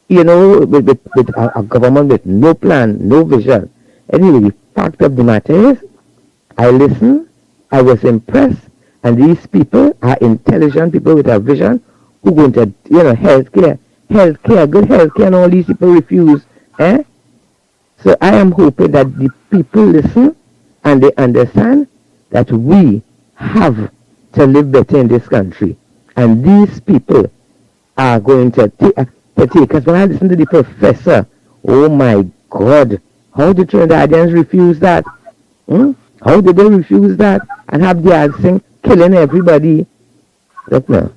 with a government with no plan, no vision. Anyway, the fact of the matter is, I listened, I was impressed, and these people are intelligent people with a vision who go into, healthcare, good healthcare, and all these people refuse. So I am hoping that the people listen and they understand that we have to live better in this country. And these people are going to take, because when I listen to the professor, oh my God, how did Trinidadians refuse that? How did they refuse that and have the accent killing everybody? Look now.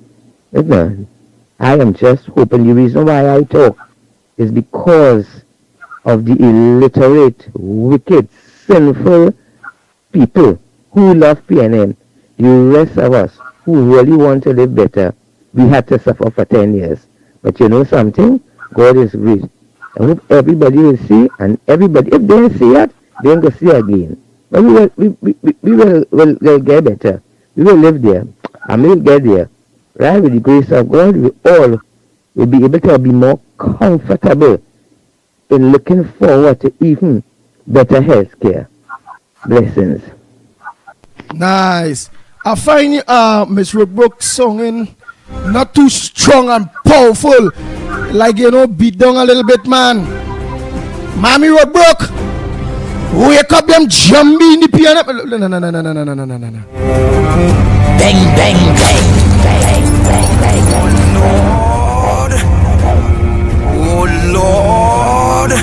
I am just hoping the reason why I talk is because of the illiterate, wicked, sinful people who love PNM. The rest of us who really want to live better, we had to suffer for 10 years. But you know something? God is great. I hope everybody will see, and everybody, if they don't see it, they will see again. But we will get better. We will live there, and we will get there. Right? With the grace of God, we all will be able to be more comfortable in looking forward to even better health care. Blessings. Nice. I find Miss Roadbrook singing not too strong and powerful, like beat down a little bit, man. Mommy Roadbrook, wake up them jumbie in the piano. No. Bang, bang, bang. Oh Lord. No!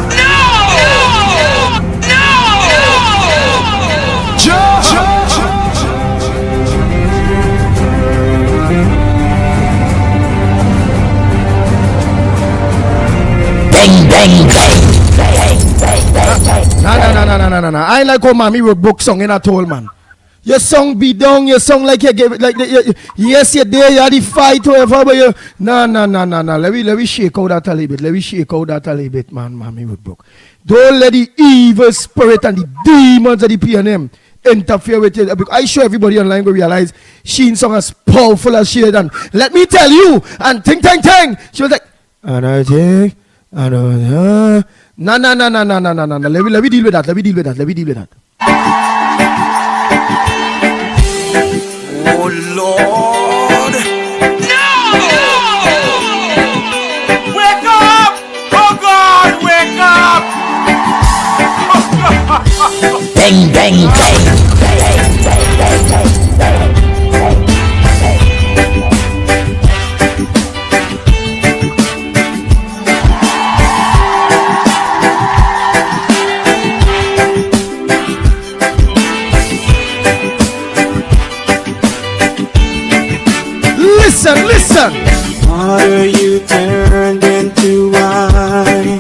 Bang, bang, bang. No. I like how Mommy Roadbrook song in at all, man. Your song be down, your song like you gave it, like yes, you're there, you're the fight, whatever, but you, no. Let me shake out that a little bit, man, Mommy Roadbrook. Don't let the evil spirit and the demons of the PNM interfere with it. I sure everybody online will realize Sheen's song as powerful as she is. And let me tell you, and ting, she was like, and I think, no. Let me deal with that. Oh Lord. No! Wake up! Oh God, wake up! Bang, bang, bang. Listen. Water you turned into wine.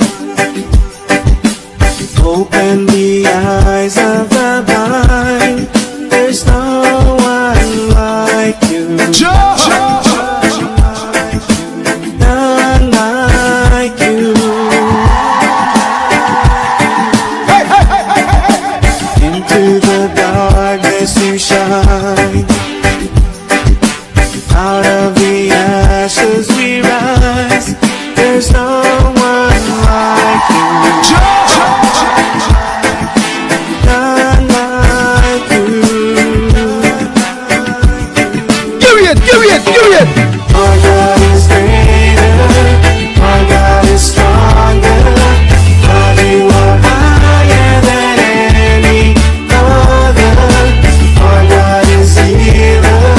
Open the eyes of the blind. There's no one like shine. Out of the ashes we rise. There's no one like you. None like you. Give it. Our God is greater. Our God is stronger. God, you are higher than any other. Our God is healer.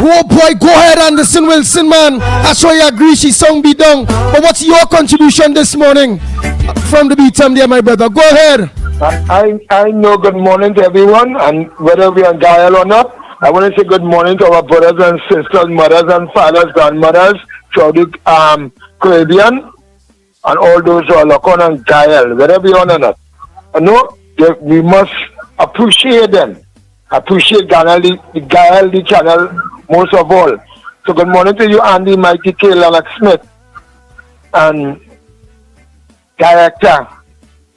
Oh boy, go ahead, Anderson Wilson, man. I sure you agree she song be done. But what's your contribution this morning from the beat there, my brother? Go ahead. I know good morning to everyone, and whether we are Gael or not, I want to say good morning to our brothers and sisters, mothers and fathers, grandmothers, throughout the Caribbean, and all those who are Lacon and Gael, whether we are or not. I know we must appreciate them. Appreciate the Gael, the channel, most of all. So good morning to you, Andy, Mikey K, Lennox Smith, and director.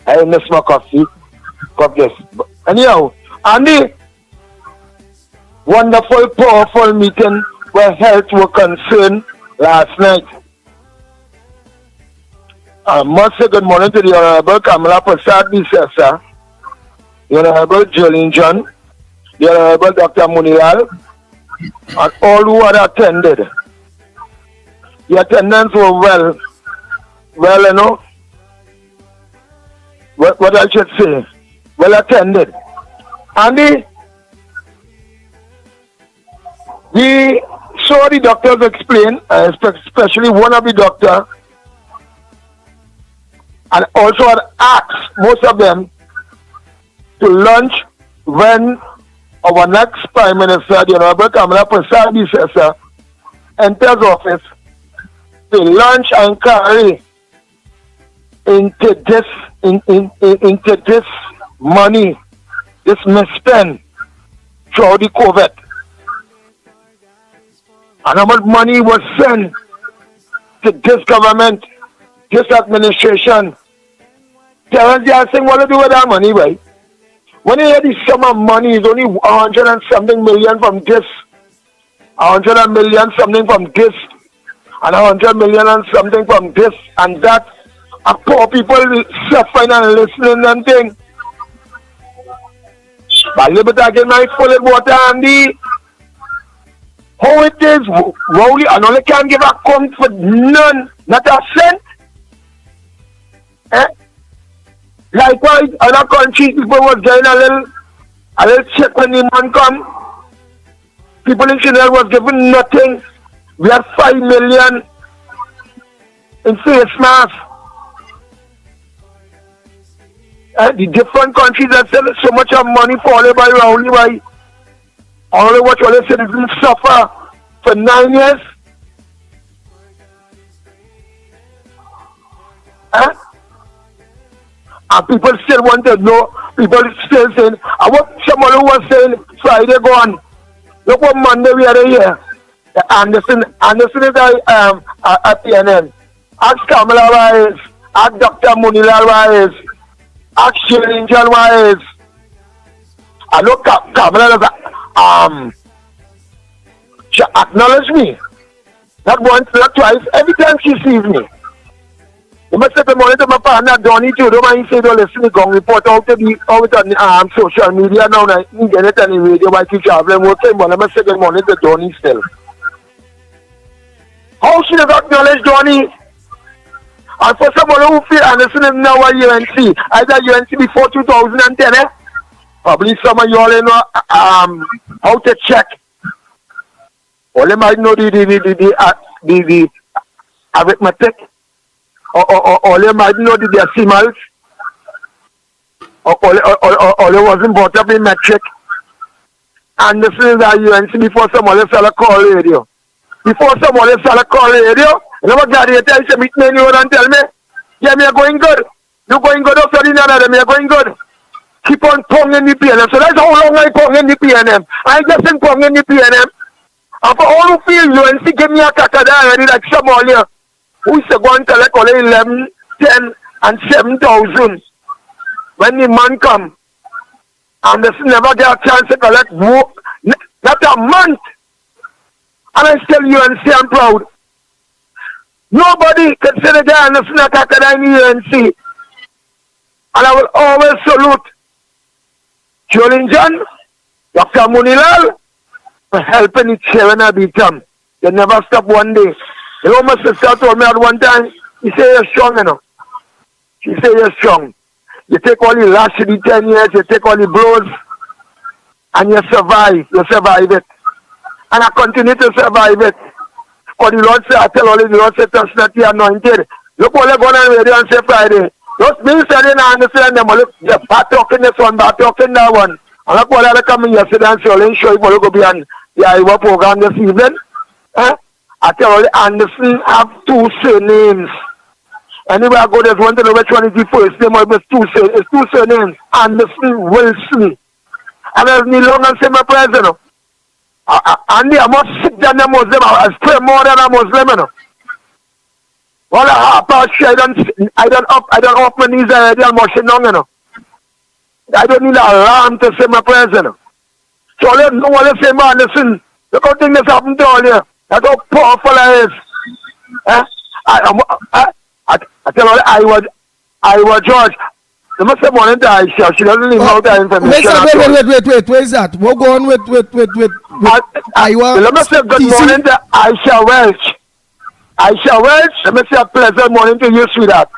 I miss my coffee. God bless. Anyhow, Andy, wonderful, powerful meeting where health were concerned last night. I must say good morning to the Honorable Kamala Prasad Bisesa, the Honorable Jolene John, the Honorable Dr. Munilal, and all who had attended. The attendance were well, you know, what I should say, well attended. Andy, we saw the doctors explain, especially one of the doctors, and also had asked most of them to lunch when our next Prime Minister, the Honorable Kamala Prasad Bisesa, enters office, to lunch and carry into this money, this misspend throughout the COVID. And how much money was sent to this government, this administration. Terrence, they are saying, what to do with that money, right? When you hear the sum of money is only 100 and something million from this, 100 million something from this, and 100 million and something from this and that, and poor people suffering and listening and things. But you better get my full water, Andy. How it is, Rowley, and only can give a count for none, not a cent. Likewise, other countries, people was getting a little check when the man come. People in Chanel was given nothing. We had 5 million in face masks. The different countries that sell so much of money falling by Rowley, by only watch all the citizens suffer for 9 years. And people still want to know, people still saying, I want someone who was saying Friday gone. Look what Monday we are here. Anderson is at PNN. Ask Kamala wise, ask Dr. Munilal wise, ask Shane Angel wise. I look at Kamala, she acknowledged me. Not once, not twice, every time she sees me. You must say good morning to my partner Donnie too. Don't mind say don't listen to Gong report out on social media now. I get it on the radio while keep traveling working, but I must say good morning to Donnie still. How should have acknowledged Donnie? And for someone who feel Anderson is now a UNC, either UNC before 2010, probably some of you all know how to check. All they might know the arithmetic. Or you might know the decimals, or you wasn't brought up in metric. And this is a UNC before someone else a call radio. Before someone else a call radio, you know what gladiator is meet me and tell me, yeah, me are going good. You going good after the other, me are going good. Keep on ponging the PNM. So that's how long I pong in the PNM. I just been ponging the PNM. And for all who feel UNC give me a kakada already like some all here. We say go and collect only 11, 10, and 7,000 when the man come. Anderson never get a chance to collect more, not a month. And I still UNC I'm proud. Nobody can say the guy Anderson attacker than UNC. And I will always salute Jolin John, Dr. Munilal, for helping each other when I beat them. They never stop one day. The home sister told me at one time, he said you're strong, you know. She said you're strong. You take all the last 10 years, you take all the blows, and you survive. You survive it. And I continue to survive it. Because the Lord said, I tell all the Lord said, touch not the anointed. Look what they're going on radio and say Friday. Just me saying, I understand them. Look, they're bad talking this one, bad talking that one. And look what they're coming yesterday and say, I'll show you for look be on the Iowa program this evening. I tell all the Anderson have 2 surnames. Anywhere I go, there's one to know which one is the first name, or it's 2 surnames. Anderson Wilson. And there's no longer say my president. And they are more sick than a Muslim. I pray more than a Muslim, you know. All the half past I don't up my knees I don't motion down, you know. I don't need an alarm to say my prayers, you know. So let know what they say, man, listen. Look how things happen to all you. That's how powerful I is. I tell all Iowa George. They must have wanted to Aisha. She doesn't even know that information. Wait. Where's that? We're going with Iowa. Let me say good morning to Aisha Welch. Aisha Welch, let me say a pleasant morning to you, sweetheart.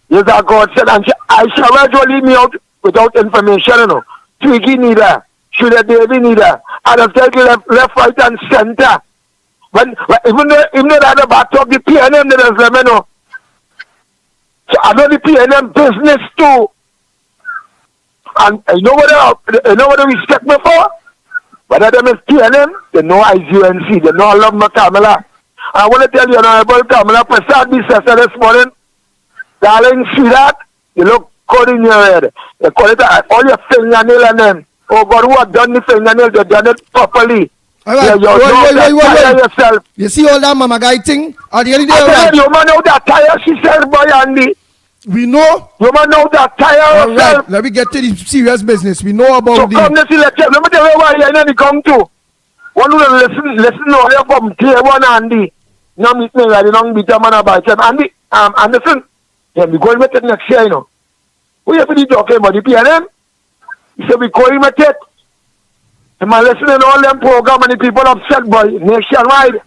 Yes, our God said, and Aisha Welch will leave me out without information, you know. Twiggy neither. Shoulda Davy neither. And I'll tell you left, right, and center. Even though they had a battle of the PNM, there is them, you know. So I know the PNM business too. And you know what they respect me for? Whether them is PNM, they know IUNC, they know I love my Kamala. And I want to tell you, Honorable Kamala Prasad said this morning, darling, see that? You look good in your head. They call it all your fingernail and then, oh God, who have done the fingernail, they've done it properly. All right, wait. You see all that mama guy thing? At the end of the day, right? You man know that tire, she said, boy, Andy. We know. You man know that tire. All right, let me get to the serious business. We know about so come this election. Let me tell you why you're not come to. One who listen all you from tier 1, Andy. Now meet me, I don't beat a man about him. Andy, Anderson, yeah, we going with it next year, you know. We have been talking about the PNM. He said we going with it. And my listening all them program and the people upset by nationwide.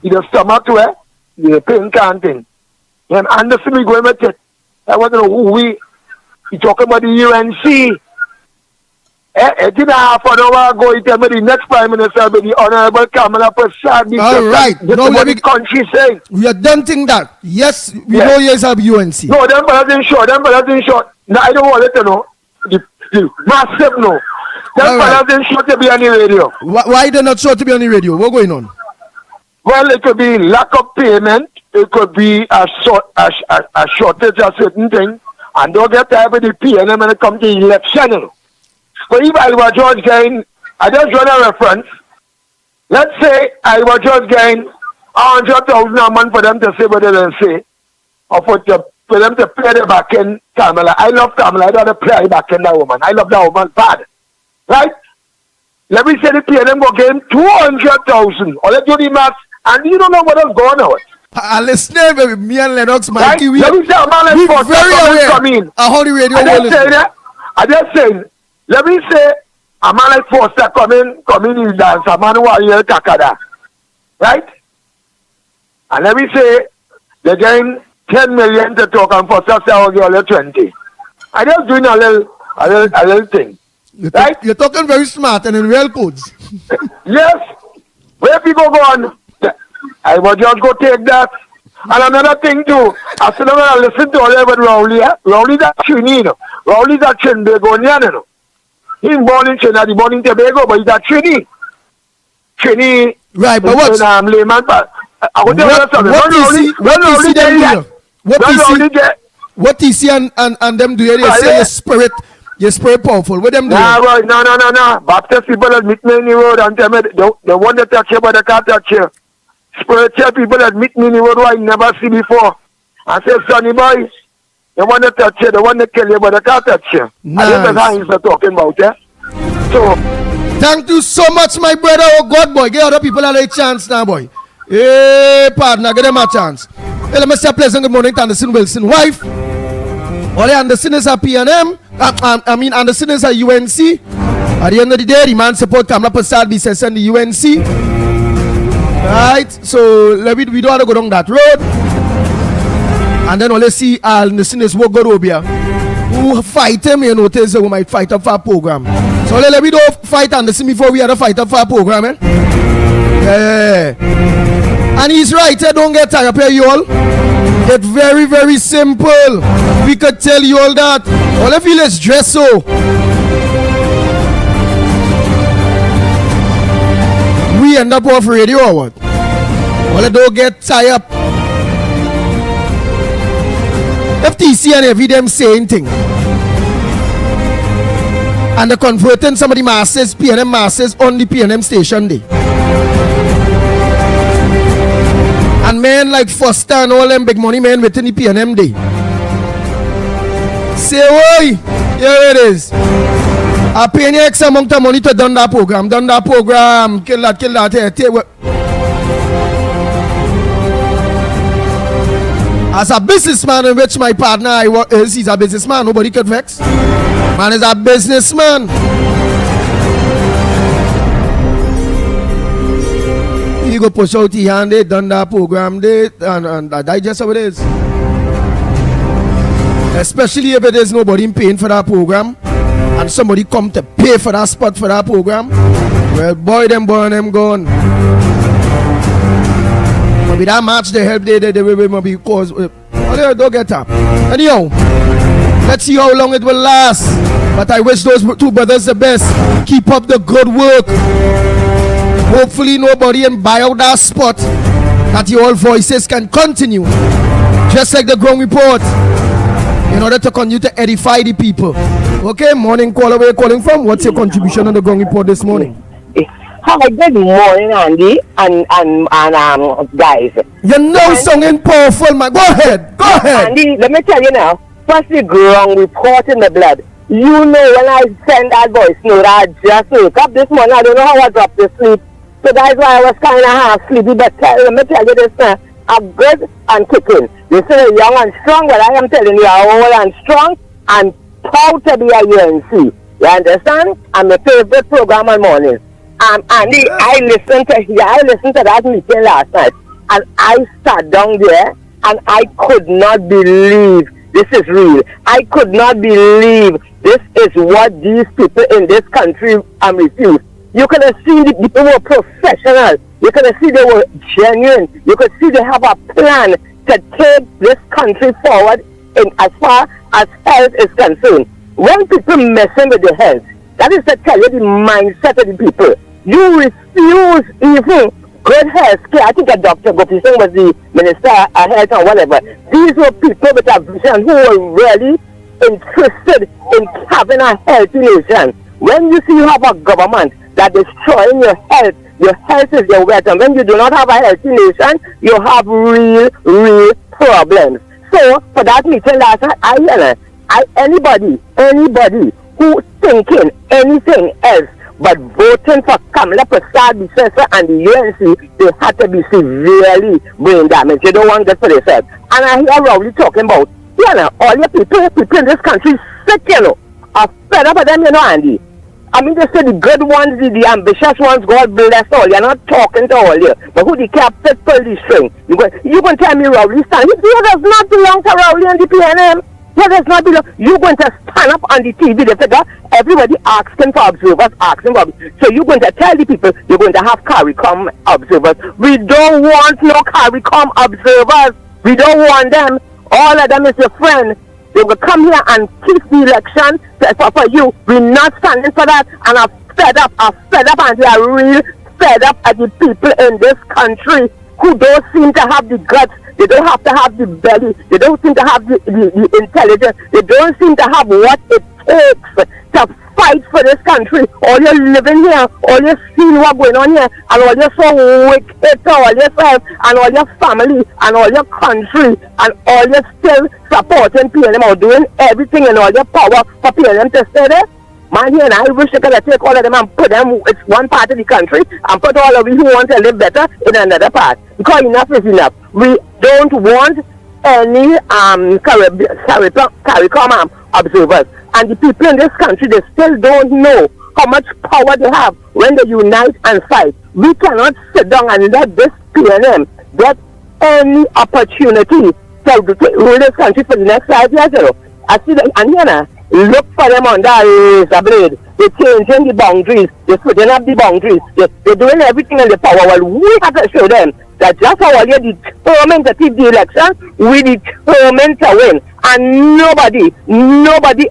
He just stomach to it. The pain can't thing. And Anderson we going with it. I want to know who he talking about the UNC. It didn't half an hour ago, he tell me the next Prime Minister will be the Honorable Kamala Prasad. All right. No, let me country saying. We are done think that. Yes, we know yes have UNC. No, them brothers in short. No, I don't want it to know. The massive no. Them brothers in short to be on the radio. Why they not sure to be on the radio? What's going on? Well, it could be lack of payment. It could be a shortage of certain things. And don't get tired with the PNM when it comes to election. So if Iowa George gain, I just run a reference. Let's say Iowa George gain 100,000 a month for them to say what they don't say. Or for them to play the back end Kamala. I love Kamala. I don't want to play back end that woman. I love that woman bad. Right? Let me say the PNM go gain 200,000. Or let's do the maths. And you don't know what is going on. Listen, baby, me and Lennox, Mikey, right? Let me say a man like very aware. I hold the radio. I just saying, let me say, a man like Foster come in his dance, a man who are here Takada. Right? And let me say, they're getting 10 million to talk, and Foster say, I'll give you 20. I just doing a little thing. Right? You're talking very smart and in real codes. Yes. Where people go on, I will just go take that. And another thing too, as soon as I listen to all about Rowley, Rowley's a Trini, you know. Rowley's a Trinbagonian, you know. He's born in Trinidad, he's born in Tobago, but he's a Trini. Trini. Right, but what's... Layman, but I will tell you something. What you see and them do, they say your spirit powerful. What them do? Nah, right, no. Baptist people that meet me in the road and tell me they want to touch you, but they can't touch you. Spiritual people that meet me in the road who I never see before. I say, Sonny boy, They want to touch you, they want to kill you, but they can't touch you. Nice. And that's how he's talking about, yeah? So, thank you so much, my brother. Oh, God, boy. Give other people a chance now, boy. Hey, partner, give them a chance. Hey, let me say a pleasant good morning to Anderson Wilson, wife. All the Anderson is a PNM. Anderson is a UNC. At the end of the day, the man support Kamala Prasad BSS and the UNC. Right? So, we don't want to go down that road. And then let's see Anderson is Wogorobia. Who fight him, you know, who might fight up for a program. So let me do fight Anderson before we had a fight up for a program, eh? Yeah. And he's right, don't get tired up here, you all. It's very, very simple. We could tell you all that. All of you, let's dress so. We end up off radio or what? Well, don't get tired up. FTC and every them saying thing. And they're converting some of the masses, PNM masses, on the PNM station day. And men like Foster and all them big money men within the PNM day. Say, oi, here it is. I pay any X amount of money to done that program, kill that, here, take what. As a businessman in which my partner I work is, he's a businessman, nobody could vex. Man is a businessman. You go push out the hand, they done that program, and that's just how it is. Especially if it is nobody paying for that program, and somebody come to pay for that spot for that program. Well, boy, them gone. Maybe that match they help they will be cause don't get up. Anyhow, let's see how long it will last. But I wish those two brothers the best. Keep up the good work. Hopefully nobody can buy out that spot, that your voices can continue. Just like the ground report. In order to continue to edify the people. Okay, morning caller, where you calling from? What's your contribution on the ground report this morning? Hi, good morning, Andy and guys. You know something powerful, man. Go ahead. Andy, let me tell you now. First, the ground report in the blood. You know, when I send that voice note, I just woke up this morning. I don't know how I dropped to sleep. So that's why I was kind of half sleepy. But let me tell you this now. I'm good and kicking. You say young and strong, but I am telling you, I'm old and strong and proud to be a UNC. You understand? I'm my favorite program on mornings. Andy, I listened to that meeting last night, and I sat down there, and I could not believe this is real. I could not believe this is what these people in this country refuse. You could have seen the people were professional. You could have seen they were genuine. You could see they have a plan to take this country forward in as far as health is concerned. When people messing with the health, that is to tell you the mindset of the people. You refuse even good health care. I think Dr. Gopi Singh was the Minister of Health or whatever. These were people with a vision who were really interested in having a healthy nation. When you see you have a government that is destroying your health is your wealth. And when you do not have a healthy nation, you have real problems. So, for that meeting last night, anybody who thinking anything else but voting for Kamala Prasad BSS and the UNC, they had to be severely brain damaged. They don't want that for themselves. And I hear Rowley talking about, all your people in this country sick, are fed up with them, Andy. I mean, they say the good ones, the ambitious ones, God bless all. You're not talking to all you. But who the captain pull the string? You going to tell me Rowley stand? He does not belong to Rowley and the PNM. He does not belong. You're going to stand up on the TV. They figure everybody asking for observers, So you're going to tell the people you're going to have CARICOM observers. We don't want no CARICOM observers. We don't want them. All of them is your friend. They will come here and keep the election for you. We're not standing for that. And I'm fed up, and they are real fed up at the people in this country who don't seem to have the guts. They don't have to have the belly. They don't seem to have the intelligence. They don't seem to have what it takes to fight for this country. All you living here, all you seeing what going on here, and all you so wicked to all yourself, and all your family, and all your country, and all you still supporting PLM or doing everything in all your power for PLM to stay there. Man, here now, I wish you could take all of them and put them in one part of the country and put all of you who want to live better in another part. Because enough is enough. We don't want any CARICOM observers. And the people in this country, they still don't know how much power they have when they unite and fight. We cannot sit down and let this PNM get any opportunity to rule this country for the next 5 years. I see that, and here now, look for them on that razor blade. They're changing the boundaries. They're putting up the boundaries. They're doing everything in the power. Well, we have to show them that just how you're determined to keep the election, we determined to win. And nobody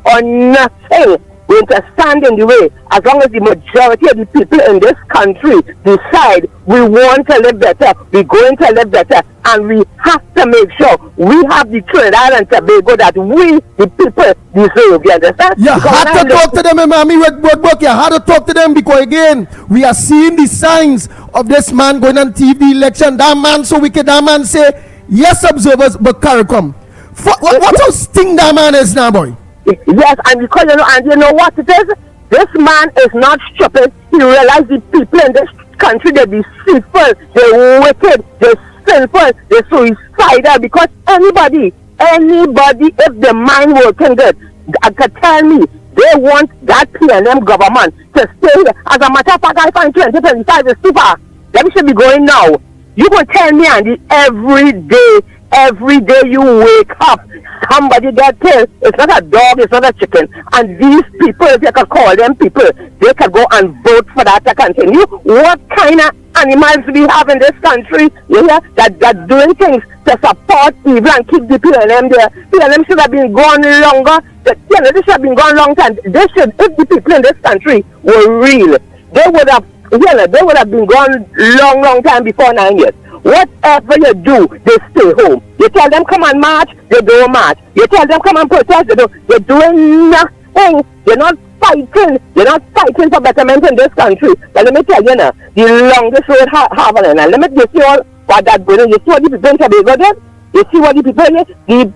or nothing going to stand in the way as long as the majority of the people in this country decide we want to live better, we're going to live better, and we have to make sure we have the Trinidad and Tobago that we, the people, deserve. You understand? You had to talk to them, Mammy Redbook. You had to talk to them because, again, we are seeing the signs of this man going on TV election. That man so wicked. That man say, yes, observers, but CARICOM. What a sting that man is now, boy? Yes, and because you know what it is? This man is not stupid. He realized the people in this country, they're deceitful, they're wicked, they're sinful, they're suicidal. Because anybody, if the mind working good, could tell me they want that PNM government to stay here. As a matter of fact, I find 2025 is too far. Let me should be going now. You go tell me, Andy, every day you wake up, somebody get killed. It's not a dog, it's not a chicken. And these people, if you can call them people, they can go and vote for that to continue. What kind of animals we have in this country, you hear, that doing things to support evil and keep the PLM there. PLM should have been gone longer. They should have been gone long time. They should, if the people in this country were real, they would have been gone long time before 9 years. Whatever you do, they stay home. You tell them come and march, they don't march. You tell them come and protest, they're doing nothing. They're not fighting. They're not fighting for betterment in this country. But let me tell you now, the longest road Havana. Now let me just see all what that going on. You see what the people in Tobago did? You see what the people did? The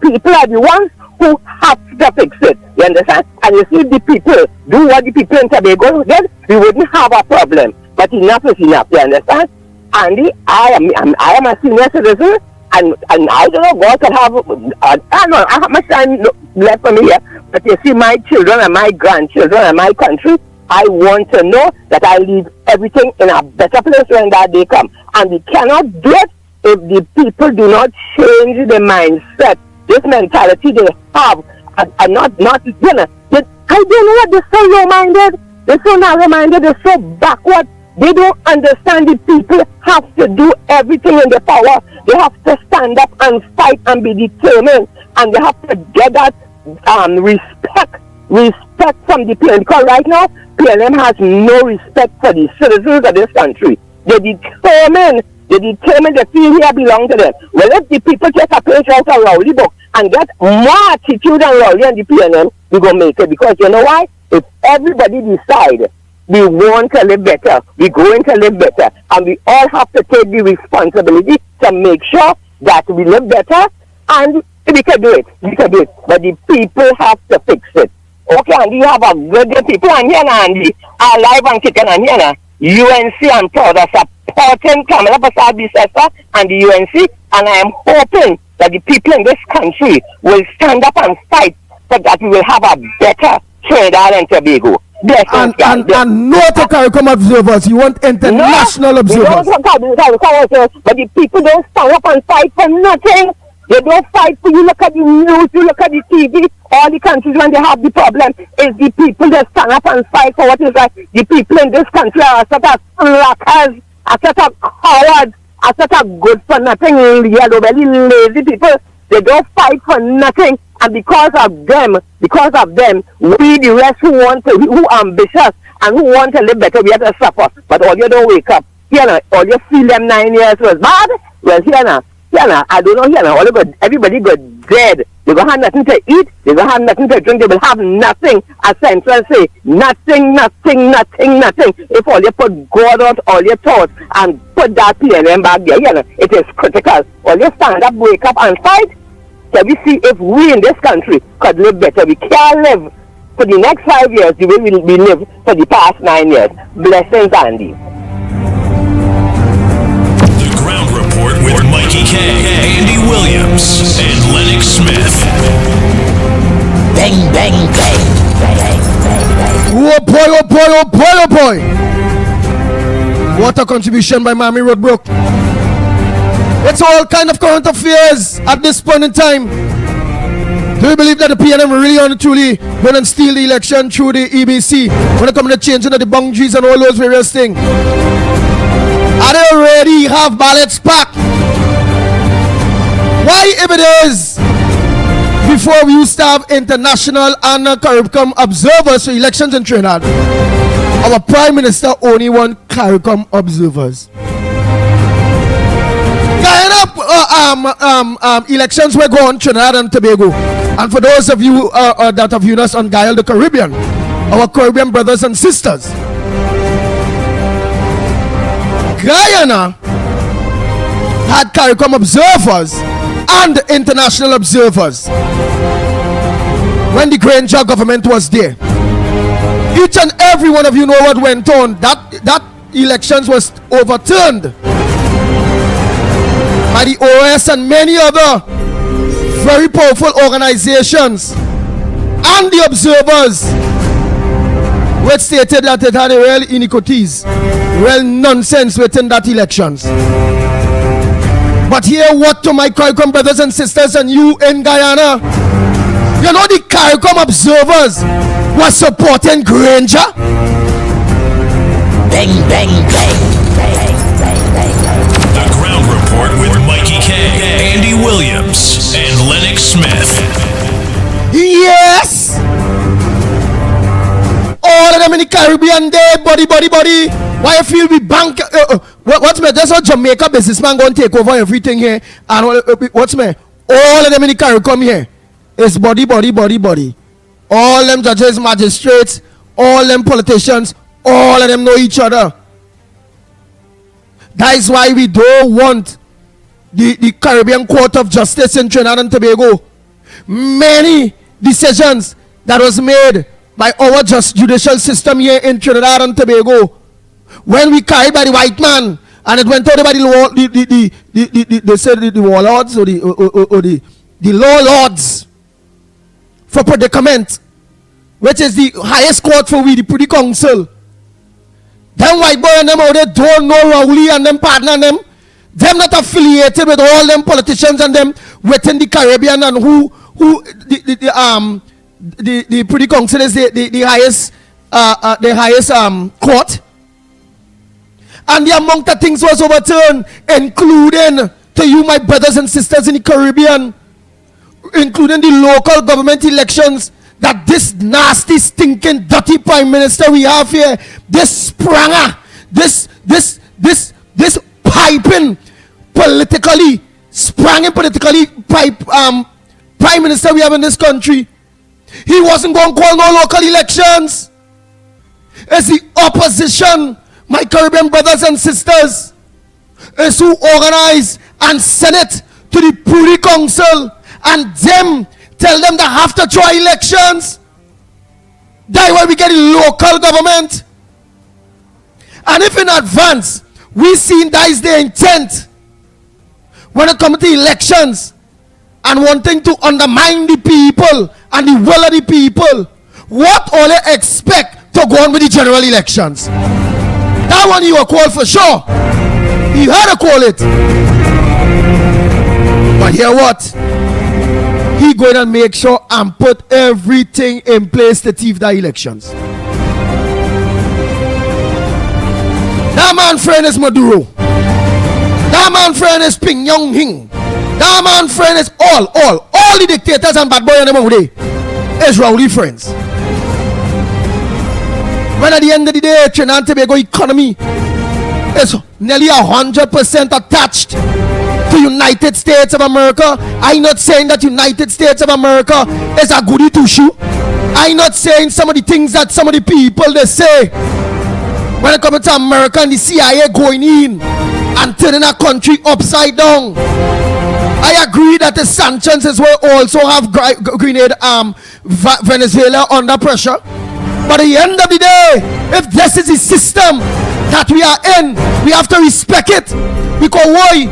people are the ones who have to fix it. You understand? And you see the people do what the people in Tobago did, we wouldn't have a problem. But enough is enough, you understand? Andy, I am a senior citizen, and I don't know, God can have, I don't know how much time left for me here, but you see my children and my grandchildren and my country, I want to know that I leave everything in a better place when that day come. And we cannot do it if the people do not change the mindset, this mentality they have, and not you know, I don't know what they're so low-minded, they're so narrow-minded, they're so backward. They don't understand the people have to do everything in their power. They have to stand up and fight and be determined. And they have to get that respect from the PLM. Because right now, PLM has no respect for the citizens of this country. They're determined the field here belong to them. Well, if the people take a page out of Rowley book and get more attitude than Rowley and the PLM, we're going to make it. Because you know why? If everybody decide we want to live better, we're going to live better, and we all have to take the responsibility to make sure that we live better, and we can do it. But the people have to fix it. Okay, and you have a good day, people, and here now, Andy, alive and kicking, and here now, UNC and proud of supporting Kamala Persad-Bissessar and the UNC, and I am hoping that the people in this country will stand up and fight so that we will have a better Trinidad and Tobago. And no to CARICOM observers. You want international observers. But the people don't stand up and fight for nothing. They don't fight for you. Look at the news, you look at the TV. All the countries when they have the problem is the people that stand up and fight for what is right. The people in this country are such a slackers, are such a cowards, are such a good for nothing, yellow belly, lazy people. They don't fight for nothing. And because of them, we the rest who are ambitious and who want to live better, we have to suffer. But all you don't wake up. Here now, all you feel them 9 years was bad. Well, here now, I don't know, here now, everybody got dead. They will have nothing to eat. They will have nothing to drink. They will have nothing. As Central say, nothing. If all you put God out all your thoughts and put that PNM back there, you know, it is critical. All you stand up, wake up and fight. So we see if we in this country could live better. We can't live for the next 5 years the way we live for the past 9 years. Blessings, Andy. The Ground Report with Mikey K, Andy Williams, and Lennox Smith. Bang, bang, bang. Oh boy. What a contribution by Mammy Roadbrook. It's all kind of current affairs at this point in time. Do you believe that the PNM really and truly went and steal the election through the EBC when it comes to changing of the boundaries and all those various things? And they already have ballots packed. Why, if it is, before we used to have international and CARICOM observers for elections in Trinidad, our Prime Minister only want CARICOM observers. Elections were going on Trinidad and Tobago, and for those of you that have viewed us on Gael the Caribbean, our Caribbean brothers and sisters, Guyana had CARICOM observers and international observers when the Granger government was there. Each and every one of you know what went on. That elections was overturned by the OS and many other very powerful organizations, and the observers, which stated that it had a real iniquities, real nonsense within that elections. But hear what to my CARICOM brothers and sisters and you in Guyana. You know the CARICOM observers were supporting Granger. Bang, bang, bang. The Ground Report with Mikey K, Andy Williams, and Lennox Smith. Yes! All of them in the Caribbean there, buddy. Why you feel we bank? What's me? That's how Jamaica businessman going to take over everything here. And what's me? All of them in the CARICOM here is body. All them judges, magistrates, all them politicians, all of them know each other. That is why we don't want the Caribbean Court of Justice in Trinidad and Tobago. Many decisions that was made by our judicial system here in Trinidad and Tobago, when we carried by the white man and it went out by the warlords or the law lords for predicament, which is the highest court for we, the Privy Council. Them white boy and them out there don't know Rowley and them partner them. Them not affiliated with all them politicians and them within the Caribbean, and who the Privy Council is the highest court. And the amount of things was overturned, including to you, my brothers and sisters in the Caribbean, including the local government elections, that this nasty, stinking, dirty Prime Minister we have here, this spranger, this piping politically, Prime Minister we have in this country, he wasn't going to call no local elections. It's the opposition, my Caribbean brothers and sisters, is who organize and send it to the Privy Council, and them tell them they have to try elections. That's why we get a local government. And if in advance we seen that is their intent when it comes to elections and wanting to undermine the people and the will of the people, what all they expect to go on with the general elections? That one you will call for sure. You had to call it. But hear what? He going to make sure and put everything in place to thief the elections. That man friend is Maduro. That man friend is Ping Yong Hing. That man friend is all the dictators and bad boy in the movie is Rowley friends. When at the end of the day, Trinidad and Tobago economy is nearly 100% attached to to United States of America. I'm not saying that United States of America is a goody two shoe. I'm not saying some of the things that some of the people they say when it comes to America and the CIA going in and turning a country upside down. I agree that the sanctions is will also have grenade Venezuela under pressure. But at the end of the day, if this is the system that we are in, we have to respect it. Because why?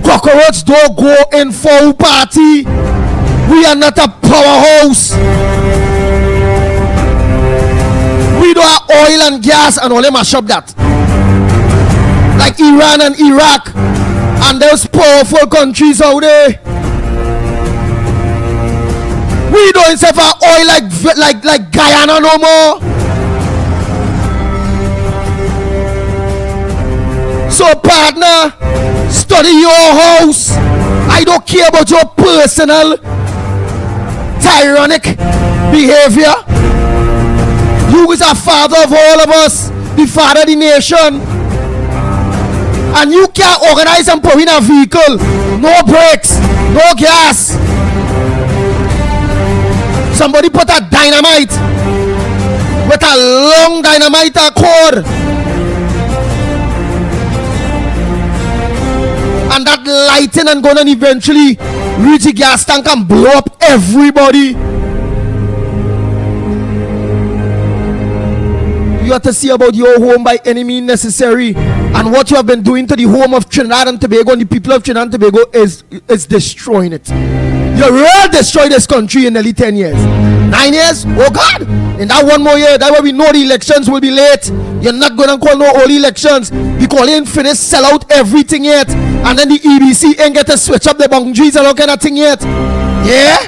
Cockroach don't go in for party. We are not a powerhouse. We don't have oil and gas and all them mash up that. Like Iran and Iraq and those powerful countries out there. We don't have oil like Guyana no more. So partner, study your house. I don't care about your personal tyrannic behavior. You is a father of all of us, the father of the nation. And you can't organize and put in a vehicle. No brakes, no gas. Somebody put a dynamite with a long dynamite cord. And that lighting and going and eventually reach the gas tank and blow up everybody. You have to see about your home by any means necessary. And what you have been doing to the home of Trinidad and Tobago and the people of Trinidad and Tobago is destroying it. You really destroyed this country in nearly 10 years. 9 years? Oh God! In that one more year, that way we know the elections will be late. You're not going to call no early elections. Because ain't finished, sell out everything yet. And then the EBC ain't get to switch up the boundaries and all kind of thing yet. Yeah?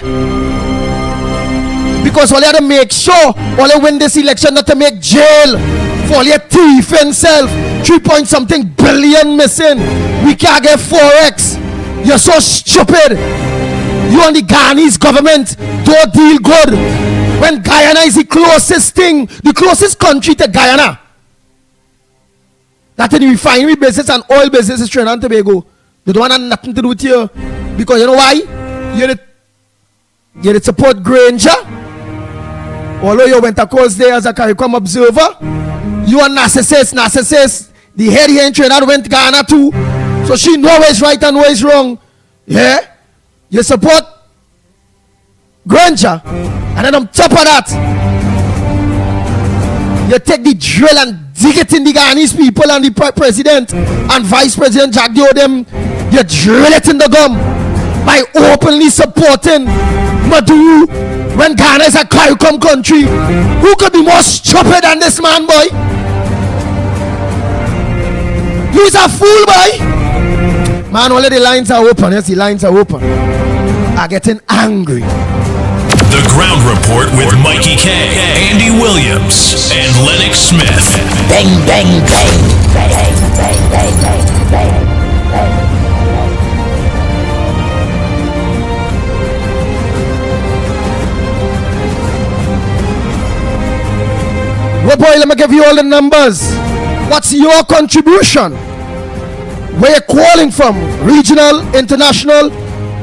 Because all you have to make sure, all you win this election not to make jail for all your thief and self. 3-point-something billion missing. We can't get Forex. You're so stupid. You and the Ghanese government don't deal good. When Guyana is the closest thing, the closest country to Guyana. That in the refinery business and oil business is Trinidad and Tobago. They don't want nothing to do with you. Because you know why? You support Granger. Although you went across there as a CARICOM observer. You are narcissist. The head here in Trinidad went to Ghana too. So she knows what's right and what's wrong. Yeah? You support Granger. And then on top of that, you take the drill and dig it in the Ghanese people and the president and vice president Jack Diodem. You drill it in the gum by openly supporting Maduro when Ghana is a CARICOM country. Who could be more stupid than this man, boy? You's a fool, boy. Man, only the lines are open. Yes, the lines are open. I'm getting angry. The Ground Report with Mikey K, Andy Williams, and Lennox Smith. Bang, bang, bang. Bang, bang, bang, bang, bang. Well, boy, let me give you all the numbers. What's your contribution? Where you calling from? Regional, international,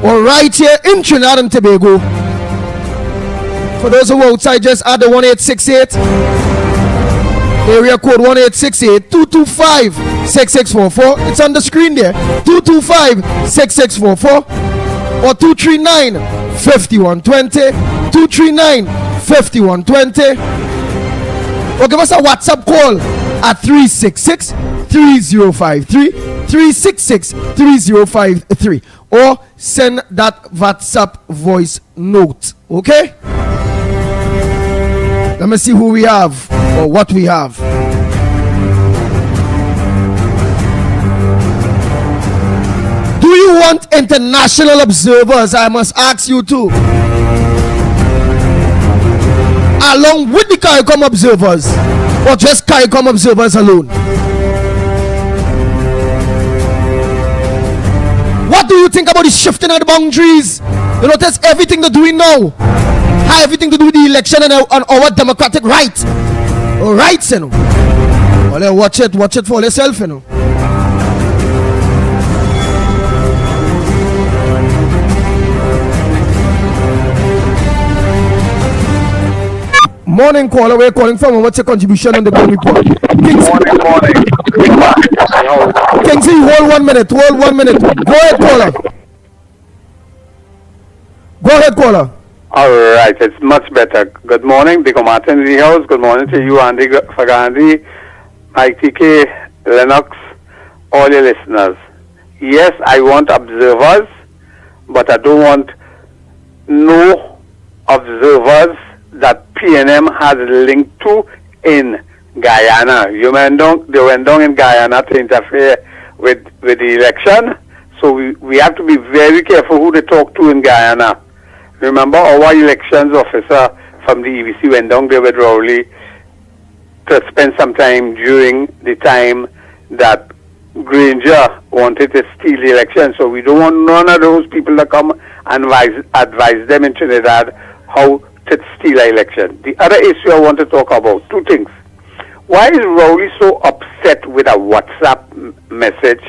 or right here in Trinidad and Tobago? For those who are outside, just add the 1868. Area code 1868-225-6644. It's on the screen there. 225-6644 or 239-5120. 239-5120. Or give us a WhatsApp call at 366-3053. 366-3053. Or send that WhatsApp voice note. Okay? Let me see who we have or what we have. Do you want international observers? I must ask you too. Along with the CARICOM observers, or just CARICOM observers alone? What do you think about the shifting of the boundaries? You notice everything they're doing now have everything to do with the election and our democratic rights, you know. Well, watch it for yourself, you know. Morning caller, where you calling from and what's your contribution on the Ground Report? Morning. Kingsley, hold 1 minute. Go ahead, caller. All right, it's much better. Good morning, Dico Martin in the house. Good morning to you, Andy Fagandi, Mike TK, Lennox, all your listeners. Yes, I want observers, but I don't want no observers that PNM has linked to in Guyana. They went down in Guyana to interfere with the election. So we have to be very careful who they talk to in Guyana. Remember, our elections officer from the EBC went down there with Rowley to spend some time during the time that Granger wanted to steal the election. So we don't want none of those people to come and advise them in Trinidad how to steal an election. The other issue I want to talk about, two things. Why is Rowley so upset with a WhatsApp message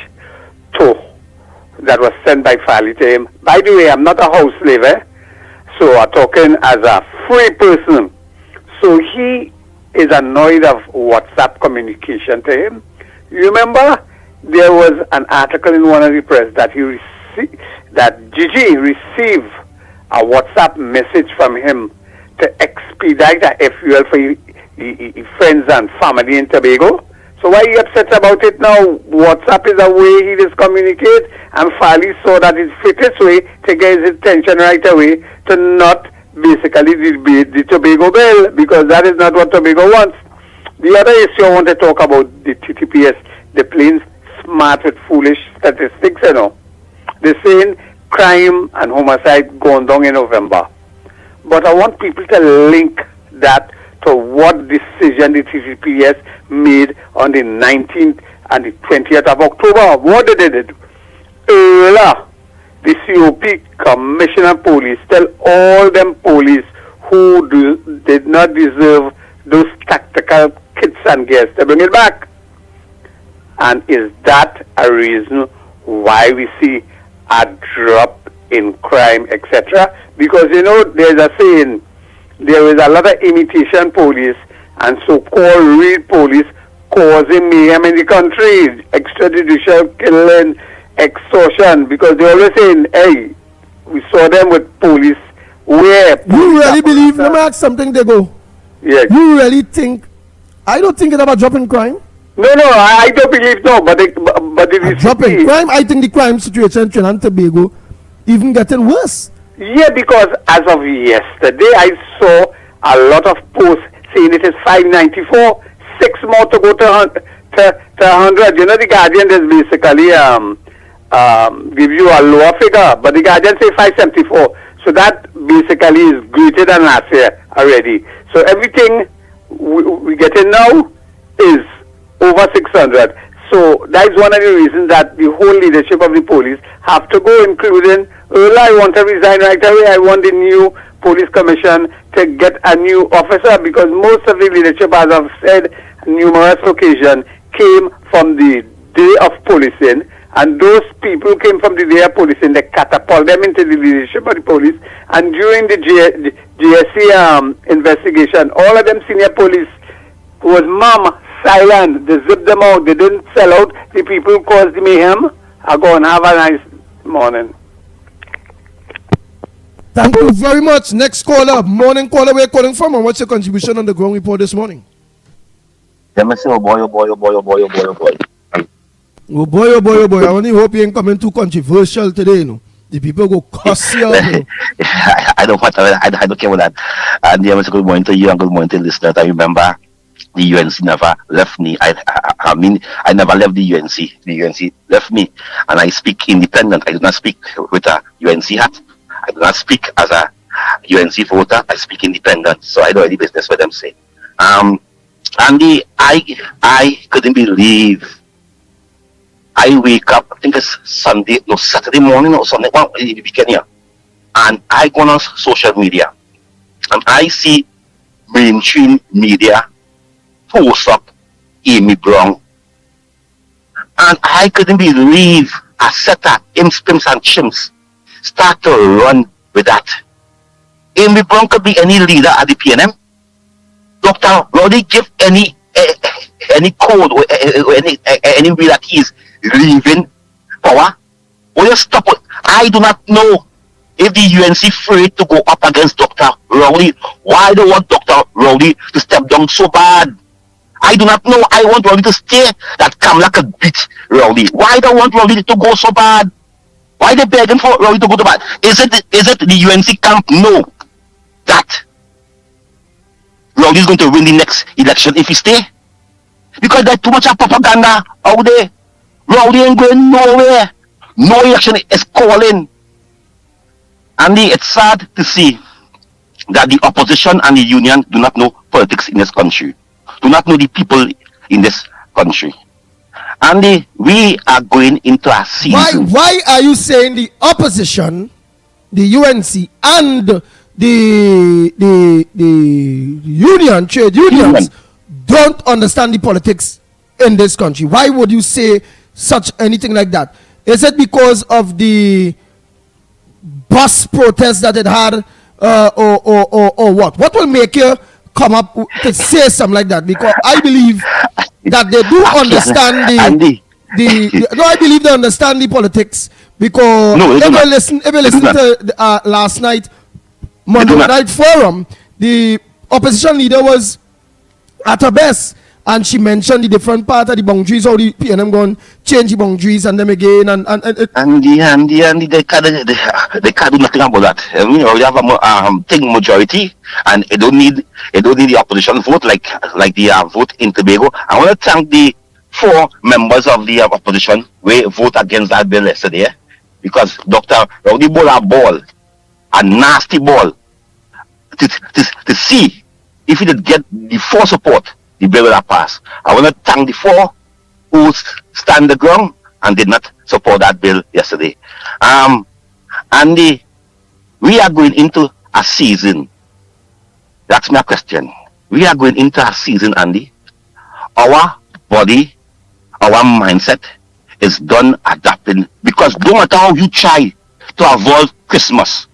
that was sent by Farley to him? By the way, I'm not a house slave, so I'm talking as a free person. So he is annoyed of WhatsApp communication to him. You remember there was an article in one of the press that that Gigi received a WhatsApp message from him to expedite a fuel for his friends and family in Tobago. So why are you upset about it now? WhatsApp is a way he just communicate, and Farley saw that it's fittest way to get his attention right away to not basically debate the Tobago bill, because that is not what Tobago wants. The other issue I want to talk about, the TTPS, the plain smart with foolish statistics, They're saying crime and homicide gone down in November. But I want people to link that to what decision the TTPS made on the 19th and the 20th of October. What did they do? Earlier, the COP, Commissioner of Police, tell all them police who did not deserve those tactical kits and gears to bring it back. And is that a reason why we see a drop in crime, etc.? Because, there's a saying, there is a lot of imitation police and so-called real police causing mayhem in the country, extrajudicial killing, extortion, because they're always saying, hey, we saw them with police. Where? You really believe, let me ask something, Diego. Yes. You really think, I don't think it's about dropping crime. No, I don't believe no, but it is dropping crime. I think the crime situation in Trinidad and Tobago even getting worse. Yeah, because as of yesterday, I saw a lot of posts saying it is 594, 6 more to go to 100. The Guardian is basically give you a lower figure, but the Guardian say 574. So that basically is greater than last year already. So everything we getting now is over 600. So that is one of the reasons that the whole leadership of the police have to go, including I want to resign right away. I want the new police commission to get a new officer, because most of the leadership, as I've said numerous occasions, came from the day of policing, and those people came from the day of policing. They catapult them into the leadership of the police, and during the GSC investigation, all of them senior police was silent. They zipped them out. They didn't sell out. The people who caused the mayhem are going to have a nice morning. Thank you very much. Next caller, morning caller, where you calling from, and what's your contribution on the Ground Report this morning? Let me say, oh boy. Oh boy. I only hope you ain't coming too controversial today, The people go cuss you out. I don't care about that. And good morning to you and good morning to listeners. I remember the UNC never left me. I mean, I never left the UNC. The UNC left me. And I speak independent. I do not speak with a UNC hat. I do not speak as a UNC voter. I speak independent. So I know any business what them say. Andy, I couldn't believe. I wake up, I think it's Saturday morning or Sunday, in the weekend here. And I go on social media. And I see mainstream media post up Amy Brown. And I couldn't believe a set of imps, pimps, and chimps start to run with that. Amy Brown could be any leader at the PNM. Dr. Rowley give any code or any way that he is leaving power? Or you stop it? I do not know if the UNC afraid to go up against Dr. Rowley. Why do you want Dr. Rowley to step down so bad? I do not know. I want Rowley to stay. That Kamala could beat Rowley. Why do you want Rowley to go so bad? Why they begging for Rowley to go so bad? Is it the UNC camp know that Rowley is going to win the next election if he stay? Because there's too much of propaganda out there. Rowley ain't going nowhere. No election is calling. And it's sad to see that the opposition and the union do not know politics in this country, do not know the people in this country. And we are going into a season. Why are you saying the opposition, the UNC, and the union, trade unions, don't understand the politics in this country? Why would you say such anything like that? Is it because of the bus protest that it had, or what? What will make you come up to say something like that? Because I believe that they do understand I believe they understand the politics, because if you listen to last night Monday Night Forum, the opposition leader was at her best, and she mentioned the different part of the boundaries, how the PNM going change the boundaries and them again, and they can't do nothing about that. We have a thing majority, and it don't need the opposition vote like the vote in Tobago. I want to thank the 4 members of the opposition who vote against that bill yesterday, because Dr. Rowley ball a nasty ball to see if he did get the 4 support, the bill will pass. I want to thank the 4 who stand the ground and did not support that bill yesterday. Andy, we are going into a season. That's my question. We are going into a season, Andy. Our body, our mindset is done adapting, because no matter how you try to avoid Christmas,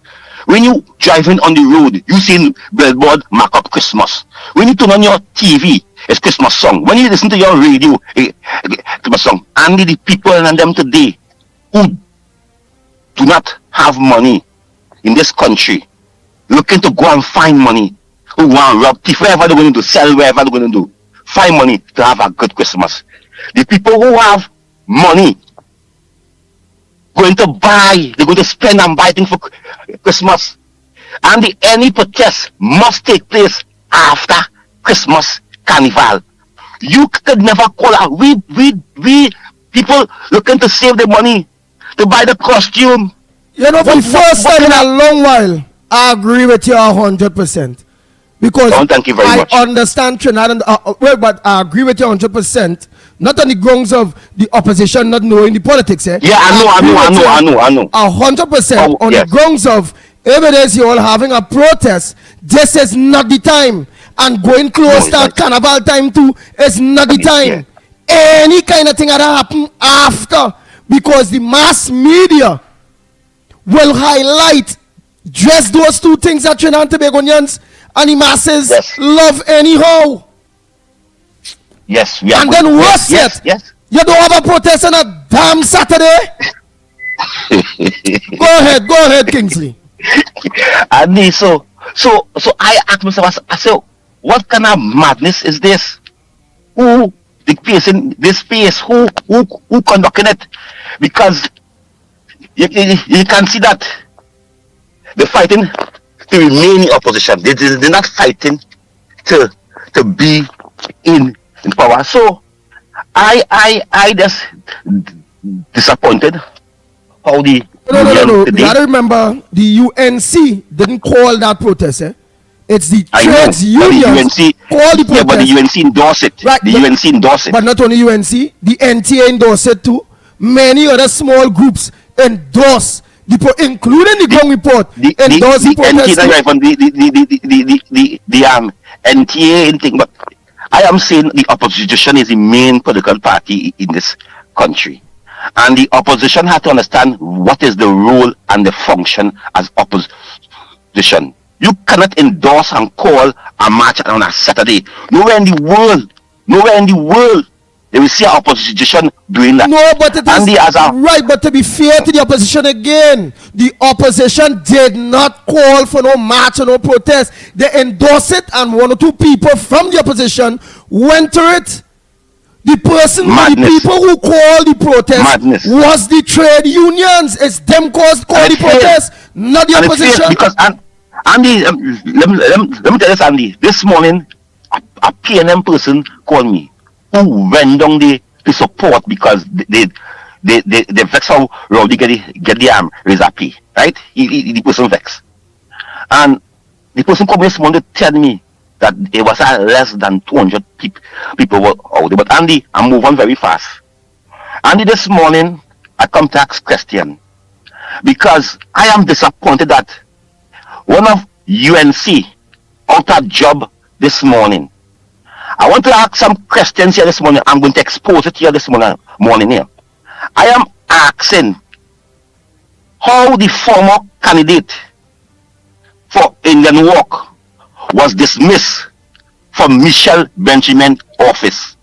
when you driving on the road, you see billboard mark up Christmas. When you turn on your TV, it's Christmas song. When you listen to your radio, Christmas song. And the people and them today who do not have money in this country, looking to go and find money, who want to rob thief, wherever they're going to do, sell wherever they're going to do, find money to have a good Christmas. The people who have money, going to buy, they're going to spend and buy things for Christmas. And any protest must take place after Christmas Carnival. You could never call out. We people looking to save the money to buy the costume. You know, for the first time in a long while, I agree with you 100%. Because thank you very much. I understand Trinidad, and but I agree with you 100%. Not on the grounds of the opposition not knowing the politics. Yeah, I know. 100% on the grounds of, if it is you all having a protest, this is not the time. And going close to Carnival time too is not the time. Any kind of thing that happen after, because the mass media will highlight just those 2 things that Trinidad and Tobagonians and the masses love anyhow. Yes, and then worse yet, you don't have a protest on a damn Saturday. Go ahead, Kingsley. And so I asked myself, I said, what kind of madness is this? Who dictating this space? Who conducting it? Because you can see that they're fighting to remain in opposition. They're not fighting to be in power. So I just disappointed how the no. You gotta remember, the UNC didn't call that protest. It's the trades unions call the protest. Yeah, but the UNC endorsed it. Right, the UNC endorsed it. But not only UNC, the NTA endorsed it too. Many other small groups endorse including the Gong report. The NTA thing, but I am saying the opposition is the main political party in this country, and the opposition has to understand what is the role and the function as opposition. You cannot endorse and call a march on a Saturday. Nowhere in the world they will see our opposition doing that. No, but it is right. But to be fair to the opposition again, the opposition did not call for no march or no protest. They endorsed it, and one or two people from the opposition went to it. The person, the people who called the protest was the trade unions. It's them call the protest, not the opposition. Because Andy, let me tell you, Andy. This morning, a PNM person called me who went down there to support because they vex how Rowdy get the razor pay, right? The person vex, and the person called me this morning to tell me that it was less than 200 people were out there. But Andy, I move on very fast. Andy, this morning I come to ask question because I am disappointed that one of UNC out of job this morning. I want to ask some questions here this morning. I'm going to expose it here this morning here. I am asking how the former candidate for Indian Walk was dismissed from Michelle Benjamin office.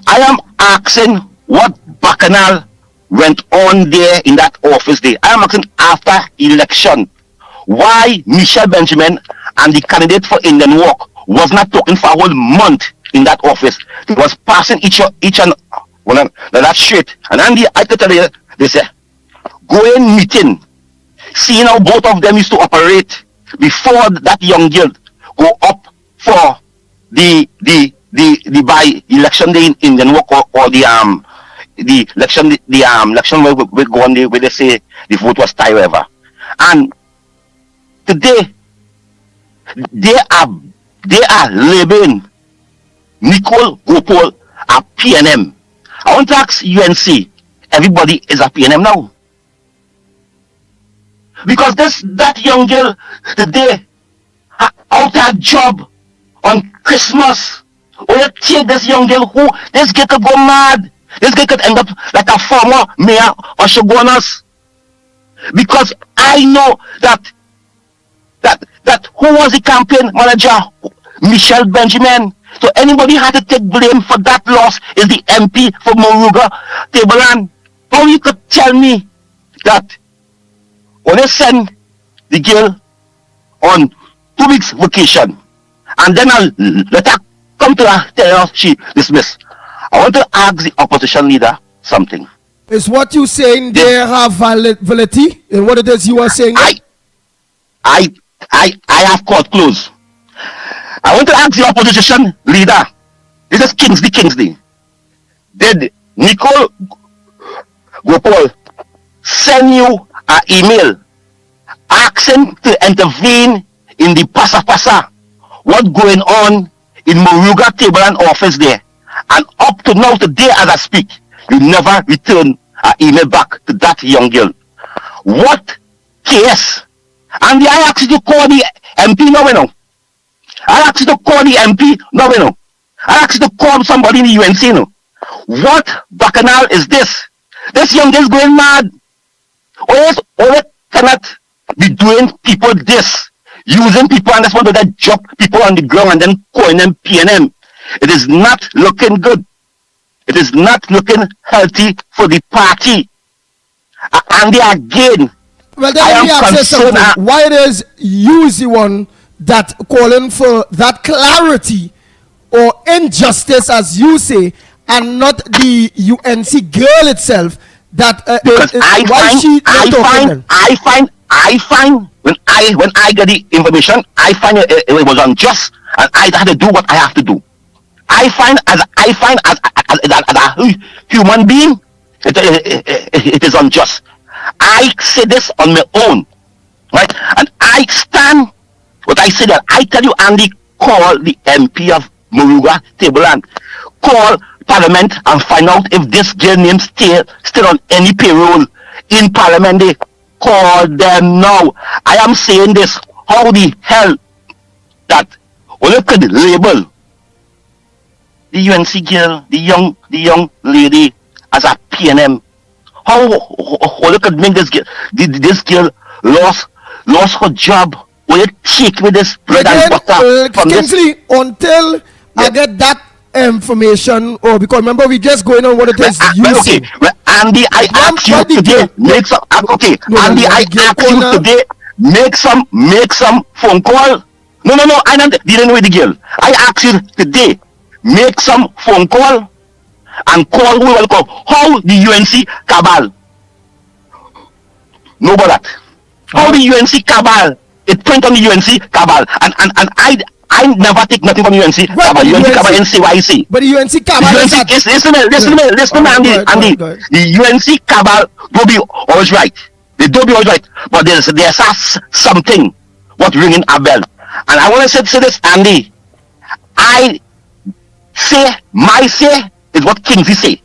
I am asking what bacchanal went on there in that office there. I am asking after election why Michelle Benjamin and the candidate for Indian Walk was not talking for a whole month in that office. They was passing each and one that straight. And Andy, I could tell you, they say, going meeting, seeing how both of them used to operate before that young girl go up for the by election day in Indian Walk or the election where we go on there where they say the vote was tied whatever. And today they are labeling Nicole Gopal a PNM. I want to ask UNC, everybody is a PNM now. Because that young girl today out of job on Christmas. Or you take this young girl who this girl could go mad. This girl could end up like a former mayor or Shogunas. Because I know that who was the campaign manager? Michelle Benjamin. So anybody had to take blame for that loss is the MP for Moruga Tableland. How you could tell me that when they send the girl on 2 weeks vacation and then I'll let her come to her, tell her she dismissed. I want to ask the opposition leader something. Is what you saying there have validity in what it is you are saying? I have court closed. I want to ask the opposition leader. This is Kingsley. Did Nicole Gopal send you an email asking to intervene in the Pasa what's going on in Moruga Tableland office there? And up to now, today as I speak, you never return an email back to that young girl. What case? And I asked you to call the MP now. I asked you to call the MP now. I asked you to call somebody in the UNC now. What bacchanal is this? This young girl is going mad. Or cannot be doing people this, using people and that's what they drop people on the ground and then calling them PNM. It is not looking good. It is not looking healthy for the party. And again, well, then let me ask you something. Why it is you the one that calling for that clarity or injustice, as you say, and not the UNC girl itself? That because I find when I get the information, I find it was unjust, and I had to do what I have to do. I find as a human being, it is unjust. I say this on my own, right? And I stand what I say that I tell you, Andy, call the MP of Moruga Tableland, call Parliament and find out if this girl name still on any payroll in Parliament. They call them now. I am saying this. How the hell that when you could label the UNC girl, the young lady as a PNM? How you could make this girl lost her job Will you take me this bread and butter from Kingsley, until I get that information, because remember we just going on what it is okay, Andy, I ask you today, make some, okay, Andy, I ask you today, make some phone call. No, I don't dealing with the girl. I ask you today, make some phone call and call who will come. How the UNC cabal? No about that. How the UNC cabal? It point on the UNC cabal, and I never take nothing from UNC cabal. UNC cabal NCYC. But the UNC cabal is listen, Andy. The UNC cabal don't be always right. They don't be always right, but there's something what ringing a bell. And I want to say this, Andy. I say my say is what Kingsley say.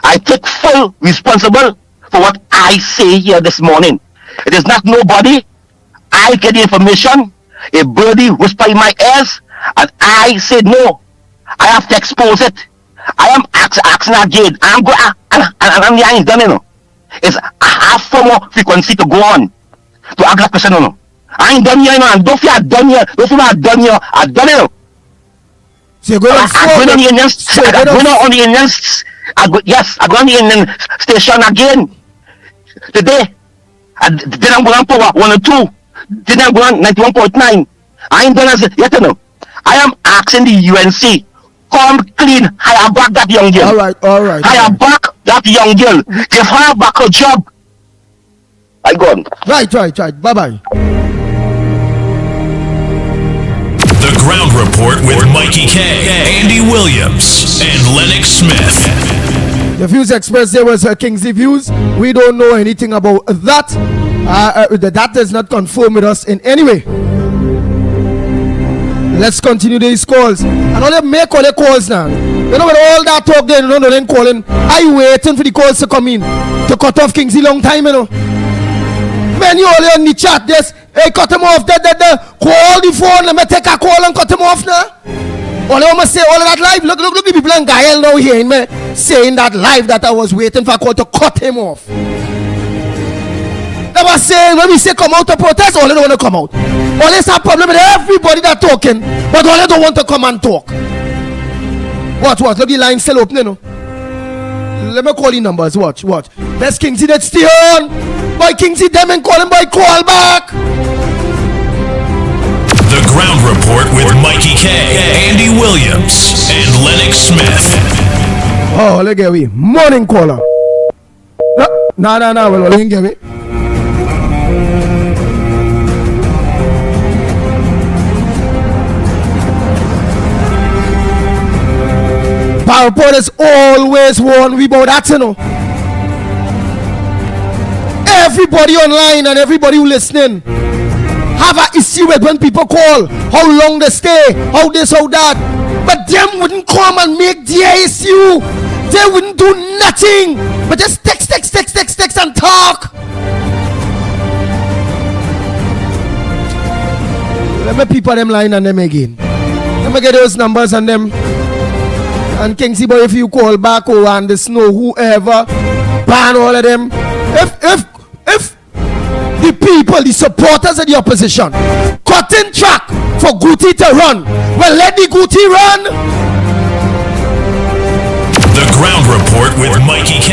I take full responsible for what I say here this morning. It is not nobody. I get the information. A birdie whisper in my ears, and I said no. I have to expose it. I am asking again. I'm going, and I ain't done it. No. It's I have 4 more frequency to go on to ask that question. No. I ain't done here, you know, and don't feel I'm done here. Don't feel I'm done here. I've done it. So you're going on the Indian yes, I'm going on the Indian station again today. And then I'm going on power 102. Then I'm going on 91.9. I ain't done as yet, you know. I am asking the UNC, come clean, hire back that young girl. All right. Hire back that young girl. Give her back her job. I gone. Right. Bye-bye. The Ground Report with Mikey K, Andy Williams, and Lennox Smith. The views expressed there was Kingsley views. We don't know anything about that. That does not confirm with us in any way. Let's continue these calls. And all they make all the calls now. You know, with all that talk there, you know, then calling. I waiting for the calls to come in to cut off Kingsley long time, you know. Man, you all on the chat, this. Hey, cut him off. Call the phone. Let me take a call and cut him off now. All I want to say, all of that live. Look, the people and Gael now hearing me saying that live that I was waiting for a call to cut him off. They were saying, when we say come out to protest, all they don't want to come out. All this a problem with everybody that talking, but all they don't want to come and talk. What? Look, the line still open, you know. Let me call the numbers. Watch. Best Kingsley that stay on. Boy, Kingsley them and call him, boy, call back. The Ground Report with Mikey K, Andy Williams, and Lennox Smith. Oh, look at me. Morning caller. No. Well, look at me. Power reporters always warn we about that, you know. Everybody online and everybody who listening have an issue with when people call, how long they stay, how this, how that. But them wouldn't come and make their issue. They wouldn't do nothing but just text and talk. Let me people them line and them again. Let me get those numbers and them. And Kingsley boy, if you call back or and the snow, whoever, ban all of them. If the people, the supporters of the opposition, cutting track for Guti to run, well, let the Guti run. The Ground Report with Mikey K,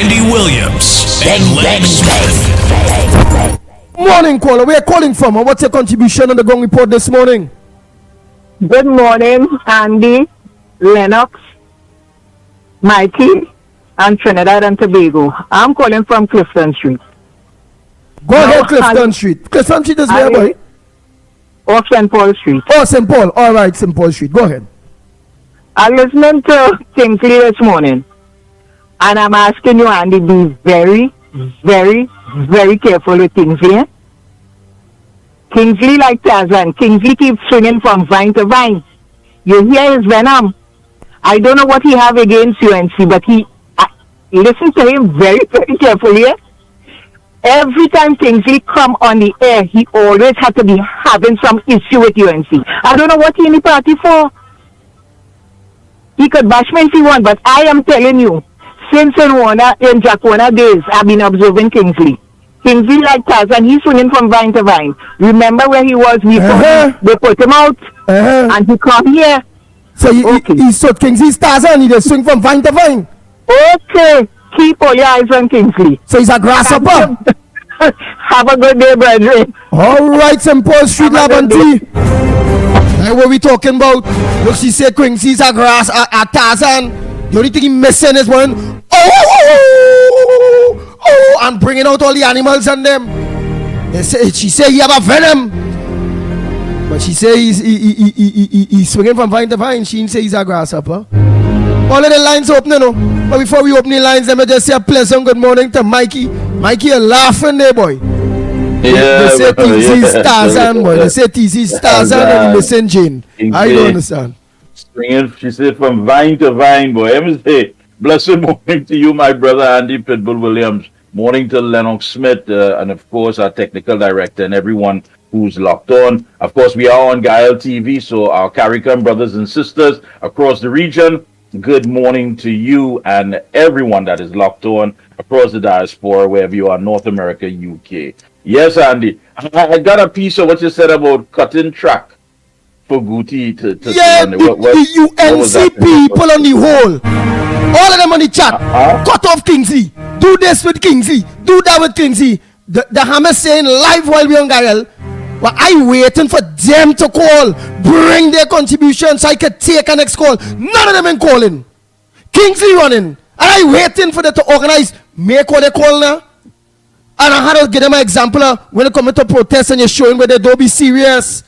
Andy Williams, and Lennox Smith. Morning caller, where are you calling from? And what's your contribution on the Ground Report this morning? Good morning, Andy, Lennox, Mikey, and Trinidad and Tobago. I'm calling from Clifton Street. Go ahead, Clifton Street. Clifton Street is where, boy? Off St. Paul Street. Oh, St. Paul. All right, St. Paul Street. Go ahead. I'm listening to Kingsley this morning, and I'm asking you, Andy, be very, very, very careful with Kingsley. Kingsley like Tarzan. Kingsley keeps swinging from vine to vine. You hear his venom. I don't know what he have against UNC, but listen to him very, very carefully. Every time Kingsley come on the air, he always had to be having some issue with UNC. I don't know what he in the party for. He could bash me if he want, but I am telling you, since in Jack Warner days, I've been observing Kingsley. Kingsley like Tarzan, he's swinging from vine to vine. Remember where he was? They put him out, and he come here. So he's so Kingsley's Tarzan, he just swing from vine to vine. Okay, keep all your eyes on Kingsley. So he's a grasshopper. Have a good day, brethren. All right, St. Paul Street, Labanty. That's what we talking about. Look, she said Kingsley's a Tarzan. The only thing he missing is one. Oh, and bringing out all the animals and them. She say he have a venom, but she say he's swinging from vine to vine. She didn't say he's a grasshopper. All of the lines open, you know. But before we open the lines, let me just say a pleasant good morning to Mikey. Mikey, you're laughing there, boy. They say TC's Tarzan, boy. They say TC's Tarzan and you listen, Jane. I don't understand. Swinging, she said, from vine to vine, boy. Let me say, blessed morning to you, my brother Andy Pitbull Williams. Morning to Lennox Smith, and of course our technical director and everyone who's locked on. Of course, we are on Gael TV, so our CARICOM brothers and sisters across the region, good morning to you and everyone that is locked on across the diaspora, wherever you are, North America, UK. Yes, Andy, I got a piece of what you said about cutting track for Guti to yeah, the UNC people on the whole. All of them on the chat. Cut off Kingsley. Do this with Kingsley. Do that with Kingsley. The hammer saying live while we on Gael. But I waiting for them to call. Bring their contribution so I could take a next call. None of them ain't calling. Kingsley running. And I waiting for them to organize. Make what they call now. And I had to give them an example of when they come to protest and you're showing where they don't be serious.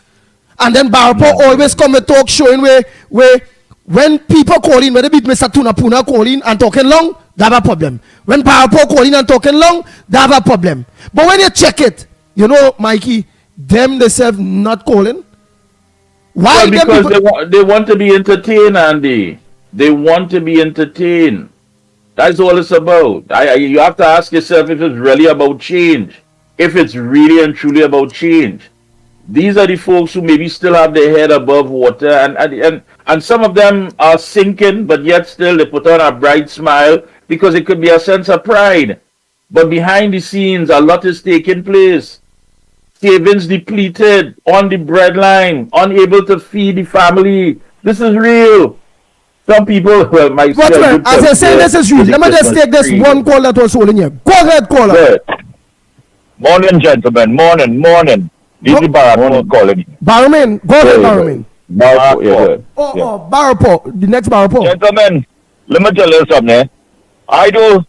And then Barapo always come and talk showing where when people call in, when they beat Mr. Tunapuna calling and talking long, they have a problem. When Barapo calling and talking long, they have a problem. But when you check it, you know, Mikey, them themselves not calling. Why? Well, because they want to be entertained, Andy. They want to be entertained. That's all it's about. You have to ask yourself if it's really about change. If it's really and truly about change. These are the folks who maybe still have their head above water, and some of them are sinking, but yet still they put on a bright smile because it could be a sense of pride. But behind the scenes, a lot is taking place. Savings depleted, on the breadline, unable to feed the family. This is real. Some people might say... As I say, this is real. Let me just take this one call that was holding here. Go ahead, caller. Morning, gentlemen. Morning. This is Barapo calling. Barrowman. Go ahead, Barrowman. Barapo. Barapo. The next Barapo. Gentlemen, let me tell you something. I don't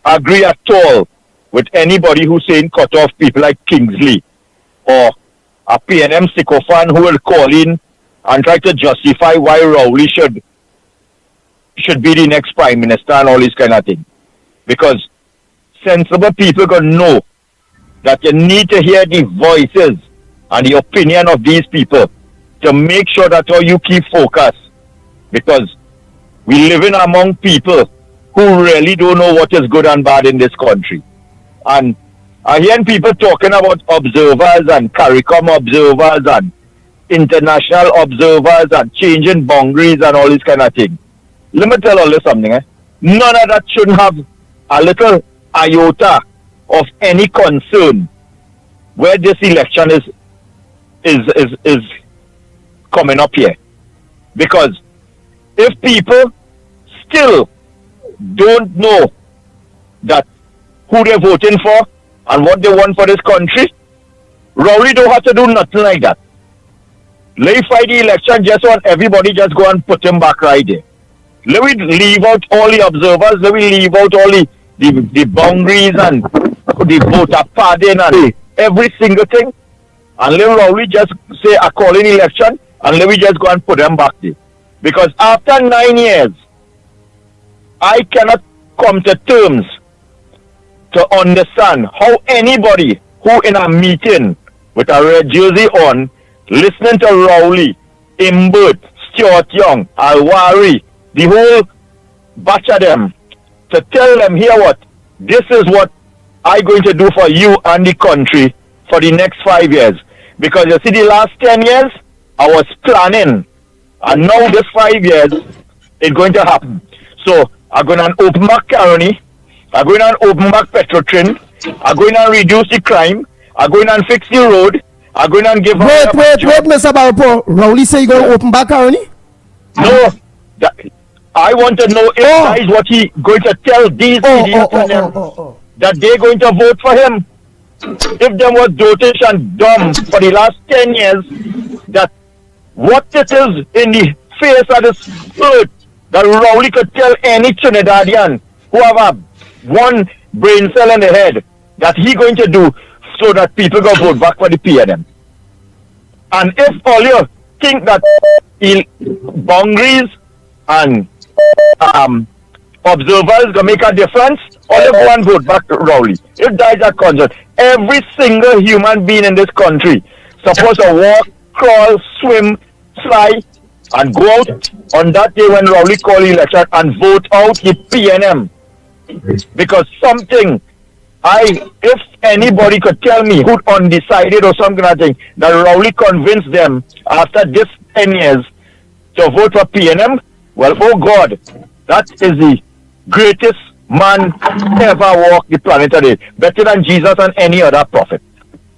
agree at all with anybody who's saying cut off people like Kingsley or a PNM sycophant who will call in and try to justify why Rowley should be the next prime minister and all this kind of thing. Because sensible people gonna know that you need to hear the voices and the opinion of these people to make sure that how you keep focus. Because we living among people who really don't know what is good and bad in this country. And I hear people talking about observers and CARICOM observers and international observers and changing boundaries and all this kind of thing. Let me tell you something. None of that shouldn't have a little iota of any concern where this election is coming up here. Because if people still don't know that who they're voting for and what they want for this country, Rowley don't have to do nothing like that. Let fight the election, just want everybody just go and put him back right there. Let me leave out all the observers, let me leave out all the boundaries and the voter pardon and every single thing, and let Rowley just say a calling election and let me just go and put them back there. Because after 9 years, I cannot come to terms to understand how anybody who in a meeting with a red jersey on, listening to Rowley, Imbert, Stuart Young, Alwari, the whole batch of them, to tell them, here what, this is what I'm going to do for you and the country for the next 5 years. Because you see, the last 10 years, I was planning. And now this 5 years, it's going to happen. So, I'm going to open back Caroni, I'm going to open back Petrotrin, are going and reduce the crime, are going and fix the road, are going and give... Wait, Mr. Barpo. Rowley say you're going to open back, aren't you? No. I want to know if that is what he going to tell these idiots and them, that they're going to vote for him. If them was dotish and dumb for the last 10 years, that what it is in the face of this earth, that Rowley could tell any Trinidadian who have a one brain cell in the head that he going to do so that people go vote back for the PNM. And if all you think that boundaries and observers gonna make a difference, all you go and vote back to Rowley. If that is a concern, every single human being in this country supposed to walk, crawl, swim, fly, and go out on that day when Rowley call the election and vote out the PNM. Because something, if anybody could tell me who undecided or some kind of thing, that Rowley convinced them after this 10 years to vote for PNM, well, oh God, that is the greatest man ever walked the planet today. Better than Jesus and any other prophet.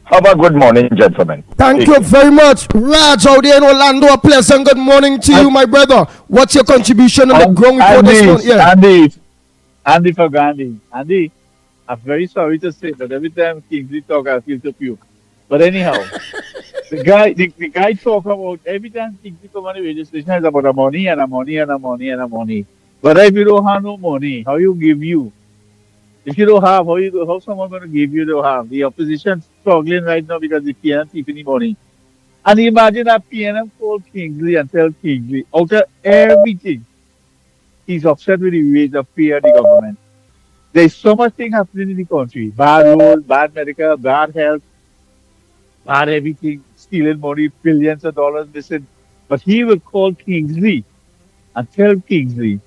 Have a good morning, gentlemen. Thank you very much. Raj out there in Orlando, a pleasant good morning to you, my brother. What's your contribution on the ground report this morning? Yeah. Andy for Gandhi. Andy, I'm very sorry to say that every time Kingsley talk, I feel to puke. But anyhow, the guy talk about every time Kingsley come on the radio station is about a money and a money and a money and a money. But if you don't have no money, how you give you? If you don't have, how someone going to give you to have? The opposition struggling right now because the PNM keeping the money. And imagine that PNM called Kingsley and tell Kingsley, out of everything, he's upset with the rate of pay of the government. There's so much thing happening in the country. Bad roads, bad medical, bad health, bad everything, stealing money, billions of dollars missing. But he will call Kingsley and tell Kingsley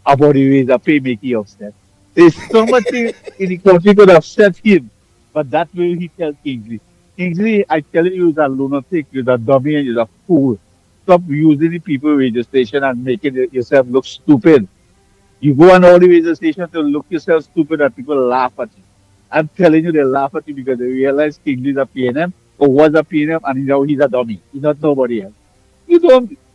about the ways of pay making upset. There's so much thing in the country could upset him, but that way he tells Kingsley. Kingsley, I tell you, you're a lunatic, you're a dummy, and you're a fool. Stop using the people radio station and making yourself look stupid. You go on all the radio station to look yourself stupid and people laugh at you. I'm telling you, they laugh at you because they realize Kingsley's a PNM or was a PNM and now he's a dummy. He's not nobody else.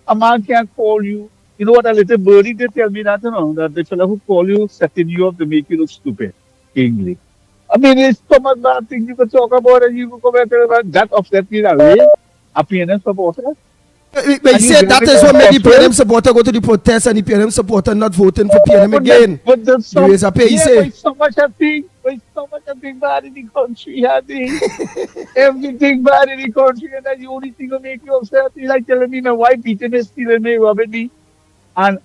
A man can't call you. You know what, a little birdie, they tell me that, that the fellow who call you, setting you up to make you look stupid. Kingsley. I mean, there's so much bad things you could talk about and you could come and tell about that upset me that way. A PNM supporter. But he said that is what made the PNM supporter go to the protest and the PNM supporter not voting for PNM again. But there's so much happening bad in the country, Andy. Everything bad in the country, and that's the only thing that make you upset. It's like telling me my wife beating me, stealing me, robbing me, and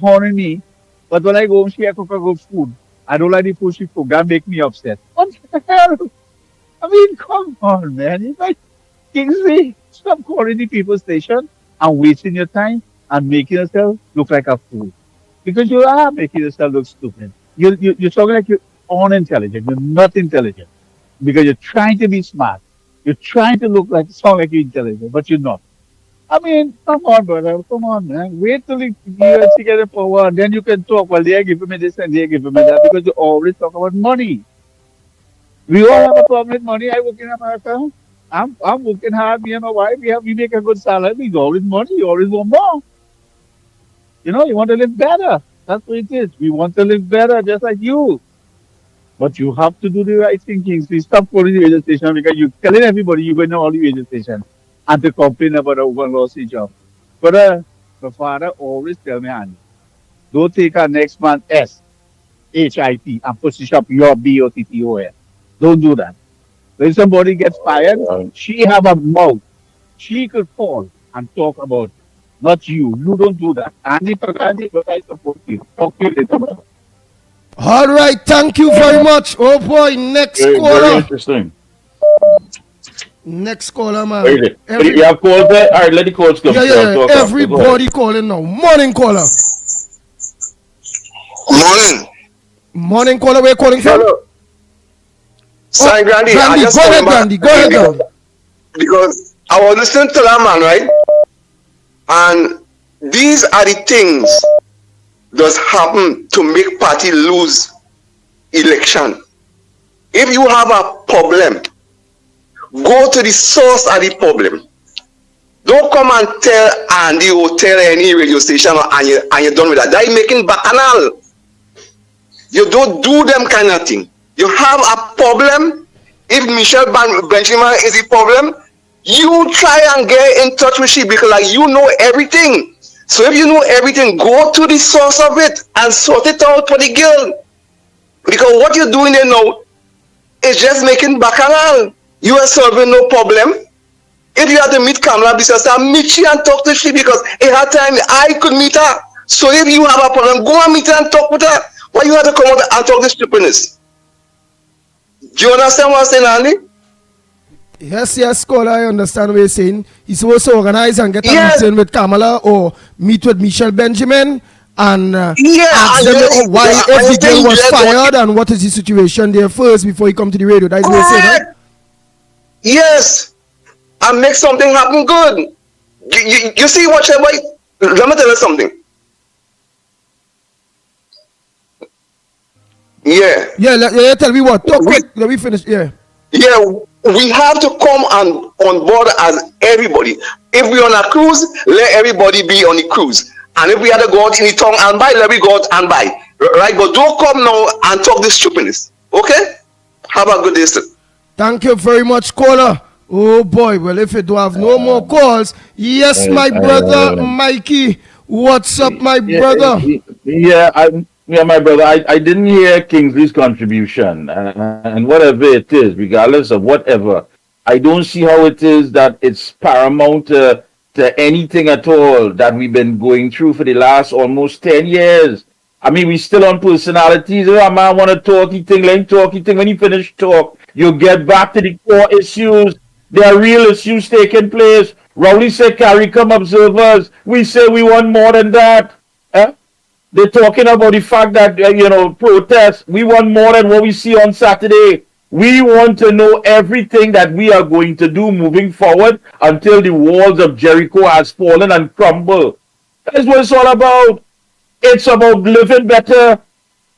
horning me. But when I go home, she has cook a good food. I don't like the food she cook. That make me upset. What the hell? I mean, come on, man. It's like, Kingsley, stop calling the people station and wasting your time and making yourself look like a fool. Because you are making yourself look stupid. You're talking like you're unintelligent. You're not intelligent. Because you're trying to be smart. You're trying to sound like you're intelligent, but you're not. I mean, come on, brother. Come on, man. Wait till the UNC get the power and then you can talk. Well, they're giving me this and they're giving me that because you always talk about money. We all have a problem with money. I work in America. I'm working hard. Me and my wife, we make a good salary. We always money. You always want more. You want to live better. That's what it is. We want to live better, just like you. But you have to do the right thing, Kingsley. Stop calling the radio station because you're telling everybody you're going to all the radio station and to complain about a woman lost his job. But my father always tell me, honey, don't take our next man S-H-I-T and push up your B-O-T-T-O-N. Don't do that. When somebody gets fired, she have a mouth. She could call and talk about it. Not you. You don't do that. Andy, but I support you. Talk to you later. All right, thank you very much. Oh boy, next caller. Very interesting. Next caller, man. You have called there? All right, let the calls come. Yeah. Everybody calling now. Morning, caller. Morning, caller. Where you calling from? Sorry, Grandy. Go ahead, Grandy. Because I was listening to that man, right? And these are the things that happen to make party lose election. if you have a problem, go to the source of the problem. Don't come and tell Andy or tell any radio station and you're done with that. They're making bacchanal. You don't do them kind of thing. You have a problem. If Michelle Benjamin is the problem, you try and get in touch with she because like you know everything. So if you know everything, go to the source of it and sort it out for the girl. Because what you're doing there now is just making bacchanal. You are solving no problem. If you had to meet Kamala Bissell, meet she and talk to she because at her time I could meet her. So if you have a problem, go and meet her and talk with her. Why you have to come out and talk this stupidness? Do you understand what I'm saying, Andy? Yes, caller, I understand what you're saying. He's supposed to organize and get a meeting with Kamala or meet with Michelle Benjamin and ask them why every girl was fired and what is the situation there first before he come to the radio. That's what you're saying, right? Yes. And make something happen good. You see what you're like? Let me tell you something. Yeah, tell me what. Talk quick. Let me finish. Yeah, we have to come on board as everybody. If we're on a cruise, let everybody be on the cruise. And if we had to go out in the tongue and buy, let me go out and buy. Right? But don't come now and talk this stupidness. Okay? Have a good day, sir. Thank you very much, caller. Oh boy, well, if you don't have no more calls, yes, my brother Mikey. What's up, my brother? My brother. I didn't hear Kingsley's contribution, and whatever it is, regardless of whatever, I don't see how it is that it's paramount to anything at all that we've been going through for the last almost 10 years. I mean, we still on personalities. Oh, a man want to talk, he think, let him talk, he think. When he finish talk, you get back to the core issues. There are real issues taking place. Rowley said, CARICOM observers. We say we want more than that. They're talking about the fact that, protests. We want more than what we see on Saturday. We want to know everything that we are going to do moving forward until the walls of Jericho has fallen and crumbled. That's what it's all about. It's about living better.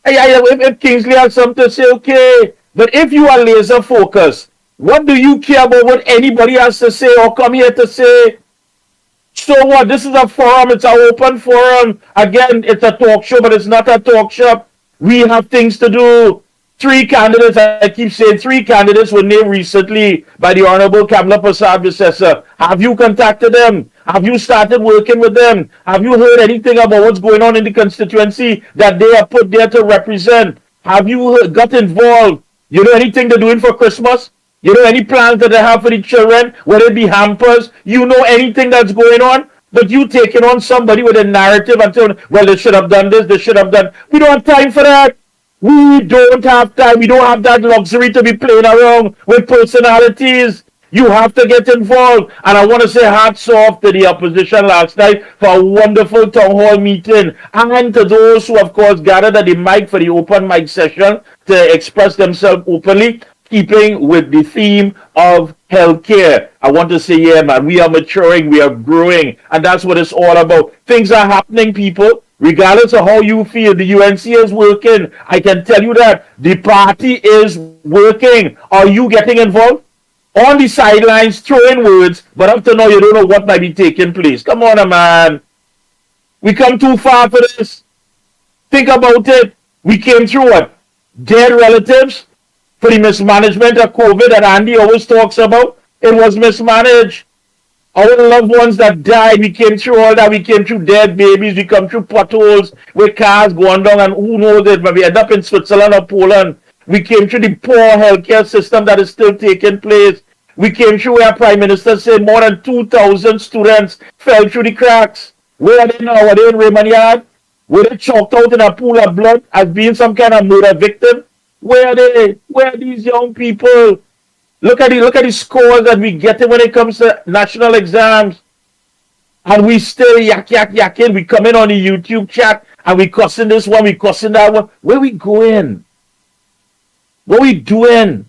If Kingsley has something to say, okay. But if you are laser focused, what do you care about what anybody has to say or come here to say? So what? This is a forum. It's an open forum. Again, it's a talk show, but it's not a talk shop. We have things to do. 3 candidates, I keep saying 3 candidates were named recently by the Honorable Kamala Persad-Bissessar. Have you contacted them? Have you started working with them? Have you heard anything about what's going on in the constituency that they are put there to represent? Have you got involved? You know anything they're doing for Christmas? You know any plans that they have for the children, whether it be hampers? You know anything that's going on? But you taking on somebody with a narrative and saying, well, they should have done this, they should have done. We don't have time for that. We don't have time. We don't have that luxury to be playing around with personalities. You have to get involved. And I want to say hats off to the opposition last night for a wonderful town hall meeting. And to those who, of course, gathered at the mic for the open mic session to express themselves openly, keeping with the theme of healthcare. I want to say, yeah, man, we are maturing, we are growing, and that's what it's all about. Things are happening, people. Regardless of how you feel, the UNC is working. I can tell you that the party is working. Are you getting involved? On the sidelines, throwing words, but up to now, you don't know what might be taking place. Come on, man. We come too far for this. Think about it. We came through what? Dead relatives? For the mismanagement of COVID that Andy always talks about, it was mismanaged. Our loved ones that died, we came through all that. We came through dead babies. We come through potholes with cars going down, and who knows it, but we end up in Switzerland or Poland. We came through the poor healthcare system that is still taking place. We came through where Prime Minister said more than 2,000 students fell through the cracks. Where are they now? Are they in Raymond Yard? Were they choked out in a pool of blood as being some kind of murder victim? Where are they? Where are these young people? Look at the scores that we get when it comes to national exams. And we still yakking. We come in on the YouTube chat and we cussing this one, we cussing that one. Where we going? What we doing?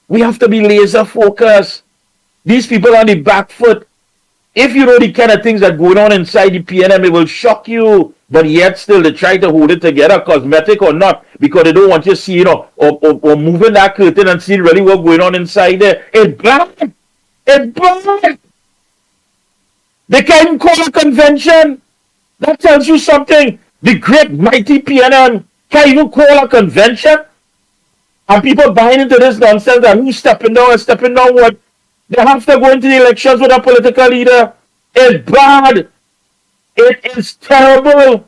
We have to be laser focused. These people on the back foot. If you know the kind of things that going on inside the PNM, it will shock you. But yet still they try to hold it together, cosmetic or not. because they don't want you seeing or moving that curtain and seeing really what's going on inside there. It's bad. It's bad. They can't even call a convention. That tells you something. The great mighty PNM can't even call a convention. And people buying into this nonsense that who's stepping down and stepping down what? They have to go into the elections with a political leader. It's bad. It is terrible.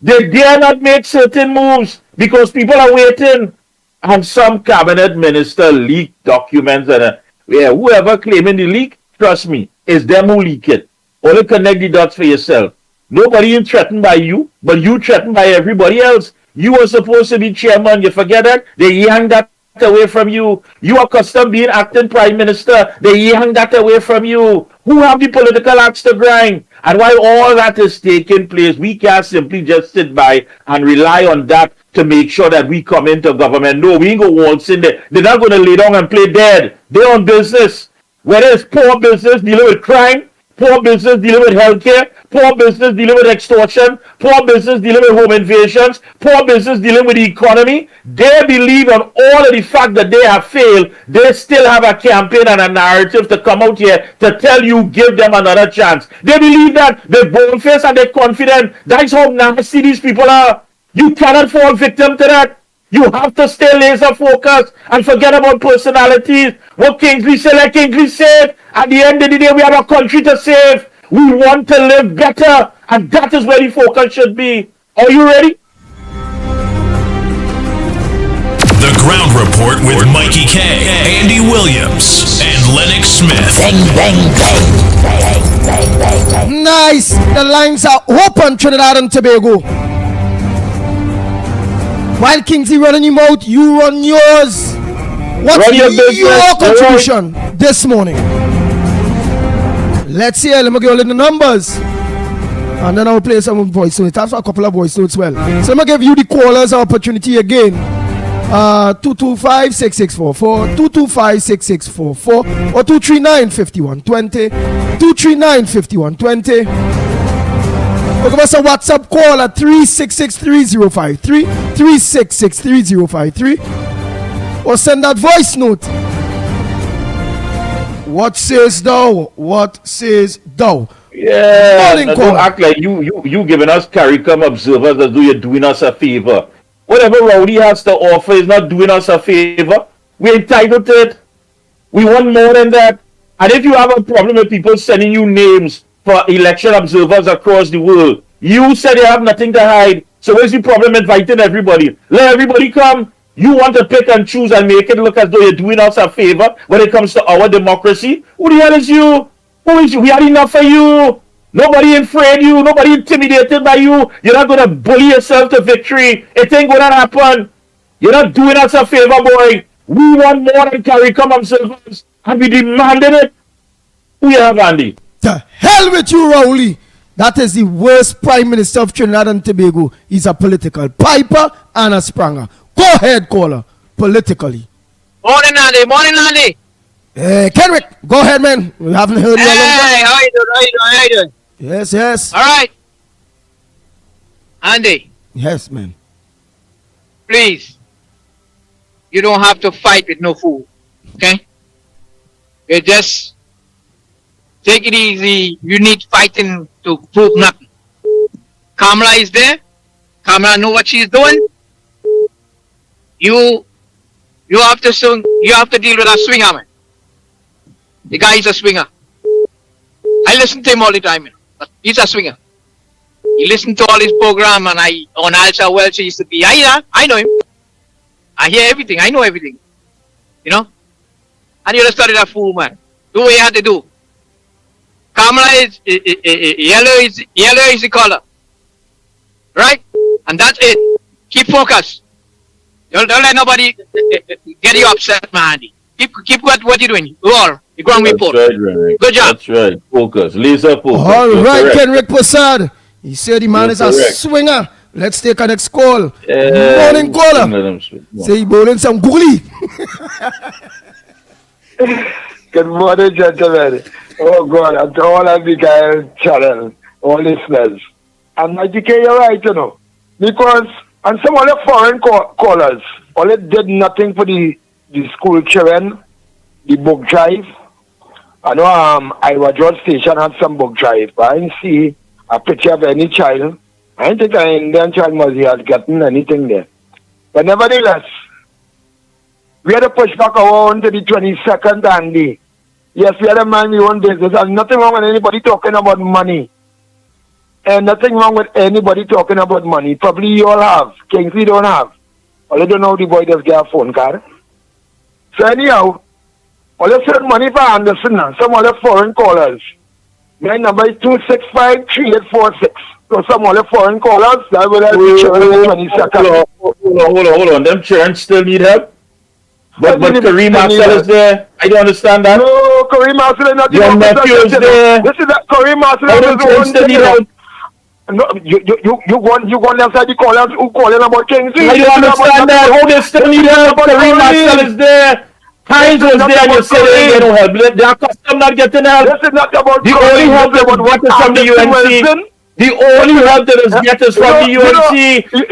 They dare not make certain moves because people are waiting. And some cabinet minister leaked documents and whoever claiming the leak, trust me, it's them who leak it. Only connect the dots for yourself. Nobody is threatened by you, but you threatened by everybody else. You were supposed to be chairman. You forget that? They yanked that away from you. You are accustomed being acting prime minister. They yanked that away from you. Who have the political axe to grind? And while all that is taking place, we can't simply just sit by and rely on that to make sure that we come into government. No, we ain't going to waltz in there. They're not going to lay down and play dead. They're on business. Whether it's poor business dealing with crime, poor business dealing with healthcare, poor business dealing with extortion, poor business dealing with home invasions, poor business dealing with the economy. They believe on all of the fact that they have failed, they still have a campaign and a narrative to come out here to tell you, give them another chance. They believe that they're bold-faced and they're confident. That's how nasty these people are. You cannot fall victim to that. You have to stay laser focused and forget about personalities. What Kingsley said, like Kingsley said, at the end of the day, we have a country to save. We want to live better, and that is where the focus should be. Are you ready? The Ground Report with Mikey K, Andy Williams, and Lennox Smith. Nice. The lines are open, Trinidad and Tobago. While Kingsley running him out, you run yours. What's your contribution this morning? Let's hear. Let me give you the numbers. And then I will play some voice notes. That's a couple of voice notes as well. So let me give you the callers opportunity again. 225-6644, 225-6644, or 239-5120, 239-5120. Or give us a WhatsApp call at 366-3053, 366-3053, or send that voice note. What says thou? What says thou? Yeah, don't act like you giving us CARICOM observers as though you're doing us a favor. Whatever Rowdy has to offer is not doing us a favor. We're entitled to it. We want more than that. And if you have a problem with people sending you names for election observers across the world, you said you have nothing to hide. So where's the problem inviting everybody? Let everybody come. You want to pick and choose and make it look as though you're doing us a favor when it comes to our democracy. Who the hell is you? Who is you? We had enough for you. Nobody afraid you. Nobody intimidated by you. You're not going to bully yourself to victory. It ain't going to happen. You're not doing us a favor, boy. We want more than CARICOM observers. And we demanded it. Who you have, Andy? The hell with you, Rowley. That is the worst Prime Minister of Trinidad and Tobago. He's a political piper and a spranger. Go ahead, caller. Politically. Morning, Andy. Morning, Andy. Kenrick, go ahead, man. We haven't heard you. Hey, how you doing? Yes, yes. All right. Andy. Yes, man. Please. You don't have to fight with no fool. Okay? You just take it easy. You need fighting to prove nothing. Kamala is there. Kamala know what she's doing. You have to deal with a swinger, man. The guy is a swinger. I listen to him all the time, but he's a swinger. He listens to all his program, and on Alsa Welch he used to be. I know him. I hear everything. I know everything. You know? And you just study that fool, man. Do what you have to do. Kamala is yellow is the color. Right? And that's it. Keep focused. Don't let nobody get you upset, man. Keep what you're doing. The ground report. That's right. Good job. That's right. Focus. Laser focus. All right, Kenrick Prasad. He said the man is a swinger. Let's take our next call. Morning, caller. Say he bowling some googly. Good morning, gentlemen. Oh, God. And to all of the guys channel, all listeners. And Mikey K, you're right, you know. Because And some of the foreign callers, all they did nothing for the school children, the book drive. I know Iowa George Station had some book drive, but I didn't see a picture of any child. I didn't think an Indian child must have gotten anything there. But nevertheless, we had to push back our own to the 22nd, Andy. Yes, we had to mind our own business. There's nothing wrong with anybody talking about money. And nothing wrong with anybody talking about money. Probably you all have. Kingsley don't have. All you don't know, the boy does get a phone card. So anyhow, all you send money for Anderson now. Some other foreign callers. My number is 265-3846. So some other foreign callers, that will help you on the 22nd. Hold on. Them children still need help? But Kareem Marcel is there. I don't understand that. No, Kareem Marcel is not the Your nephew is there. This is that Kareem Marcel is the one still need help. No, you go outside the callers who calling about Kingsley. I don't understand that. How they still need help? Kareem Marcel is there. Hines was there and you say they ain't get no help. They are custom not getting help. This is not about the only help that would get is from the UNC. The only help that is get is from the UNC.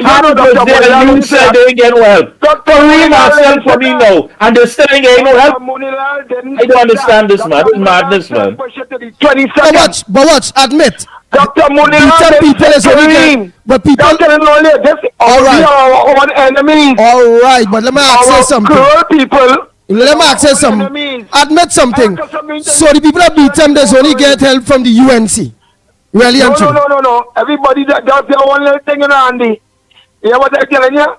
Hines was there and you said they ain't get no help. Kareem Marcel for me now. And they still ain't getting no help. I don't understand this, man. This is madness, man. But watch, admit. Dr. Munila people is only but people all right. Our own enemies. All right, but let me ask you something. Cruel people. Let me ask you something. Admit something. So the people that beat them, there's only get help from the UNC. Really? No. Everybody that does their own little thing in Andy. You know what I'm telling you?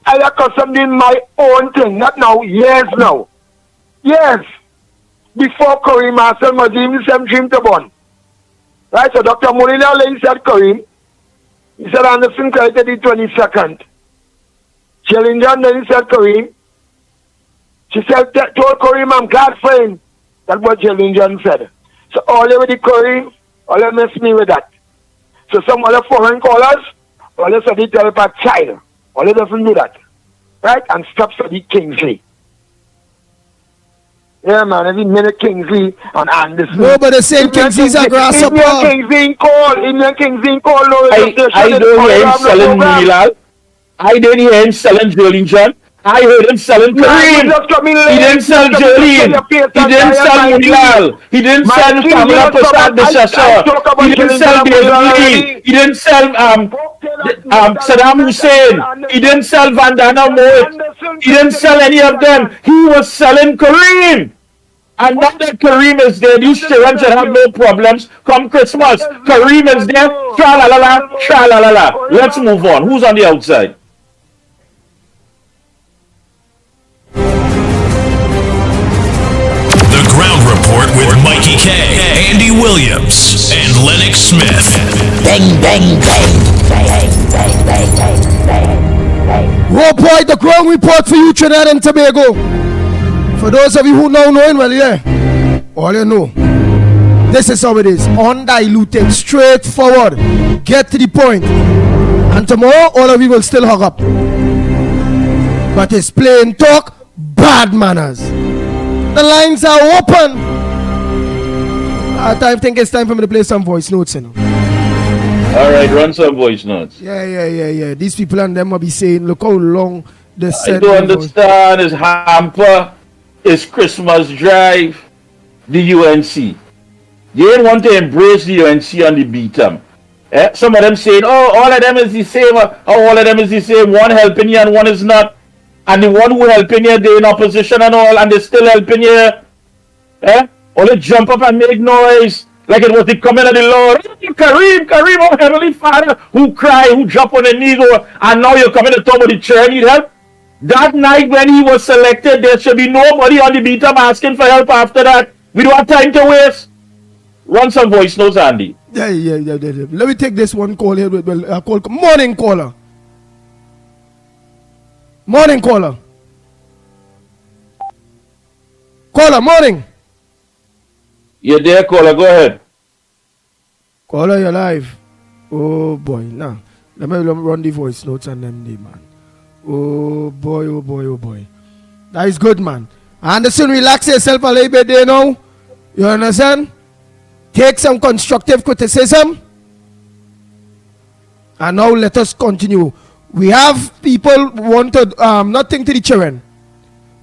I accustomed doing my own thing. Not now. Years now. Yes. Before Kareem Marcel was even some dream to born. Right, so Dr. Molina Lane said Kareem. He said Anderson collected the 22nd. Chillingham then he said Kareem. She said, told Kareem, I'm glad for him. That's what Chillingham said. So all they with the Kareem, all they mess me with that. So some other foreign callers, all they said they tell a child. All they doesn't do that. Right? And stop study Kingsley. Yeah, man, every minute Kingsley and Anderson. No, but the same Kingsley's a grasshopper. Indian Kingsley call. No, I don't hear him selling Milal. I didn't hear him selling Jolinton. I heard him selling Kareem. He didn't sell Jolene. He didn't sell Milal. He didn't sell Kamala Prasad Bishasha. He didn't sell Billy. He didn't sell Saddam Hussein. He didn't sell Vandana Mohit. He didn't sell any of them. He was selling Kareem. And now that Kareem is there, these children should have no problems. Come Christmas, Kareem is there. Tra-la-la-la, tra-la-la-la. Let's move on. Who's on the outside? The Ground Report with Mikey K, Andy Williams, and Lennox Smith. Bang, bang, bang, bang, bang, bang, bang, bang. Raw boy, the Ground Report for you, Trinidad and Tobago. For those of you who know, well, yeah, all you know, this is how it is, undiluted, straightforward, get to the point, and tomorrow all of you will still hug up, but it's plain talk, bad manners. The lines are open. I think it's time for me to play some voice notes, you know. All right, run some voice notes. Yeah. These people and them will be saying, look how long they said. I don't understand. It's hamper. It's Christmas drive, the UNC. They didn't want to embrace the UNC and the beat them. Some of them saying, oh, all of them is the same. All of them is the same. One helping you and one is not. And the one who helping you, they're in opposition and all, and they still helping you. All they jump up and make noise like it was the coming of the Lord. Kareem, oh Heavenly Father, who cry, who jump on their knees, and now you're coming to talk about the chair need help. That night when he was selected, there should be nobody on the beat up asking for help after that. We don't have time to waste. Run some voice notes, Andy. Yeah. Let me take this one call here. Morning caller. Morning caller. Caller, morning. You're there, caller. Go ahead. Caller, you're live. Oh boy, now let me run the voice notes and them day, man. Oh boy. That is good, man. Anderson, relax yourself a little bit there now. You understand? Take some constructive criticism. And now let us continue. We have people who want to nothing to the children.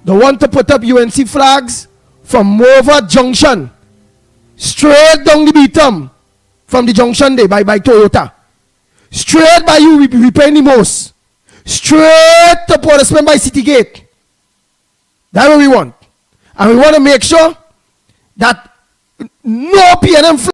They want to put up UNC flags from Mova Junction, straight down the Beatum, from the junction there by Toyota, straight by you repairing the most, straight to Portsmouth by City Gate. That's what we want, and we want to make sure that no PNM flag.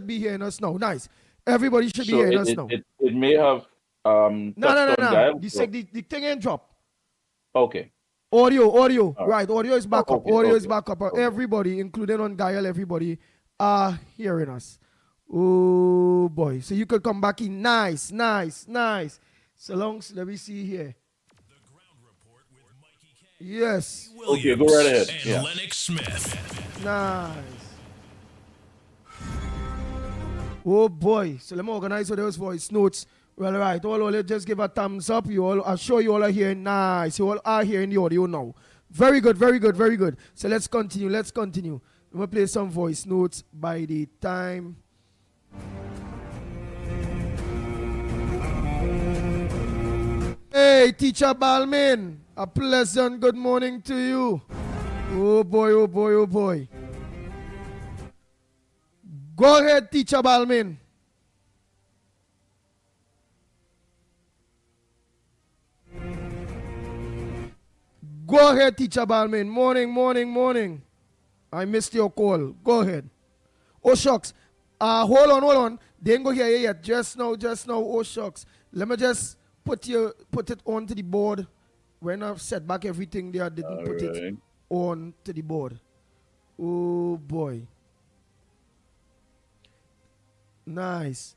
Be hearing us now. Nice. Everybody should be hearing us now. It may have No. The thing ain't drop. Okay. Audio. Right. Audio is back up. Audio is back up. Everybody, including on Dial, everybody are hearing us. Oh boy. So you could come back in. Nice. So long. Let me see here. Yes. Okay, go right ahead. And Lennox Smith. Nice. Oh boy. So let me organize those voice notes. Well, right. All just give a thumbs up. I'm sure you all are hearing. Nice. You all are hearing the audio now. Very good. So let's continue. Let me play some voice notes by the time. Hey, Teacher Balmain. A pleasant good morning to you. Oh boy. Go ahead, Teacher Balmain. Go ahead, Teacher Balmain. Morning. I missed your call. Go ahead. Oh, shucks. Hold on. They ain't go here yet. Just now. Oh, shucks. Let me just put it onto the board. When I've set back everything there, I didn't put it on to the board. Oh, boy. Nice.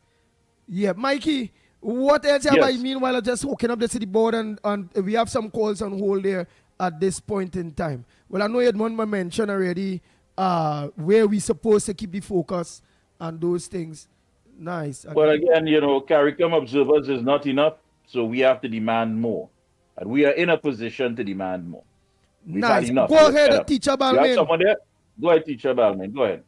Yeah, Mikey, what else have I meanwhile I'm just hooking up the city board and we have some calls on hold there at this point in time. Well, I know you had one mention already where we supposed to keep the focus and those things. Nice. But again, CARICOM observers is not enough, so we have to demand more. And we are in a position to demand more. We've had enough. Go ahead, Teacher Balmain. You have someone there? Go ahead, Teacher Balmain. Go ahead.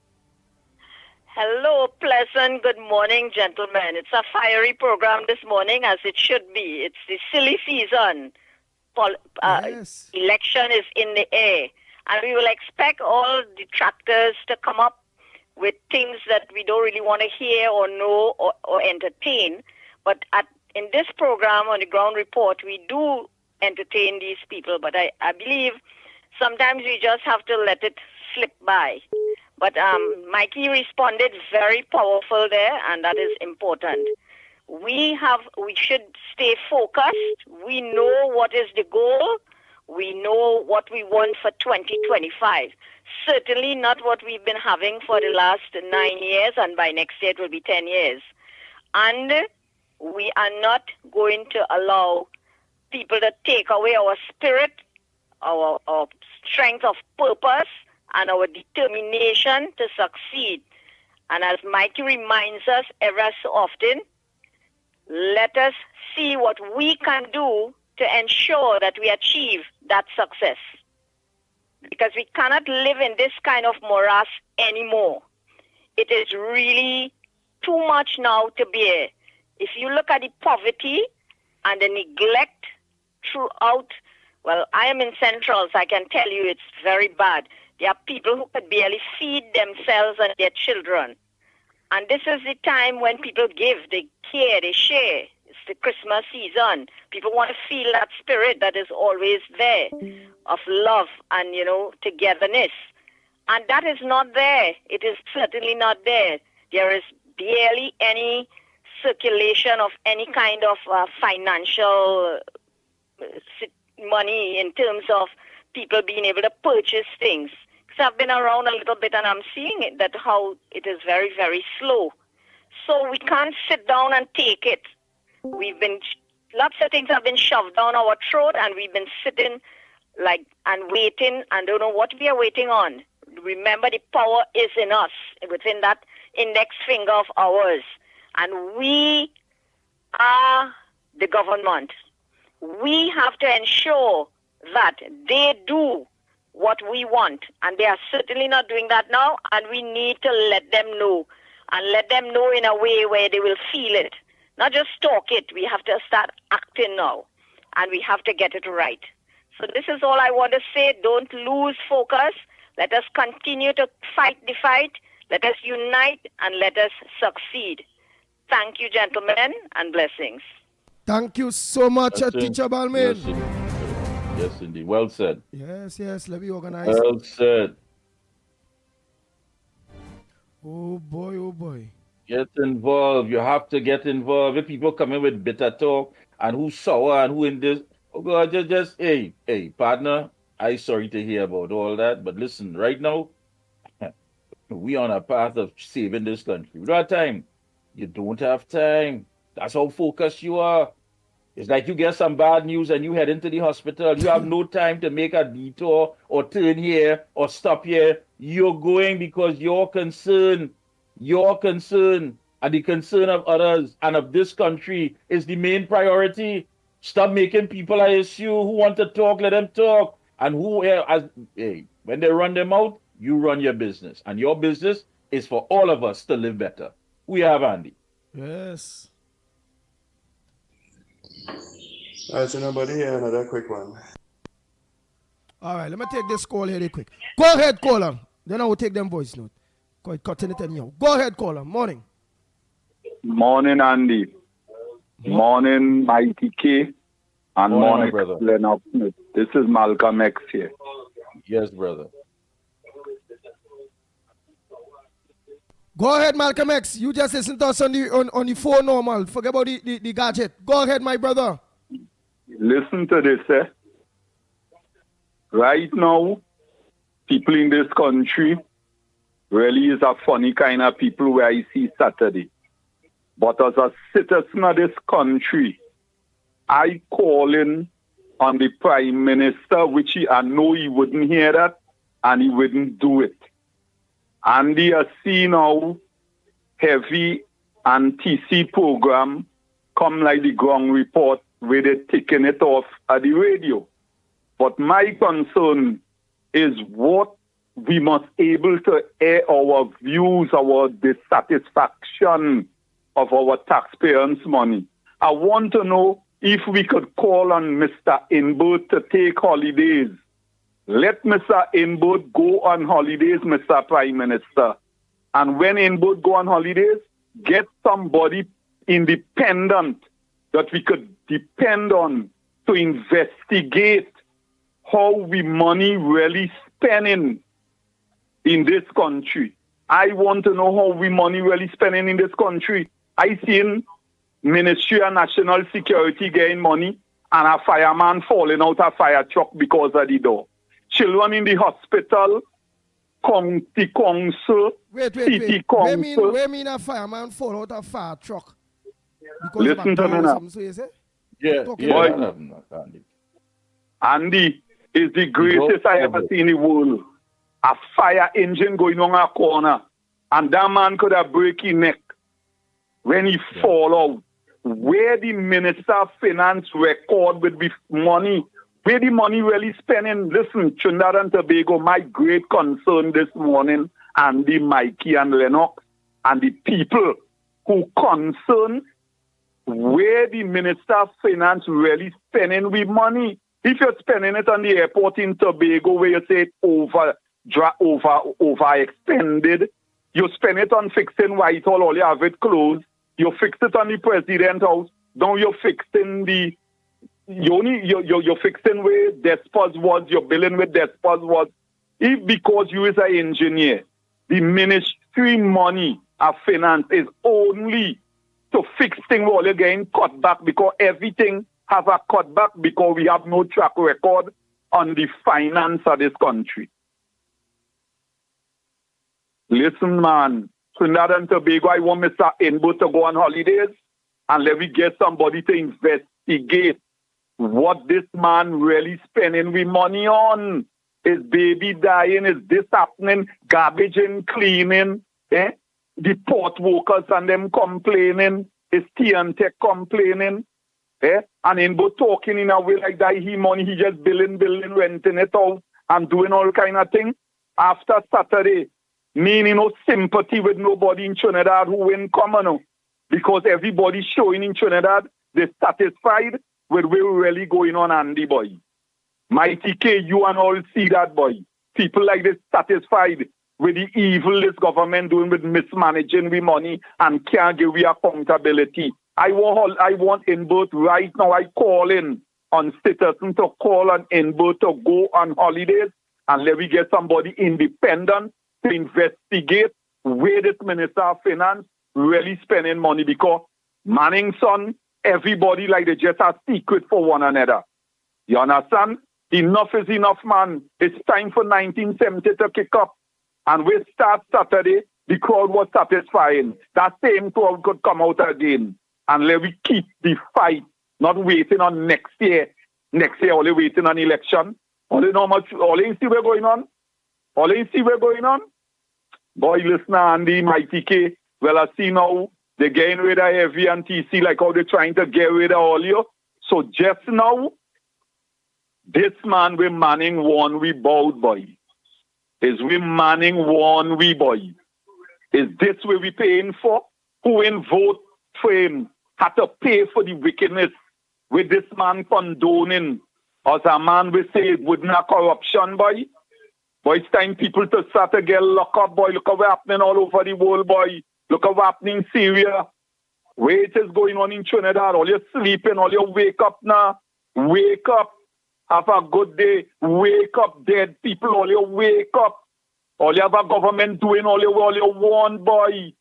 Hello, pleasant good morning, gentlemen. It's a fiery program this morning, as it should be. It's the silly season. Election is in the air. And we will expect all detractors to come up with things that we don't really want to hear or know or entertain. But in this program, on the ground report, we do entertain these people. But I believe sometimes we just have to let it slip by. But Mikey responded very powerful there, and that is important. We should stay focused. We know what is the goal. We know what we want for 2025. Certainly not what we've been having for the last 9 years, and by next year it will be 10 years. And we are not going to allow people to take away our spirit, our strength of purpose, and our determination to succeed. And as Mikey reminds us ever so often, let us see what we can do to ensure that we achieve that success. because we cannot live in this kind of morass anymore. It is really too much now to bear. If you look at the poverty and the neglect throughout, well, I am in Central, so I can tell you it's very bad. There are people who could barely feed themselves and their children. And this is the time when people give, they care, they share. It's the Christmas season. People want to feel that spirit that is always there of love and, togetherness. And that is not there. It is certainly not there. There is barely any circulation of any kind of financial money in terms of people being able to purchase things. So I've been around a little bit and I'm seeing it, that how it is very, very slow. So we can't sit down and take it. Lots of things have been shoved down our throat and we've been sitting and waiting and don't know what we are waiting on. Remember, the power is in us, within that index finger of ours. And we are the government. We have to ensure that they do what we want. And they are certainly not doing that now. And we need to let them know. And let them know in a way where they will feel it. Not just talk it. We have to start acting now. And we have to get it right. So this is all I want to say. Don't lose focus. Let us continue to fight the fight. Let us unite and let us succeed. Thank you, gentlemen, and blessings. Thank you so much, Teacher Balmain. Yes, indeed. Well said. Yes, let me organize. Well said. Oh boy. Get involved. You have to get involved. If people come in with bitter talk and who's sour and who in this, oh God, just hey, partner, I'm sorry to hear about all that, but listen, right now, we on a path of saving this country. We don't have time. You don't have time. That's how focused you are. It's like you get some bad news and you head into the hospital. You have no time to make a detour or turn here or stop here. You're going because you're concerned. Your concern and the concern of others and of this country is the main priority. Stop making people I issue who want to talk, let them talk. And when they run them out, you run your business. And your business is for all of us to live better. We have Andy. Yes. All right, so nobody here, another quick one. All right, let me take this call here real quick. Go ahead, caller. Then I will take them voice note. Cutting it anyhow. Go ahead, caller. Morning. Morning, Andy. Morning, Mighty K. And morning, brother. Leonard Smith. This is Malcolm X here. Yes, brother. Go ahead, Malcolm X. You just listen to us on the phone normal. Forget about the gadget. Go ahead, my brother. Listen to this, eh? Right now, people in this country really is a funny kind of people where I see Saturday. But as a citizen of this country, I call in on the Prime Minister, which I know he wouldn't hear that and he wouldn't do it. And they are seeing how heavy and TC program come like the ground report where they're taking it off at the radio. But my concern is what we must able to air our views, our dissatisfaction of our taxpayers' money. I want to know if we could call on Mr. Inboard to take holidays. Let Mr. Inboard go on holidays, Mr. Prime Minister. And when Inboard go on holidays, get somebody independent that we could depend on to investigate how we money really spending in this country. I want to know how we money really spending in this country. I seen Ministry of National Security getting money and a fireman falling out of a fire truck because of the door. Children in the hospital, county council, city council. Where mean a fireman fall out of a fire truck? Because listen to me now. So you say? Andy is the greatest I ever seen in the world. A fire engine going on a corner. And that man could have break his neck when he fall out. Where the Minister of Finance record with the money Where the money really spending? Listen, Trinidad and Tobago, my great concern this morning, Andy, Mikey, and Lennox, and the people who concern where the Minister of Finance really spending with money. If you're spending it on the airport in Tobago where you say overextended, you spend it on fixing Whitehall, all you have it closed. You fix it on the President House. Now you're fixing you're fixing where Despos was, you're billing with Despos was. If because you is an engineer, the ministry money of finance is only to fix things while you're getting cut back because everything have a cutback because we have no track record on the finance of this country. Listen, man, Trinidad and Tobago, I want Mr. Inbo to go on holidays and let me get somebody to investigate what this man really spending with money on. Is baby dying? Is this happening? Garbage and cleaning? The port workers and them complaining? Is TNTech complaining? And Inbo talking in a way like that, he money, he just billing, renting it out and doing all kind of things. After Saturday, meaning no sympathy with nobody in Trinidad who in common. Because everybody showing in Trinidad, they're satisfied with where we're really going on, Andy, boy. Mighty K, you and all see that, boy. People like this satisfied with the evil this government doing with mismanaging with money and can't give we accountability. I want Inbo right now. I call in on Citizen to call on Inbo to go on holidays and let me get somebody independent to investigate where this Minister of Finance really spending money because Manning son, everybody like they just have secret for one another. You understand? Enough is enough, man. It's time for 1970 to kick up. And we start Saturday, the crowd was satisfying. That same crowd could come out again. And let we keep the fight, not waiting on next year. Next year, only waiting on election. Only see what's going on. Only see what's going on. Boy, listen, Andy, Mighty K. Well, I see now they're getting rid of heavy and TC like how they're trying to get rid of all you. So just now, this man with Manning won, we bowed, boy. Is we Manning won, we boy. Is this what we paying for? Who in vote for him had to pay for the wickedness with this man condoning? As a man we say it would not corruption, boy. Boy, it's time people to start to get locked up, boy. Look at what's happening all over the world, boy. Look at what's happening in Syria. Where it is going on in Trinidad. All you sleeping, all you wake up now. Wake up. Have a good day. Wake up, dead people. All you wake up. All you have a government doing all you want, boy.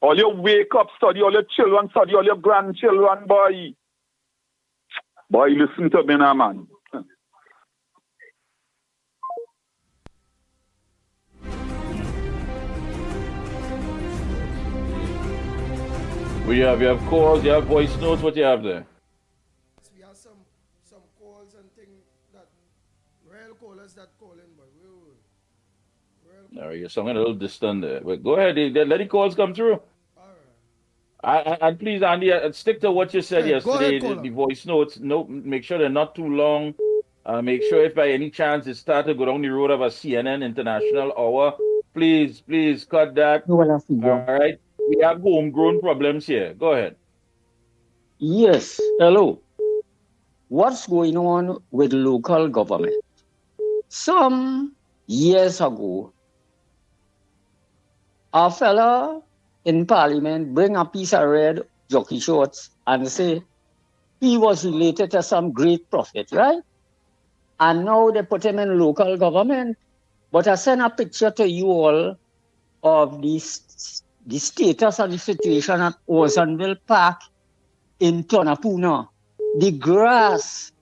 All you wake up, study all your children, study all your grandchildren, boy. Boy, listen to me now, man. You have calls, you have voice notes, what you have there? We have some calls and things that real callers that call in, but All right, you're sounding a little distant there. But go ahead, let the calls come through. And please, Andy, stick to what you said yesterday. The voice notes, make sure they're not too long. Make sure if by any chance it starts to go down the road of a CNN International Hour, please cut that. All right. We have homegrown problems here. Go ahead. Yes. Hello. What's going on with local government? Some years ago, a fella in Parliament bring a piece of red jockey shorts and say he was related to some great prophet, right? And now they put him in local government. But I send a picture to you all of the status of the situation at Orsonville Park in Tonapuna. The grass,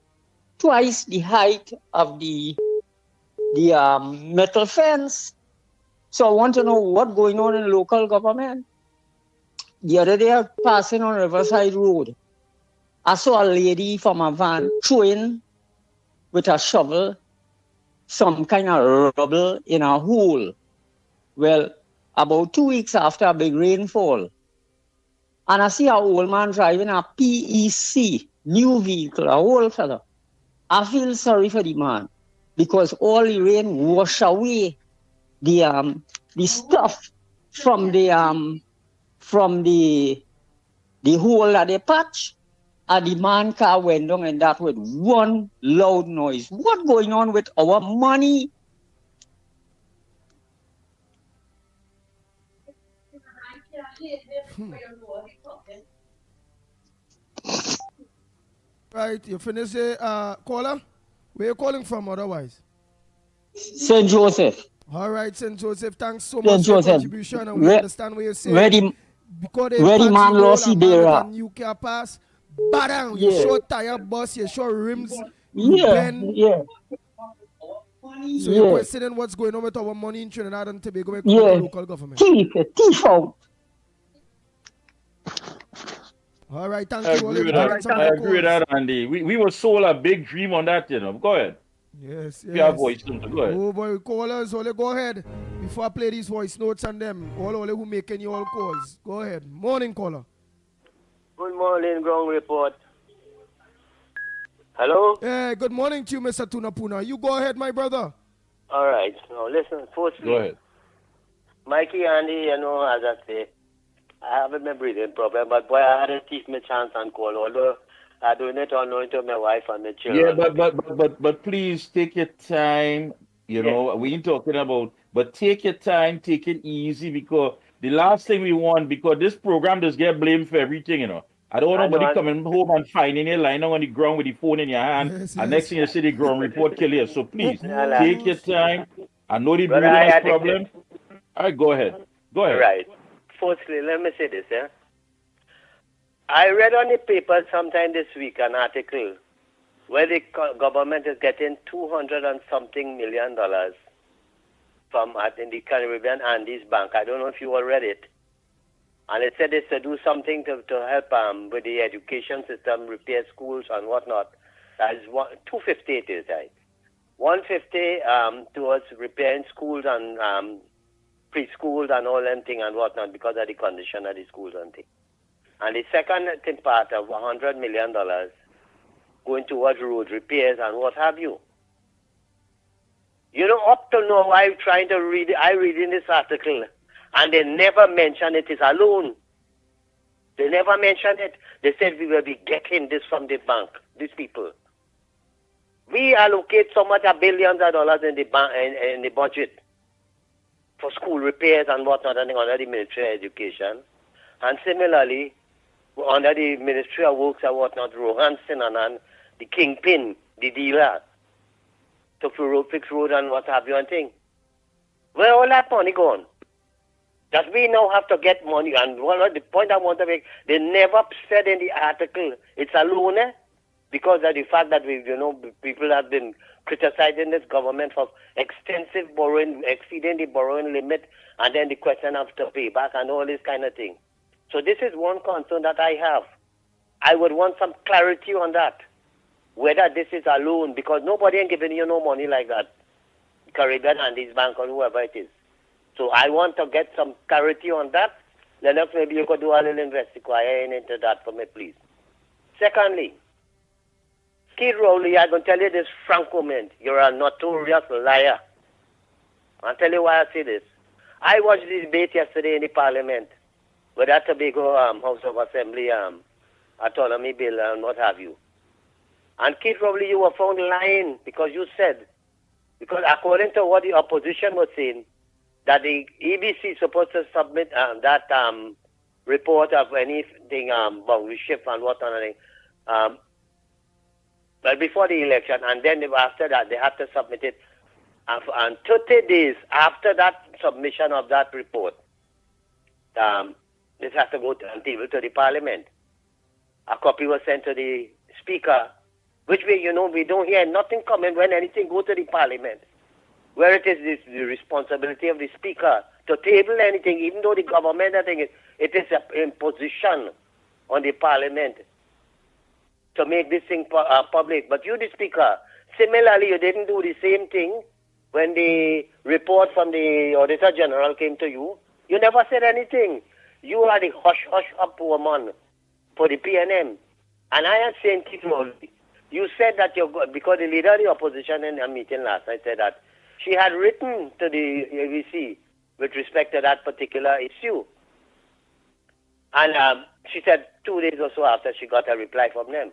twice the height of the metal fence. So I want to know what's going on in local government. The other day, I was passing on Riverside Road. I saw a lady from a van throwing with a shovel some kind of rubble in a hole. Well, about 2 weeks after a big rainfall, and I see an old man driving a PEC, new vehicle, a old fella. I feel sorry for the man because all the rain wash away the stuff from the hole that they patch, and the man car went down and that with one loud noise. What going on with our money? Right, you finish the caller? Where you calling from otherwise? St. Joseph. All right, St. Joseph, thanks so St. much for your Joseph. contribution, and we understand what you're saying. Where the man lost the bearer. You can pass, badang, Yeah. you show tire bus, you show rims, Yeah, yeah. So you're questioning what's going on with our money in Trinidad and Tobago when it comes to local government. Thief out. All right, thank I you. agree with that. I agree with that, Andy. We were sold a big dream on that, you know. Go ahead. Yes, You have voice notes. Go ahead. Oh boy, callers, Ole, go ahead. Before I play these voice notes on them, all who making you all calls. Go ahead. Morning, caller. Good morning, ground report. Hello? Hey, good morning to you, Mr. Tunapuna. You go ahead, my brother. All right. Now, listen, firstly, Go ahead. Mikey, Andy, you know, as I say, I have a breathing problem, but boy, I had to take my chance and call, although I do not unknown to my wife and my children. Yeah, but please take your time. You know, we ain't talking about, but take your time, take it easy, because the last thing we want, because this program just get blamed for everything, you know. I don't want nobody coming home and finding you lying on the ground with the phone in your hand, and next thing you see the ground report kill you. So please, take your time. I know the breathing has problem. All right, go ahead. Go ahead. Right. Firstly, let me say this, yeah. I read on the paper sometime this week an article where the government is getting $200 and something million from in the Caribbean Andes Bank. I don't know if you all read it. And it said it's to do something to help with the education system, repair schools and whatnot. That is $250 it is, right? $150 towards repairing schools and preschools and all them thing and whatnot because of the condition of the schools and thing. And the second part of $100 million going towards road repairs and what have you. You know, up to now, I'm trying to read in this article, and they never mention it is a loan. They never mention it. They said we will be getting this from the bank, these people. We allocate so much billions of dollars in the budget for school repairs and whatnot under the Ministry of Education. And similarly, under the Ministry of Works and whatnot, Rohan Sinanan, the kingpin, the dealer, to fix road and what have you and thing. Where all that money gone? That we now have to get money. And one of the point I want to make, they never said in the article it's a loan, because of the fact that people have been criticizing this government for extensive borrowing, exceeding the borrowing limit, and then the question of to pay back and all this kind of thing. So this is one concern that I have. I would want some clarity on that, whether this is a loan, because nobody ain't giving you no money like that, Caribbean and this bank or whoever it is. So I want to get some clarity on that. Then maybe you could do a little investigation into that for me, please. Secondly, Keith Rowley, I'm going to tell you this frank comment. You're a notorious liar. I'll tell you why I say this. I watched this debate yesterday in the Parliament with that Tobago House of Assembly autonomy bill and what have you. And Keith Rowley, you were found lying because you said, because according to what the opposition was saying, that the EBC is supposed to submit that report of anything, boundary shift and what well, before the election, and then after that, they have to submit it. And 30 days after that submission of that report, this has to go to the Parliament. A copy was sent to the Speaker, which we don't hear nothing coming when anything goes to the Parliament, where it is the responsibility of the Speaker to table anything, even though the government, I think it is an imposition on the Parliament to make this thing public. But you, the Speaker, similarly, you didn't do the same thing when the report from the Auditor General came to you. You never said anything. You are the hush-hush up woman for the PNM. And I am saying, Keith Rowley, You said that because the leader of the opposition in a meeting last night said that she had written to the ABC with respect to that particular issue. And she said 2 days or so after she got a reply from them.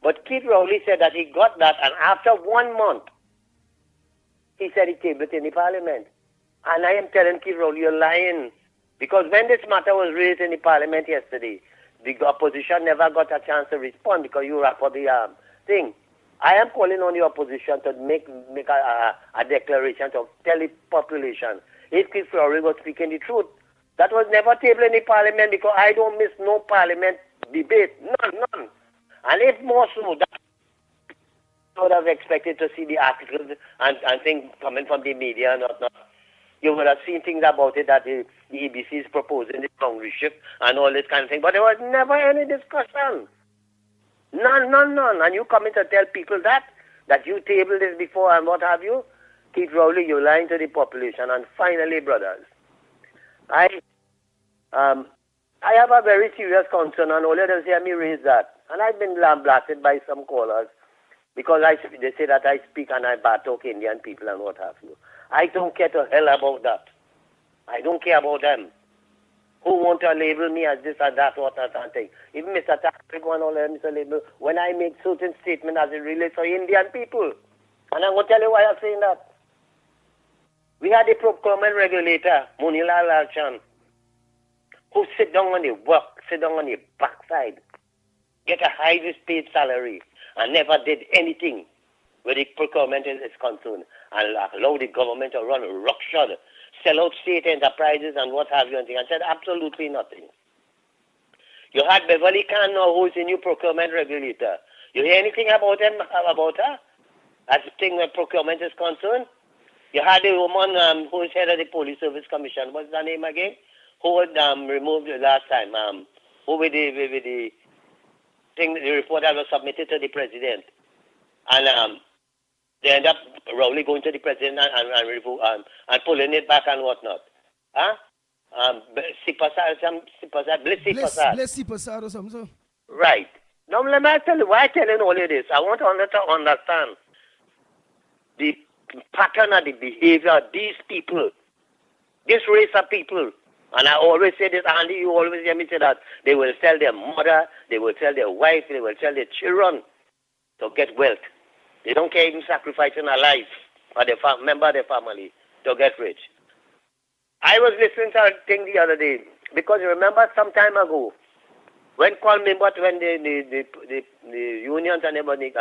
But Keith Rowley said that he got that, and after 1 month, he said he tabled it in the parliament. And I am telling Keith Rowley, you're lying. Because when this matter was raised in the parliament yesterday, the opposition never got a chance to respond because you were for the thing. I am calling on the opposition to make a declaration to tell the population if Keith Rowley was speaking the truth. That was never tabled in the parliament because I don't miss no parliament debate. None. And if more so, that I would have expected to see the articles and things coming from the media and whatnot. You would have seen things about it that the EBC is proposing the boundary shift and all this kind of thing. But there was never any discussion. None. And you coming to tell people that you tabled this before and what have you? Keith Rowley, you're lying to the population. And finally, brothers, I have a very serious concern, and all of them hear me raise that. And I've been blasted by some callers because they say that I speak and I talk Indian people and what have you. I don't care to hell about that. I don't care about them. Who want to label me as this and that, what that and thing. Even Mr. Takrik one all them Mr. Label, when I make certain statements as it relates to Indian people. And I'm going to tell you why I'm saying that. We had a procurement regulator, Munilal Lalchan, who sit down on the backside, get a highest paid salary, and never did anything where the procurement is concerned, and allow the government to run roughshod, sell out state enterprises and what have you, and said absolutely nothing. You had Beverly Khan now, who is the new procurement regulator. You hear anything about her? As the thing where procurement is concerned? You had a woman who is head of the Police Service Commission. What's her name again? Who was removed the last time? Who with the thing, the report that was submitted to the president. And they end up Rowley going to the president and pulling it back and whatnot. Huh? Blissy Prasad or something. So. Right. Now let me tell you why I'm telling all of this. I want to understand the pattern of the behavior of these people, this race of people. And I always say this, Andy, you always hear me say that. They will sell their mother, they will sell their wife, they will sell their children to get wealth. They don't care even sacrificing a life or the member of their family to get rich. I was listening to a thing the other day, because you remember some time ago, when the unions and everybody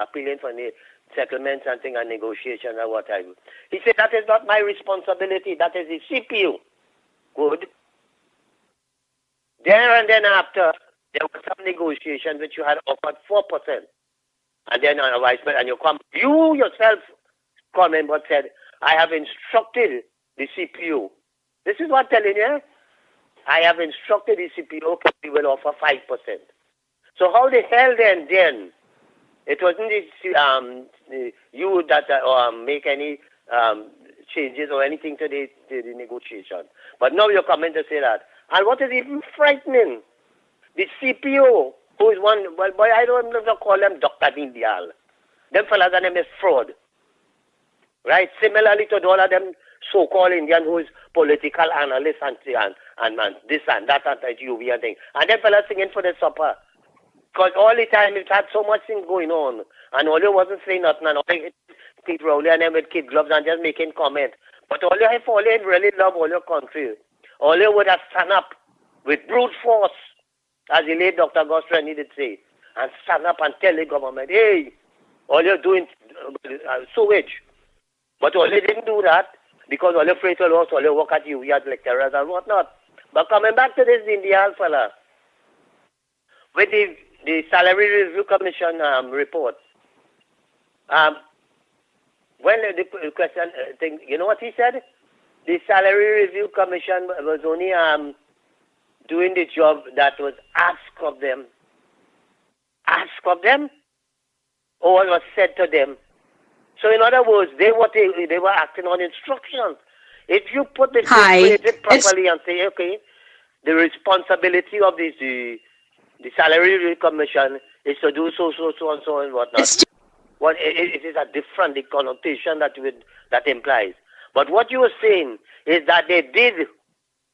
appealing for the settlements and things and negotiations and what have you. He said, that is not my responsibility, that is the CPU. Good. There and then after, there was some negotiations which you had offered 4%. And then you yourself but said, I have instructed the CPU. This is what I'm telling you. I have instructed the CPU we will offer 5%. So how the hell then it wasn't you that make any changes or anything to the negotiation. But now you're coming to say that. And what is even frightening, the CPO, who is one, well, boy, I don't know to call them Dr. Dindial. Them fellas are name is fraud. Right? Similarly to all of them so-called Indian who is political analysts and this and that and that UV and thing. And them fellas singing for the supper. Because all the time it had so much thing going on. And all you wasn't saying nothing. And all Keith Rowley and them with kid gloves and just making comments. But all you really love all your country. All you would have stand up with brute force, as the late Dr. Gostra needed to say, and stand up and tell the government, hey, all you're doing sewage. But all you didn't do that because all you're afraid to lose, all you work at you as lecturers and whatnot. But coming back to this Indian fella, with the Salary Review Commission report, when the question thing, you know what he said? The Salary Review Commission was only doing the job that was asked of them. Asked of them? Or what was said to them. So in other words, they were acting on instructions. If you put this properly and say, okay, the responsibility of the Salary Review Commission is to do so and whatnot. What it is a different connotation that implies. But what you were saying is that they did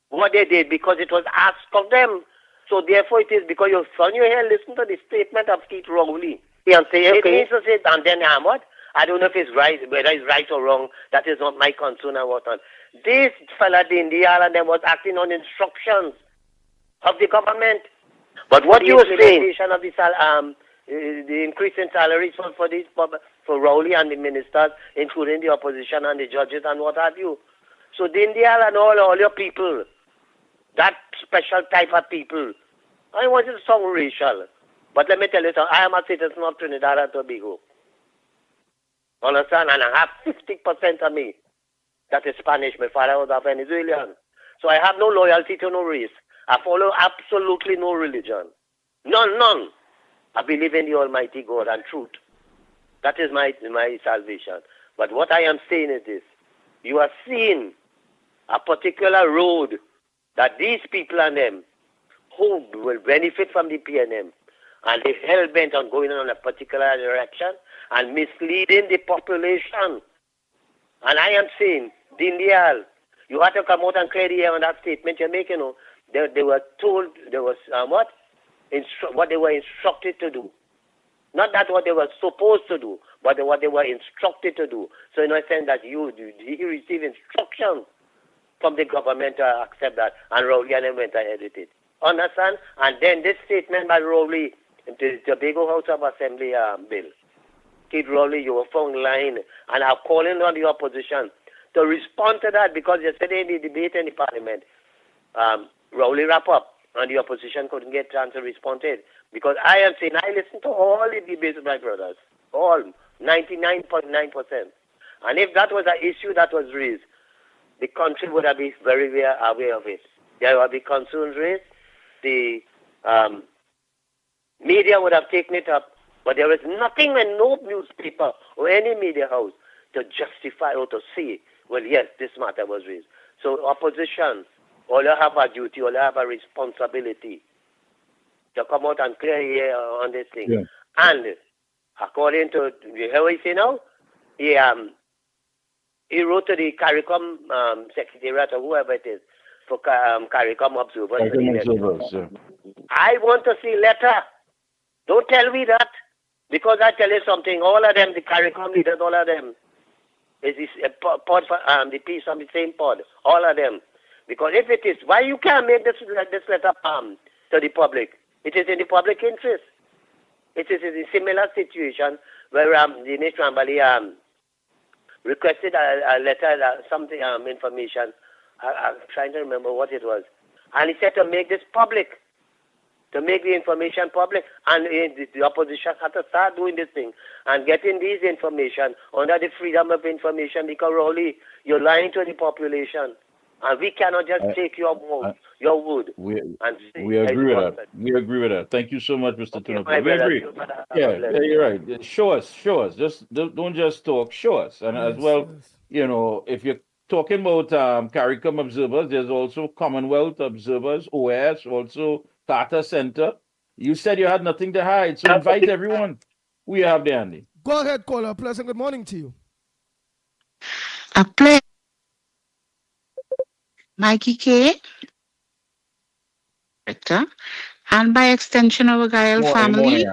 what they did because it was asked of them. So therefore it is because you're from your here, listen to the statement of Keith Rowley. And say, it means to say, and then what? I don't know if it's right, whether it's right or wrong. That is not my concern or whatnot. This fella, the Indial, and them was acting on instructions of the government. But what you were saying, of the increase in salaries for Rowley and the ministers, including the opposition and the judges and what have you. So the Indial and all your people, that special type of people, I want it to sound racial. But let me tell you something, I am a citizen of Trinidad and Tobago. Understand? And I have 50% of me that is Spanish. My father was a Venezuelan. So I have no loyalty to no race. I follow absolutely no religion. None. I believe in the Almighty God and truth. That is my salvation. But what I am saying is this. You are seeing a particular road that these people and them who will benefit from the PNM, and they're hell-bent on going in a particular direction and misleading the population. And I am saying, Dindial, you have to come out and clear the air on that statement you're making. They were told, there was what they were instructed to do. Not that what they were supposed to do, but what they were instructed to do. So in a sense that you receive instructions from the government to accept that, and Rowley and them went ahead with it. Understand? And then this statement by Rowley in the Tobago House of Assembly bill. Keith Rowley, you were found lying, and I'm calling on the opposition to respond to that, because yesterday in the debate in the parliament, Rowley wrapped up, and the opposition couldn't get a chance to respond to it. Because I am saying, I listen to all the debates with my brothers, all, 99.9%. And if that was an issue that was raised, the country would have been very aware of it. There would be concerns raised. The media would have taken it up. But there is nothing in no newspaper or any media house to justify or to say, well, yes, this matter was raised. So opposition, all you have a duty, all you have a responsibility to come out and clear here on this thing. Yeah. And according to, you hear what he say now? He wrote to the CARICOM secretariat or whoever it is for CARICOM observers. I want to see letter. Don't tell me that. Because I tell you something, all of them, the CARICOM leaders, all of them, is a pod for the piece on the same pod. All of them. Because if it is, why you can't make this letter to the public? It is in the public interest. It is in a similar situation where Dinesh Trambali requested a letter, something, information. I'm trying to remember what it was. And he said to make this public, to make the information public. And the opposition had to start doing this thing and getting these information under the freedom of information, because Rowley, you're lying to the population. And we cannot just take your word. We agree with that. We agree with that. Thank you so much, Mr. Tunapur. We agree. Yeah, you're right. Show us. Just don't just talk. Show us. And as well, you know, if you're talking about CARICOM observers, there's also Commonwealth observers, OAS, also Carter Center. You said you had nothing to hide, so invite everyone. We have the Andy. Go ahead, caller. Pleasant good morning to you. A play. Mikey K. And by extension, our Gael family,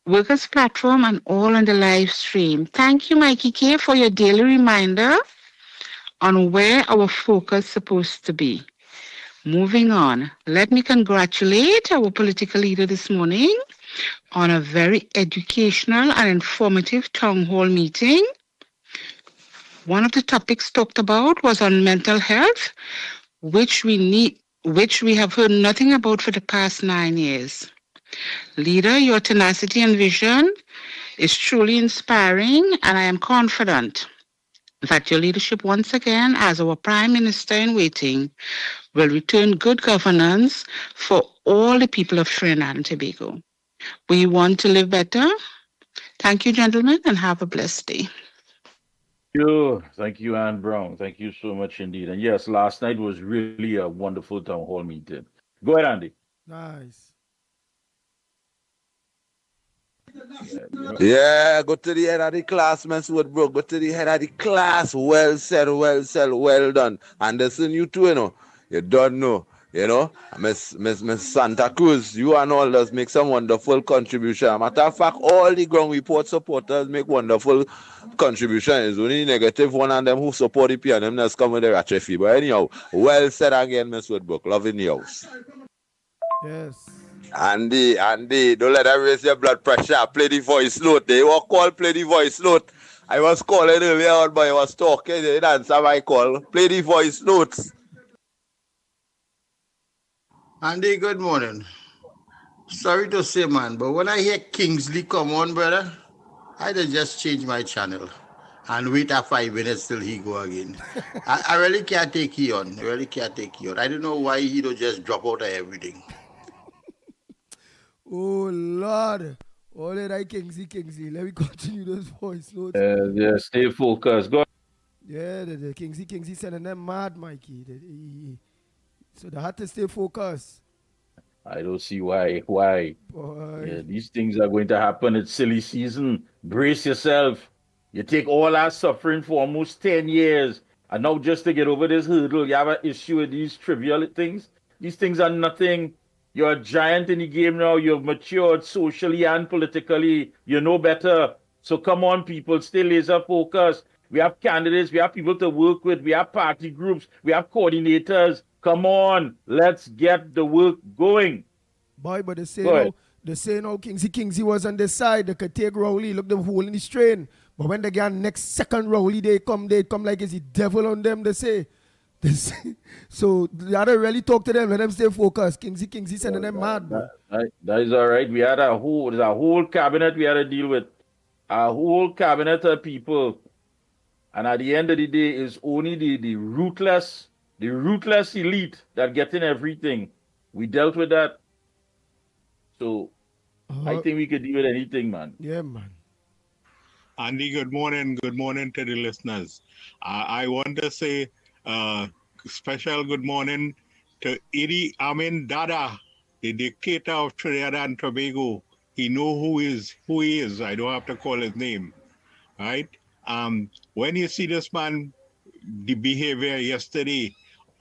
Workers Platform, and all on the live stream. Thank you, Mikey K, for your daily reminder on where our focus is supposed to be. Moving on, let me congratulate our political leader this morning on a very educational and informative town hall meeting. One of the topics talked about was on mental health, which we have heard nothing about for the past 9 years. Leader, your tenacity and vision is truly inspiring, and I am confident that your leadership once again as our Prime Minister in waiting will return good governance for all the people of Trinidad and Tobago. We want to live better. Thank you, gentlemen, and have a blessed day. Thank you, Ann Brown. Thank you so much indeed. And yes, last night was really a wonderful town hall meeting. Go ahead, Andy. Nice. Yeah, go to the head of the class, Miss Woodbrook. Go to the head of the class. Well said, well done. And listen, you too, you don't know. Miss Santa Cruz, you and all those make some wonderful contribution. Matter of fact, all the ground report supporters make wonderful contribution. It's only negative one of them who support the PNM that's come with the ratchet fee. But anyhow, well said again, Miss Woodbrook. Love in the house. Yes. Andy, don't let them raise your blood pressure. Play the voice note. They were called play the voice note. I was calling earlier on, but I was talking. They didn't answer my call. Play the voice notes. Andy, good morning. Sorry to say, man, but when I hear Kingsley come on, brother, I just change my channel and wait a 5 minutes till he go again. I really can't take he on. I don't know why he don't just drop out of everything. Oh, Lord. All right, Kingsley. Let me continue those voice notes. Yeah, stay focused. Go. Yeah, the Kingsley sending them mad, Mikey. So they had to stay focused. I don't see why. Yeah, these things are going to happen. It's silly season. Brace yourself. You take all that suffering for almost 10 years. And now just to get over this hurdle, you have an issue with these trivial things. These things are nothing. You're a giant in the game now. You've matured socially and politically. You know better. So come on, people. Stay laser focused. We have candidates. We have people to work with. We have party groups. We have coordinators. Come on. Let's get the work going. Boy, but they say now Kingsley was on the side. They could take Rowley. Look, them hole in the strain. But when they get next second Rowley, they come like it's the devil on them, they say. So they had to really talk to them, let them stay focused. Kingsley sending them mad. That is all right. We had a whole cabinet we had to deal with. A whole cabinet of people. And at the end of the day, it's only the ruthless elite that getting everything. We dealt with that. So I think we could deal with anything, man. Yeah, man. Andy, good morning. Good morning to the listeners. I want to say special good morning to Idi Amin Dada, the dictator of Trinidad and Tobago. He know who he is. I don't have to call his name, right? When you see this man, the behavior yesterday,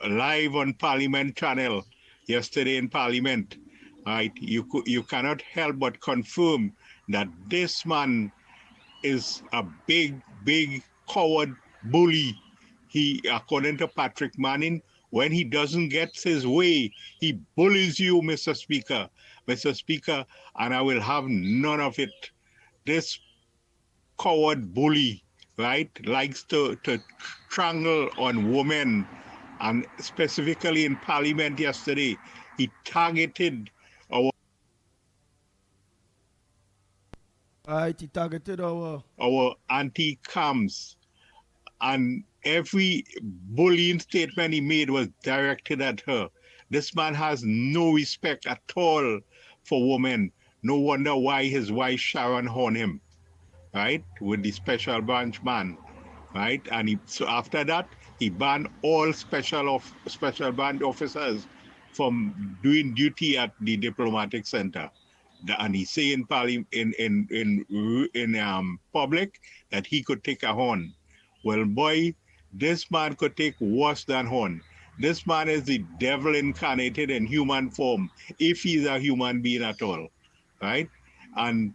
live on Parliament channel, yesterday in Parliament, right? You cannot help but confirm that this man is a big coward bully. He, according to Patrick Manning, when he doesn't get his way, he bullies you, Mr. Speaker. Mr. Speaker, and I will have none of it. This coward bully, right, likes to strangle on women, and specifically in Parliament yesterday, he targeted our anti-cams, and every bullying statement he made was directed at her. This man has no respect at all for women. No wonder why his wife Sharon horned him, right, with the special branch man, right? And so after that, he banned all special branch officers from doing duty at the diplomatic center. And he say in public that he could take a horn. Well, boy, this man could take worse than horn. This man is the devil incarnated in human form, if he's a human being at all, right? And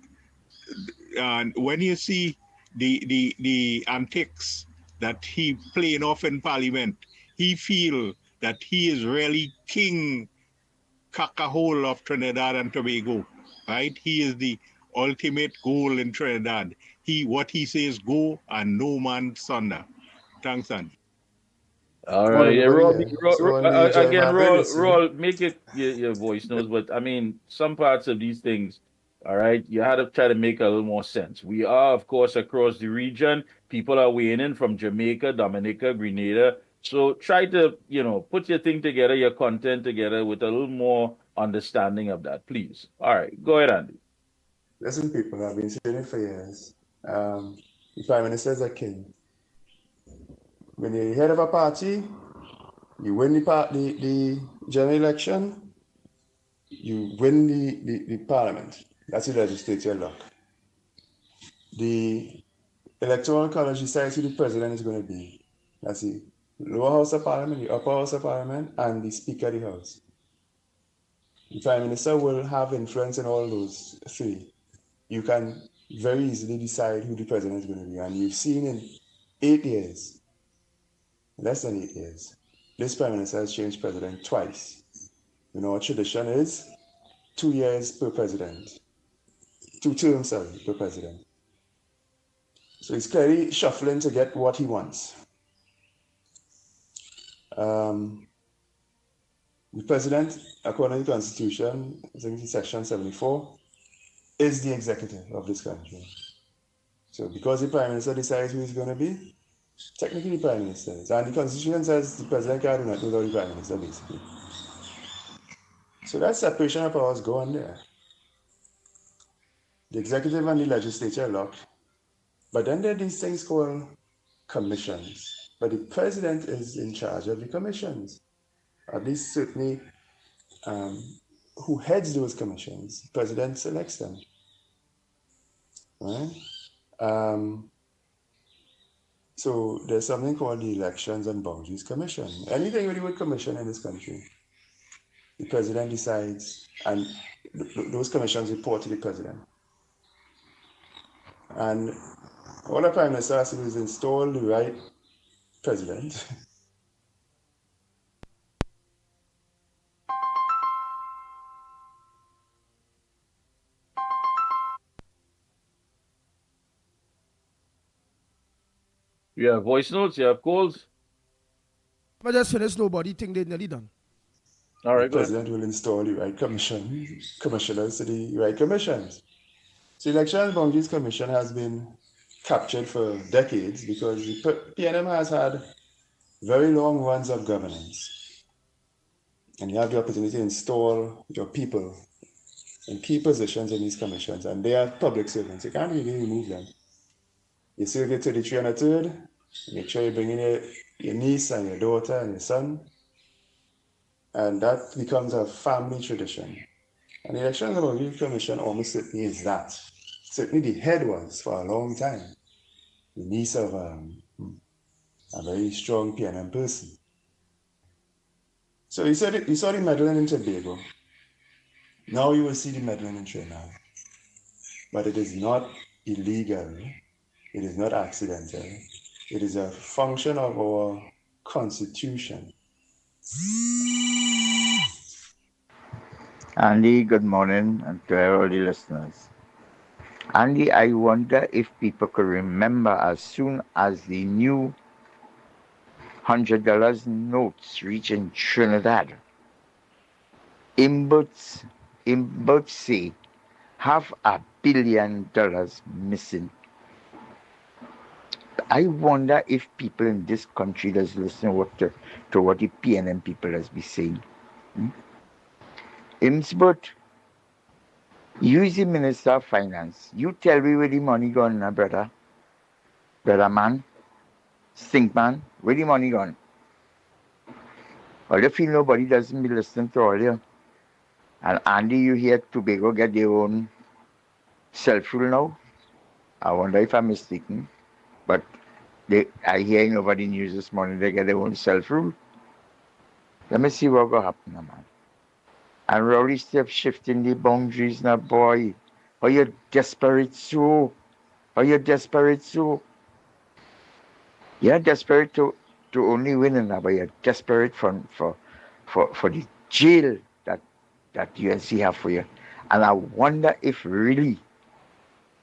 when you see the antics that he playing off in Parliament, he feel that he is really King Kakahole of Trinidad and Tobago, right? He is the ultimate goal in Trinidad. What he says go and no man sunder. Thanks, Andy. All right, yeah, Roll, make it your voice notes, but I mean, some parts of these things, all right, you had to try to make a little more sense. We are, of course, across the region. People are weighing in from Jamaica, Dominica, Grenada. So try to, put your thing together, your content together with a little more understanding of that, please. All right, go ahead, Andy. Listen, people, I've been saying it for years. The Prime Minister is a king. When you're head of a party, you win the general election, you win the parliament. That's the legislature lock. the Electoral College decides who the president is going to be. That's the lower house of parliament, the upper house of parliament, and the speaker of the house. The prime minister will have influence in all those three. You can very easily decide who the president is going to be. And you've seen in 8 years, less than 8 years, this prime minister has changed president twice. You know, our tradition is 2 years per president. 2 terms, per president. So he's clearly shuffling to get what he wants. The president, according to the Constitution, I think it's Section 74, is the executive of this country. So because the prime minister decides who he's going to be, technically the prime minister is. And the Constitution says the president can't do nothing without the prime minister, basically. So that separation of powers go on there. The executive and the legislature are locked. But then there are these things called commissions. But the president is in charge of the commissions. At least certainly who heads those commissions. The president selects them. Right? So there's something called the Elections and Boundaries Commission. Anything with the word commission in this country, the president decides, and those commissions report to the president. And all the prime minister has to do is install the right president. You have voice notes, you have calls. I just finished nobody think they're nearly done. All right, the president will install the right commissioners to the right commissions. So the Elections and Boundaries Commission has been captured for decades because the PNM has had very long runs of governance. And you have the opportunity to install your people in key positions in these commissions, and they are public servants. You can't really remove them. You serve your 33 and a third, make sure you bring in your niece and your daughter and your son, and that becomes a family tradition. And the Elections and Boundaries Commission almost certainly is that. Certainly the head was for a long time. The niece of a very strong PNM person. So you saw the meddling in Tobago. Now you will see the meddling in Trinidad. But it is not illegal. It is not accidental. It is a function of our Constitution. Andy, good morning, and to all the listeners. Andy, I wonder if people could remember as soon as the new $100 notes reach in Trinidad, Imbuts say $500 million missing. I wonder if people in this country that's listening to what the PNM people has been saying. Imsbut, you is the Minister of Finance. You tell me where the money gone now, brother. Brother man, stink man, where the money gone? All you feel nobody doesn't be listening to all you. And Andy, you hear Tobago get their own self-rule now? I wonder if I'm mistaken. But I hear over the news this morning they get their own self-rule. Let me see what will happen now, man. And Rowley step shifting the boundaries now, boy. Are you desperate so? Are you desperate so? You're desperate to only win now, but you're desperate for the jail that UNC have for you. And I wonder if really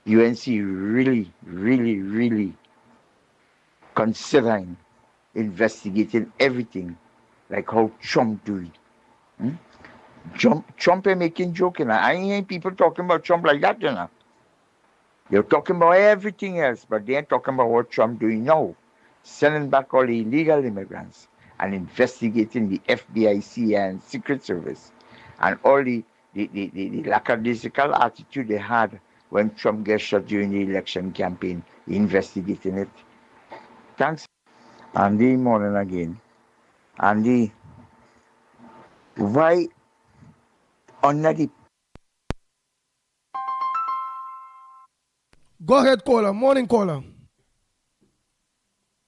UNC really considering investigating everything like how Trump do it. Trump ain't making joke, you know. I ain't people talking about Trump like that, you know. They're talking about everything else, but they ain't talking about what Trump doing now. Sending back all the illegal immigrants and investigating the FBI, CIA, and Secret Service and all the lackadaisical attitude they had when Trump gets shot during the election campaign, investigating it. Thanks. Andy, morning again. Andy, why under the Go ahead, caller. Morning, caller.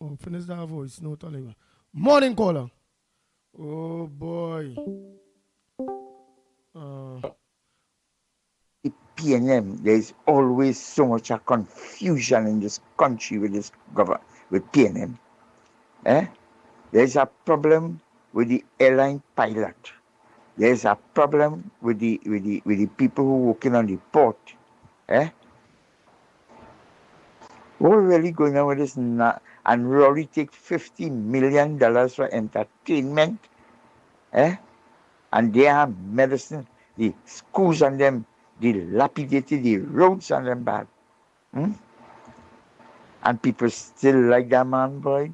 Oh, finish that voice. No telling. Morning, caller. Oh boy. The PNM, there's always so much confusion in this country with this government, with PNM. There's a problem with the airline pilot. There's a problem with the people who working on the port. What really going on with this? And Rory take $50 million for entertainment. And they have medicine, the schools on them, dilapidated, the roads on them bad. And people still like that man, boy.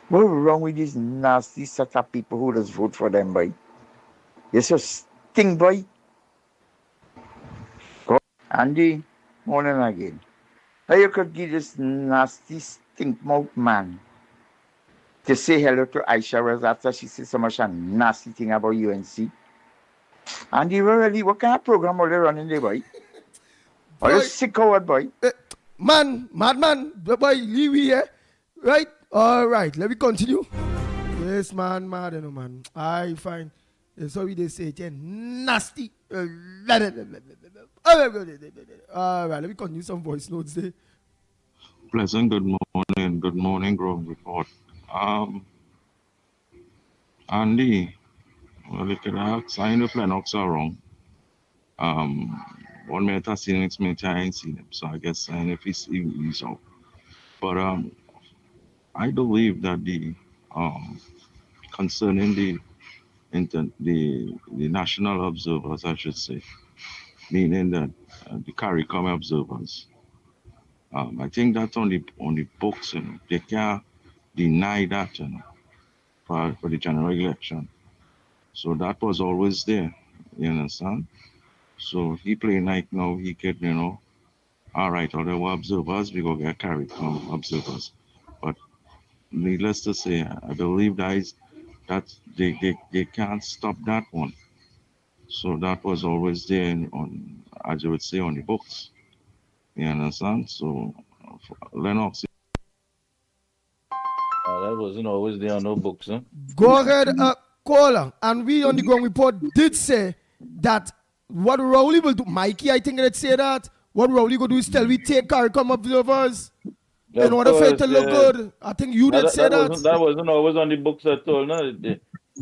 What's wrong with these nasty set of people who just vote for them, boy? You're so stink, boy. Andy, morning again. How you could give this nasty stink mouth man to say hello to Aisha Rose after she said so much a nasty thing about UNC? Andy, really, what kind of program are they running there, boy? Are you sick or what, boy? Madman, boy, leave here, right? All right, let me continue. Yes, man, man. I find, sorry they say it, nasty. All right, let me continue some voice notes there. Pleasant good morning, Ground Report. Andy, well, look at that, sign of Lennox are wrong. 1 minute I see next minute I ain't seen him, so I guess sign if he's out. But I believe that the concerning the national observers, I should say, meaning that the CARICOM observers, I think that's on the books, you know. They can't deny that, you know, for the general election. So that was always there, you understand? So he play like now he get, you know, all right, all the observers, we go get CARICOM observers. But needless to say, I believe that they can't stop that one. So that was always there on, as you would say, on the books. You understand? So Lennox. That wasn't always there on no books, huh? Go ahead, caller. And we on the Ground Report did say that what Rowley will do, Mikey, I think let's say that. What Rowley will do is tell we take CARICOM observers in order for it to look good. I think you did say that. That wasn't always on the books at all, no?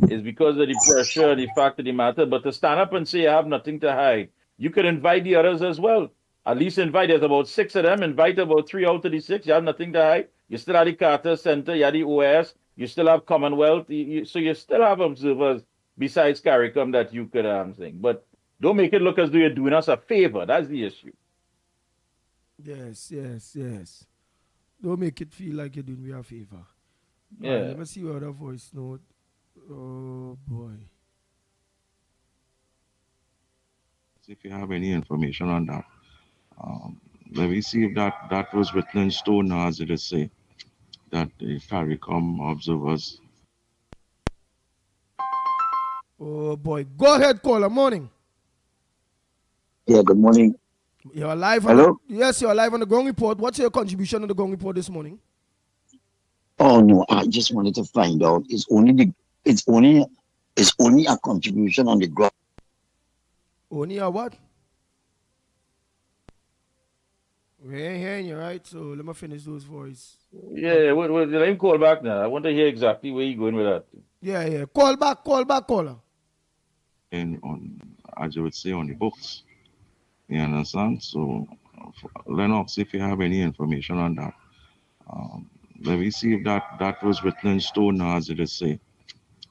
It's because of the pressure and the fact of the matter. But to stand up and say you have nothing to hide, you could invite the others as well. At least invite, there's about 6 of them, invite about 3 out of the 6. You have nothing to hide. You still have the Carter Center, you have the OS, you still have Commonwealth, so you still have observers besides CARICOM that you could sing. But don't make it look as though you're doing us a favor. That's the issue. Yes. Don't make it feel like you're doing me a favor. Yeah. Right, let me see what other voice note. Oh boy. If you have any information on that, let me see if that was written in stone, as it is say, that the CARICOM observers. Oh boy. Go ahead, caller. Morning. Yeah, good morning. You're live. Hello? Yes, you're live on the Ground Report. What's your contribution on the Ground Report this morning? Oh no, I just wanted to find out. It's only a contribution on the ground. Only a what? We ain't hearing you, right? So let me finish those voice. Yeah, let him call back now. I want to hear exactly where you're going with that. Yeah. Call back, caller. And on, as you would say, on the books. You understand? So, Lennox, if you have any information on that, let me see if that was written in stone, as it is say,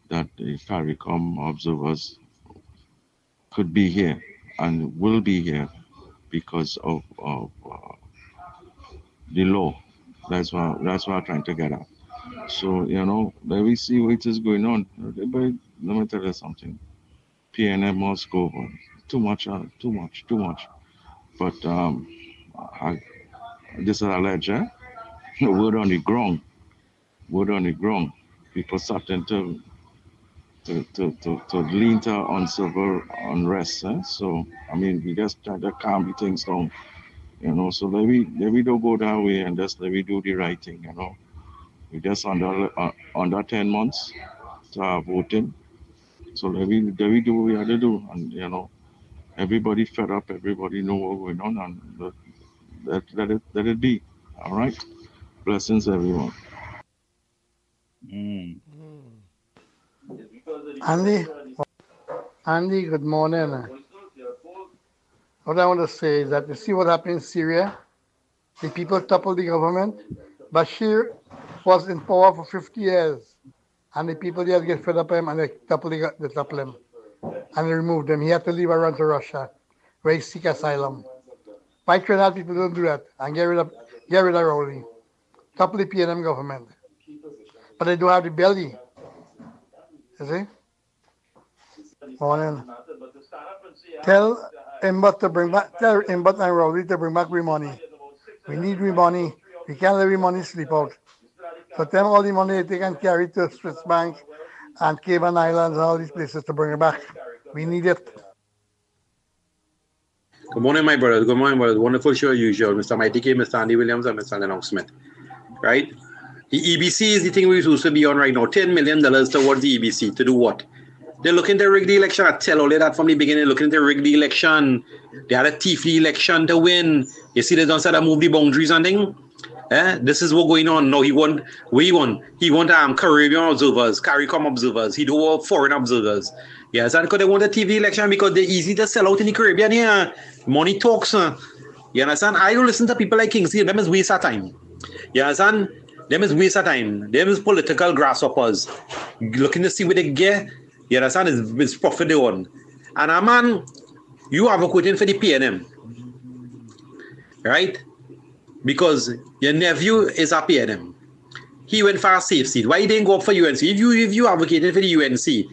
that the CARICOM observers could be here and will be here because of the law. That's what I'm trying to get at. So, you know, let me see what is going on. But let me tell you something. PNM must go on. Too much. But this is alleged, word on the ground. People starting to lean to uncivil unrest. So, I mean, we just try to calm the things down. So let me don't go that way and just let me do the right thing. We just under 10 months to voting. So let me do what we have to do, and everybody fed up, everybody know what's going on, and let it be. All right. Blessings, everyone. Andy, good morning. What I want to say is that you see what happened in Syria? The people toppled the government. Bashir was in power for 50 years. And the people there get fed up with him and they toppled him. And they removed him. He had to leave and run to Russia, where he seek asylum. Why Trinidad people don't do that and get rid of Rowley? Topple the PNM government. But they don't have the belly. You see? Morning. Tell Imbot and Rowley to bring back we money. We need we money. We can't let we money sleep out. So tell them all the money they can carry to Swiss Bank and Cayman Islands and all these places to bring it back. We need it. Good morning, my brother. Good morning, brother. Wonderful show as usual. Mr. Mighty K, Mr. Andy Williams, and Mr. Lennox Smith. Right? The EBC is the thing we're supposed to be on right now. $10 million towards the EBC. To do what? They're looking to rig the election. I tell all of that from the beginning. Looking to rig the election. They had a thief the election to win. You see, they don't say that move the boundaries and thing. This is what's going on now. He want Caribbean observers, CARICOM observers. He don't want foreign observers. Yes, and because they want a TV election because they're easy to sell out in the Caribbean here. Money talks. You understand? I don't listen to people like Kingsley. Them is waste of time. You understand? Them is waste of time. Them is political grasshoppers. Looking to see what they get. You understand? It's profit they want. And man, you advocating for the PNM. Right? Because your nephew is a PNM. He went for a safe seat. Why he didn't go up for UNC? If you advocated for the UNC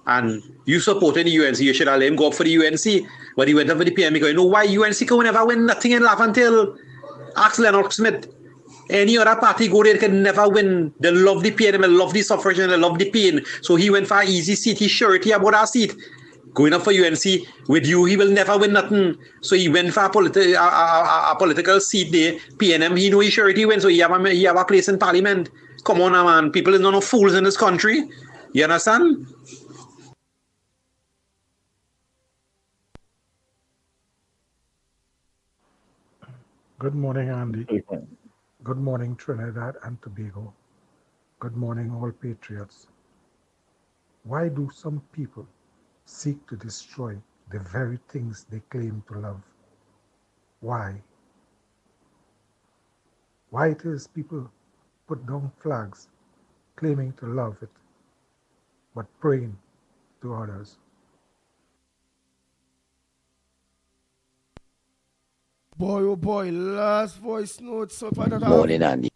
and you supported the UNC, you should have let him go up for the UNC. But he went up for the PNM because you know why UNC can never win nothing in laugh until ask Lennox Smith. Any other party go there can never win. They love the PNM, they love the suffrage, and they love the pain. So he went for an easy seat. He's surety about that seat. Going up for UNC with you, he will never win nothing. So he went for a political seat there. PNM, he know he surety win, so he have a place in parliament. Come on, man. People are not fools in this country. You understand? Good morning, Andy. Good morning, Trinidad and Tobago. Good morning, all patriots. Why do some people seek to destroy the very things they claim to love? Why? Why it is people put down flags claiming to love it, but praying to others? Boy, oh boy, last voice note. So Morning, Andy.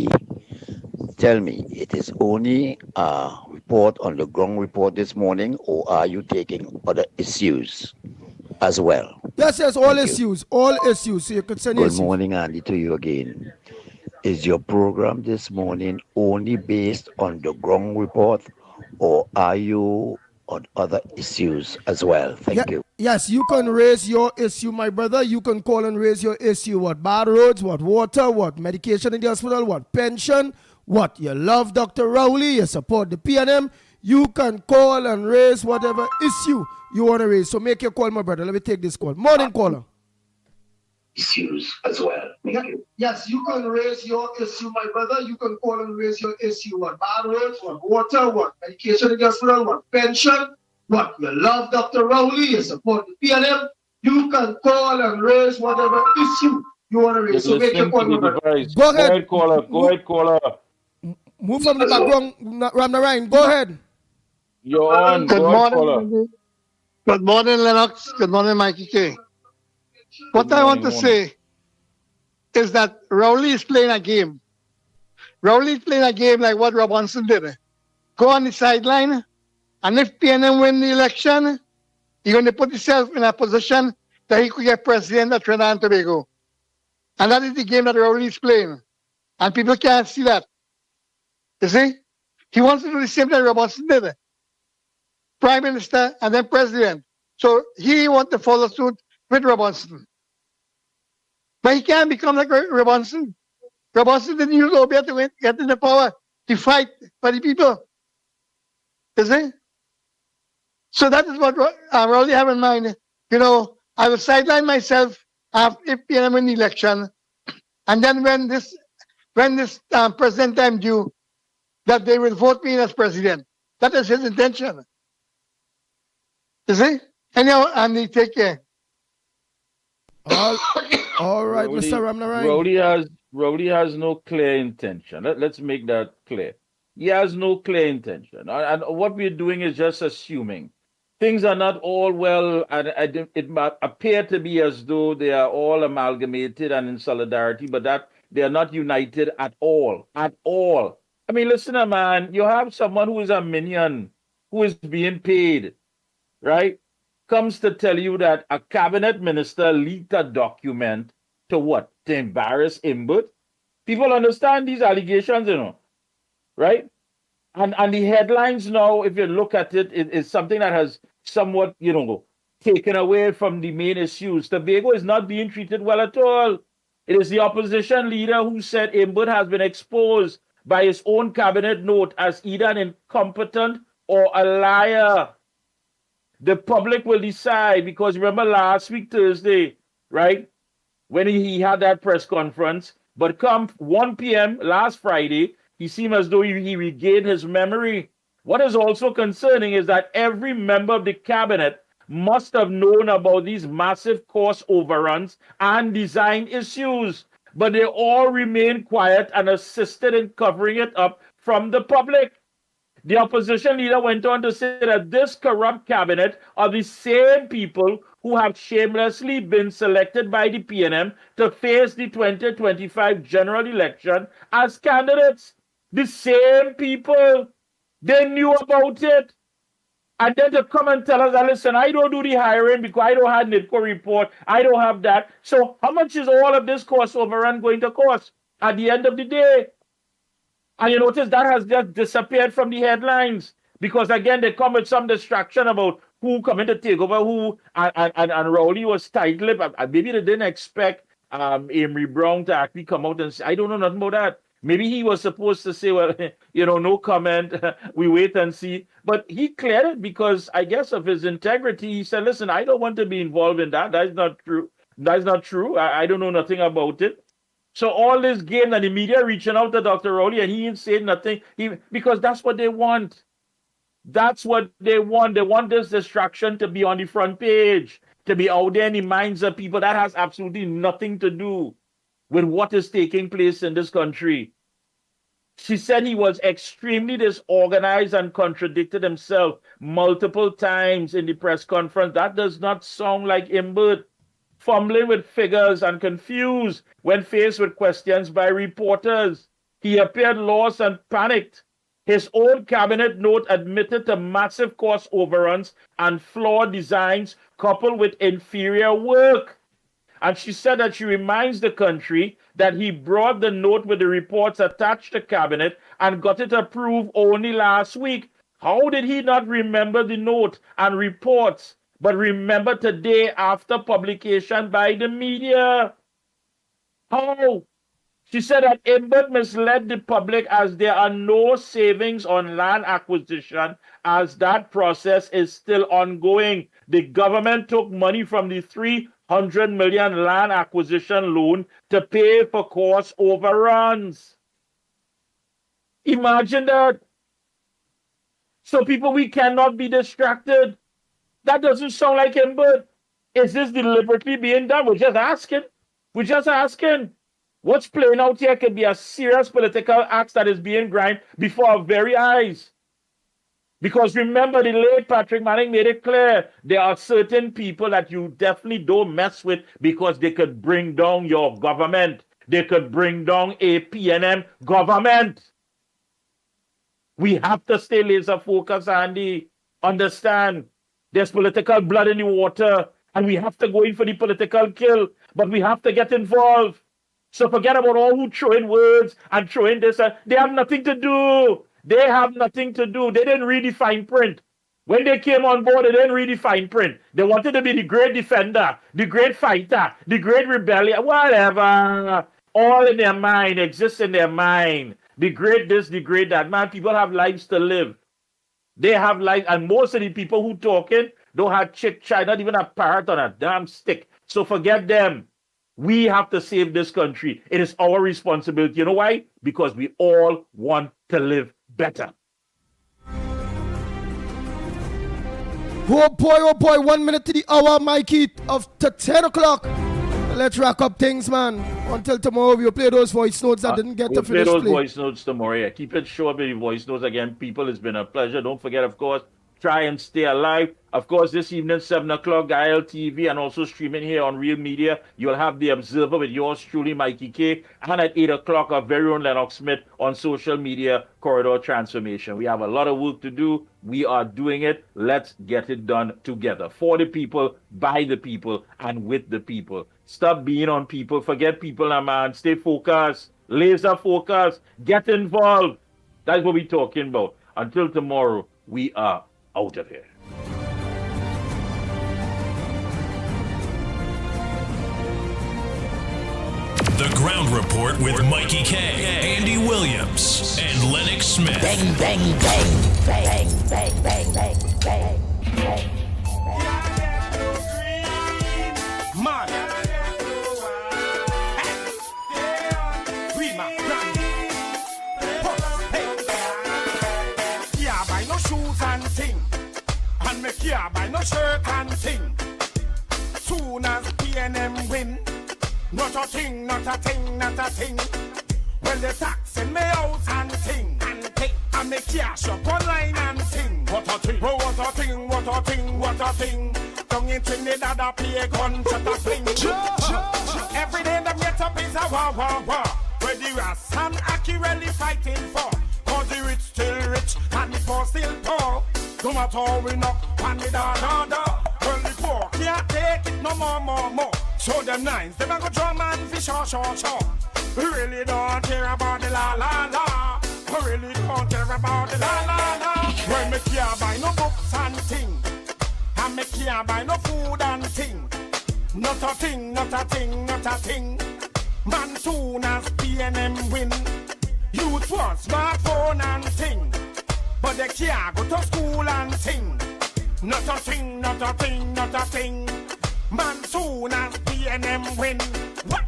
Tell me, it is only a report on the ground report this morning, or are you taking other issues as well? Yes, all issues. All issues. So you could send Good morning, Andy, to you again. Is your program this morning only based on the ground report, or are you on other issues as well? Thank you. Yes, you can raise your issue, my brother. You can call and raise your issue. What bad roads, what water, what medication in the hospital, what pension, what you love Dr. Rowley, you support the PNM. You can call and raise whatever issue you want to raise. So make your call, my brother. Let me take this call. Morning, caller. Issues as well. Yes, you can raise your issue, my brother. You can call and raise your issue. What bad roads, what water, what medication in the hospital, what pension, what you love Dr. Rowley, you support the PNM. You can call and raise whatever issue you want to raise. So make your call, my brother. Go ahead, caller. Go ahead, caller. Move from the background, Ramnarayan. Go ahead. You're on. Good morning. Good morning, Lennox. Good morning, Mikey K. What I want to say is that Rowley is playing a game. Rowley is playing a game like what Robinson did. Go on the sideline, and if PNM win the election, he's going to put himself in a position that he could get president of Trinidad and Tobago. And that is the game that Rowley is playing. And people can't see that. You see? He wants to do the same thing Robinson did. Prime Minister and then President. So he wants to follow suit with Robinson. But he can't become like Robinson. Robinson didn't use Obia to get in the power to fight for the people. You see? So that is what I really have in mind. You know, I will sideline myself if PNM win the election, and then when this president time due, that they will vote me in as president. That is his intention. You see? Anyhow, Andy, take care. All right, Mr. Ramnarine. Rowley has no clear intention. Let's make that clear. He has no clear intention. And what we're doing is just assuming. Things are not all well, and it appear to be as though they are all amalgamated and in solidarity, but that they are not united at all. At all. I mean, listen, man, you have someone who is a minion, who is being paid, right? Comes to tell you that a cabinet minister leaked a document to what? To embarrass Imbut? People understand these allegations, you know, right? And the headlines now, if you look at it, is something that has somewhat, you know, taken away from the main issues. Tobago is not being treated well at all. It is the opposition leader who said Imbut has been exposed by his own cabinet note as either an incompetent or a liar. The public will decide, because remember last week, Thursday, right, when he had that press conference, but come 1 p.m. last Friday, he seemed as though he regained his memory. What is also concerning is that every member of the cabinet must have known about these massive cost overruns and design issues, but they all remained quiet and assisted in covering it up from the public. The opposition leader went on to say that this corrupt cabinet are the same people who have shamelessly been selected by the PNM to face the 2025 general election as candidates. The same people. They knew about it. And then to come and tell us that, listen, I don't do the hiring because I don't have NIDCO report. I don't have that. So how much is all of this cost overrun going to cost at the end of the day? And you notice that has just disappeared from the headlines, because again, they come with some distraction about who coming to take over who, and Rowley was tight-lipped. Maybe they didn't expect Amory Brown to actually come out and say, I don't know nothing about that. Maybe he was supposed to say, well, you know, no comment, we wait and see. But he cleared it because I guess of his integrity. He said, listen, I don't want to be involved in that. That's not true. That's not true. I don't know nothing about it. So all this game and the media reaching out to Dr. Rowley and he ain't saying nothing, because that's what they want. That's what they want. They want this distraction to be on the front page, to be out there in the minds of people. That has absolutely nothing to do with what is taking place in this country. She said he was extremely disorganized and contradicted himself multiple times in the press conference. That does not sound like Imbut. Fumbling with figures and confused when faced with questions by reporters. He appeared lost and panicked. His own cabinet note admitted to massive cost overruns and flawed designs coupled with inferior work. And she said that she reminds the country that he brought the note with the reports attached to cabinet and got it approved only last week. How did he not remember the note and reports, but remember today after publication by the media? How? She said that Imbut misled the public as there are no savings on land acquisition, as that process is still ongoing. The government took money from the 300 million land acquisition loan to pay for cost overruns. Imagine that. So people, we cannot be distracted. That doesn't sound like Imbut. Is this deliberately being done? We're just asking. We're just asking. What's playing out here could be a serious political act that is being grind before our very eyes. Because remember, the late Patrick Manning made it clear, there are certain people that you definitely don't mess with because they could bring down your government. They could bring down a PNM government. We have to stay laser focused, Andy. Understand, there's political blood in the water, and we have to go in for the political kill, but we have to get involved. So forget about all who throw in words and throw in this. They have nothing to do. They have nothing to do. They didn't read the fine print. When they came on board, they didn't read the fine print. They wanted to be the great defender, the great fighter, the great rebellion, whatever. All in their mind, exists in their mind. The great this, the great that. Man, people have lives to live. They have lives, and most of the people who talking don't have chick chat, not even a parrot on a damn stick. So forget them. We have to save this country. It is our responsibility. You know why? Because we all want to live better. Oh boy, 1 minute to the hour, Mikey, of 10 o'clock. Let's rack up things, man. Until tomorrow, we'll play those voice notes that didn't get to finish. We'll play those voice notes tomorrow. Yeah. Keep it short with the voice notes again. People, it's been a pleasure. Don't forget, of course, try and stay alive. Of course, this evening, 7 o'clock, ILTV, and also streaming here on Real Media. You'll have The Observer with yours truly, Mikey K. And at 8 o'clock, our very own Lennox Smith on social media, Corridor Transformation. We have a lot of work to do. We are doing it. Let's get it done together. For the people, by the people, and with the people. Stop being on people. Forget people, man. Stay focused. Laser focus. Get involved. That's what we're talking about. Until tomorrow, we are out of here. The Ground Report with Mikey K, Andy Williams, and Lennox Smith. Bang, bang, bang, bang, bang, bang, bang, bang, bang. Man. We my brand. Yeah, buy no shoes and thing. And me care buy no shirt and thing. Soon as PNM win. Not a thing, not a thing, not a thing. Well, the tax in me out and thing. And me cash up online and thing. What a thing, oh, what a thing, what a thing, what a thing. Down in Trinidad, I play a gun, shot a fling. Every day them get up is a war, war, war. Where the Ras and Aki really fighting for. Cause the rich still rich and the poor still poor. No matter how we knock on the da da da. Well, the poor can't take it no more, more, more. Show them nines, them a go drum and fish, shaw, shaw, shaw. We really don't care about the la la la. We really don't care about the la la la. When me can't buy no books and thing, and me can't buy no food and thing. Not a thing, not a thing, not a thing. Man, soon as PNM win, youth want smartphone and thing, but they can't go to school and thing. Not a thing, not a thing, not a thing. Man, soon as PNM win. What?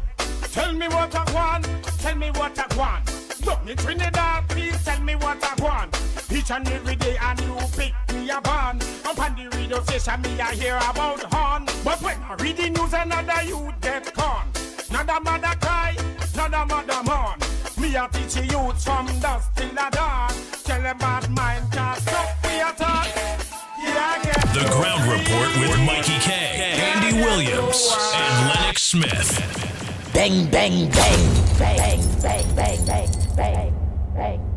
Tell me what I want. Tell me what I want. Look, me Trinidad, please tell me what I want. Each and every day a new pick me a band. Up on the radio station me I hear about horn. But when I read the news another youth get con. Another mother cry, another mother mourn. Me a teach the youth from dusk till the dawn. Tell them bad mind can't stop me at all. The Ground Report with Mikey K, Andy Williams, and Lennox Smith. Bang, bang, bang, bang, bang, bang, bang, bang, bang.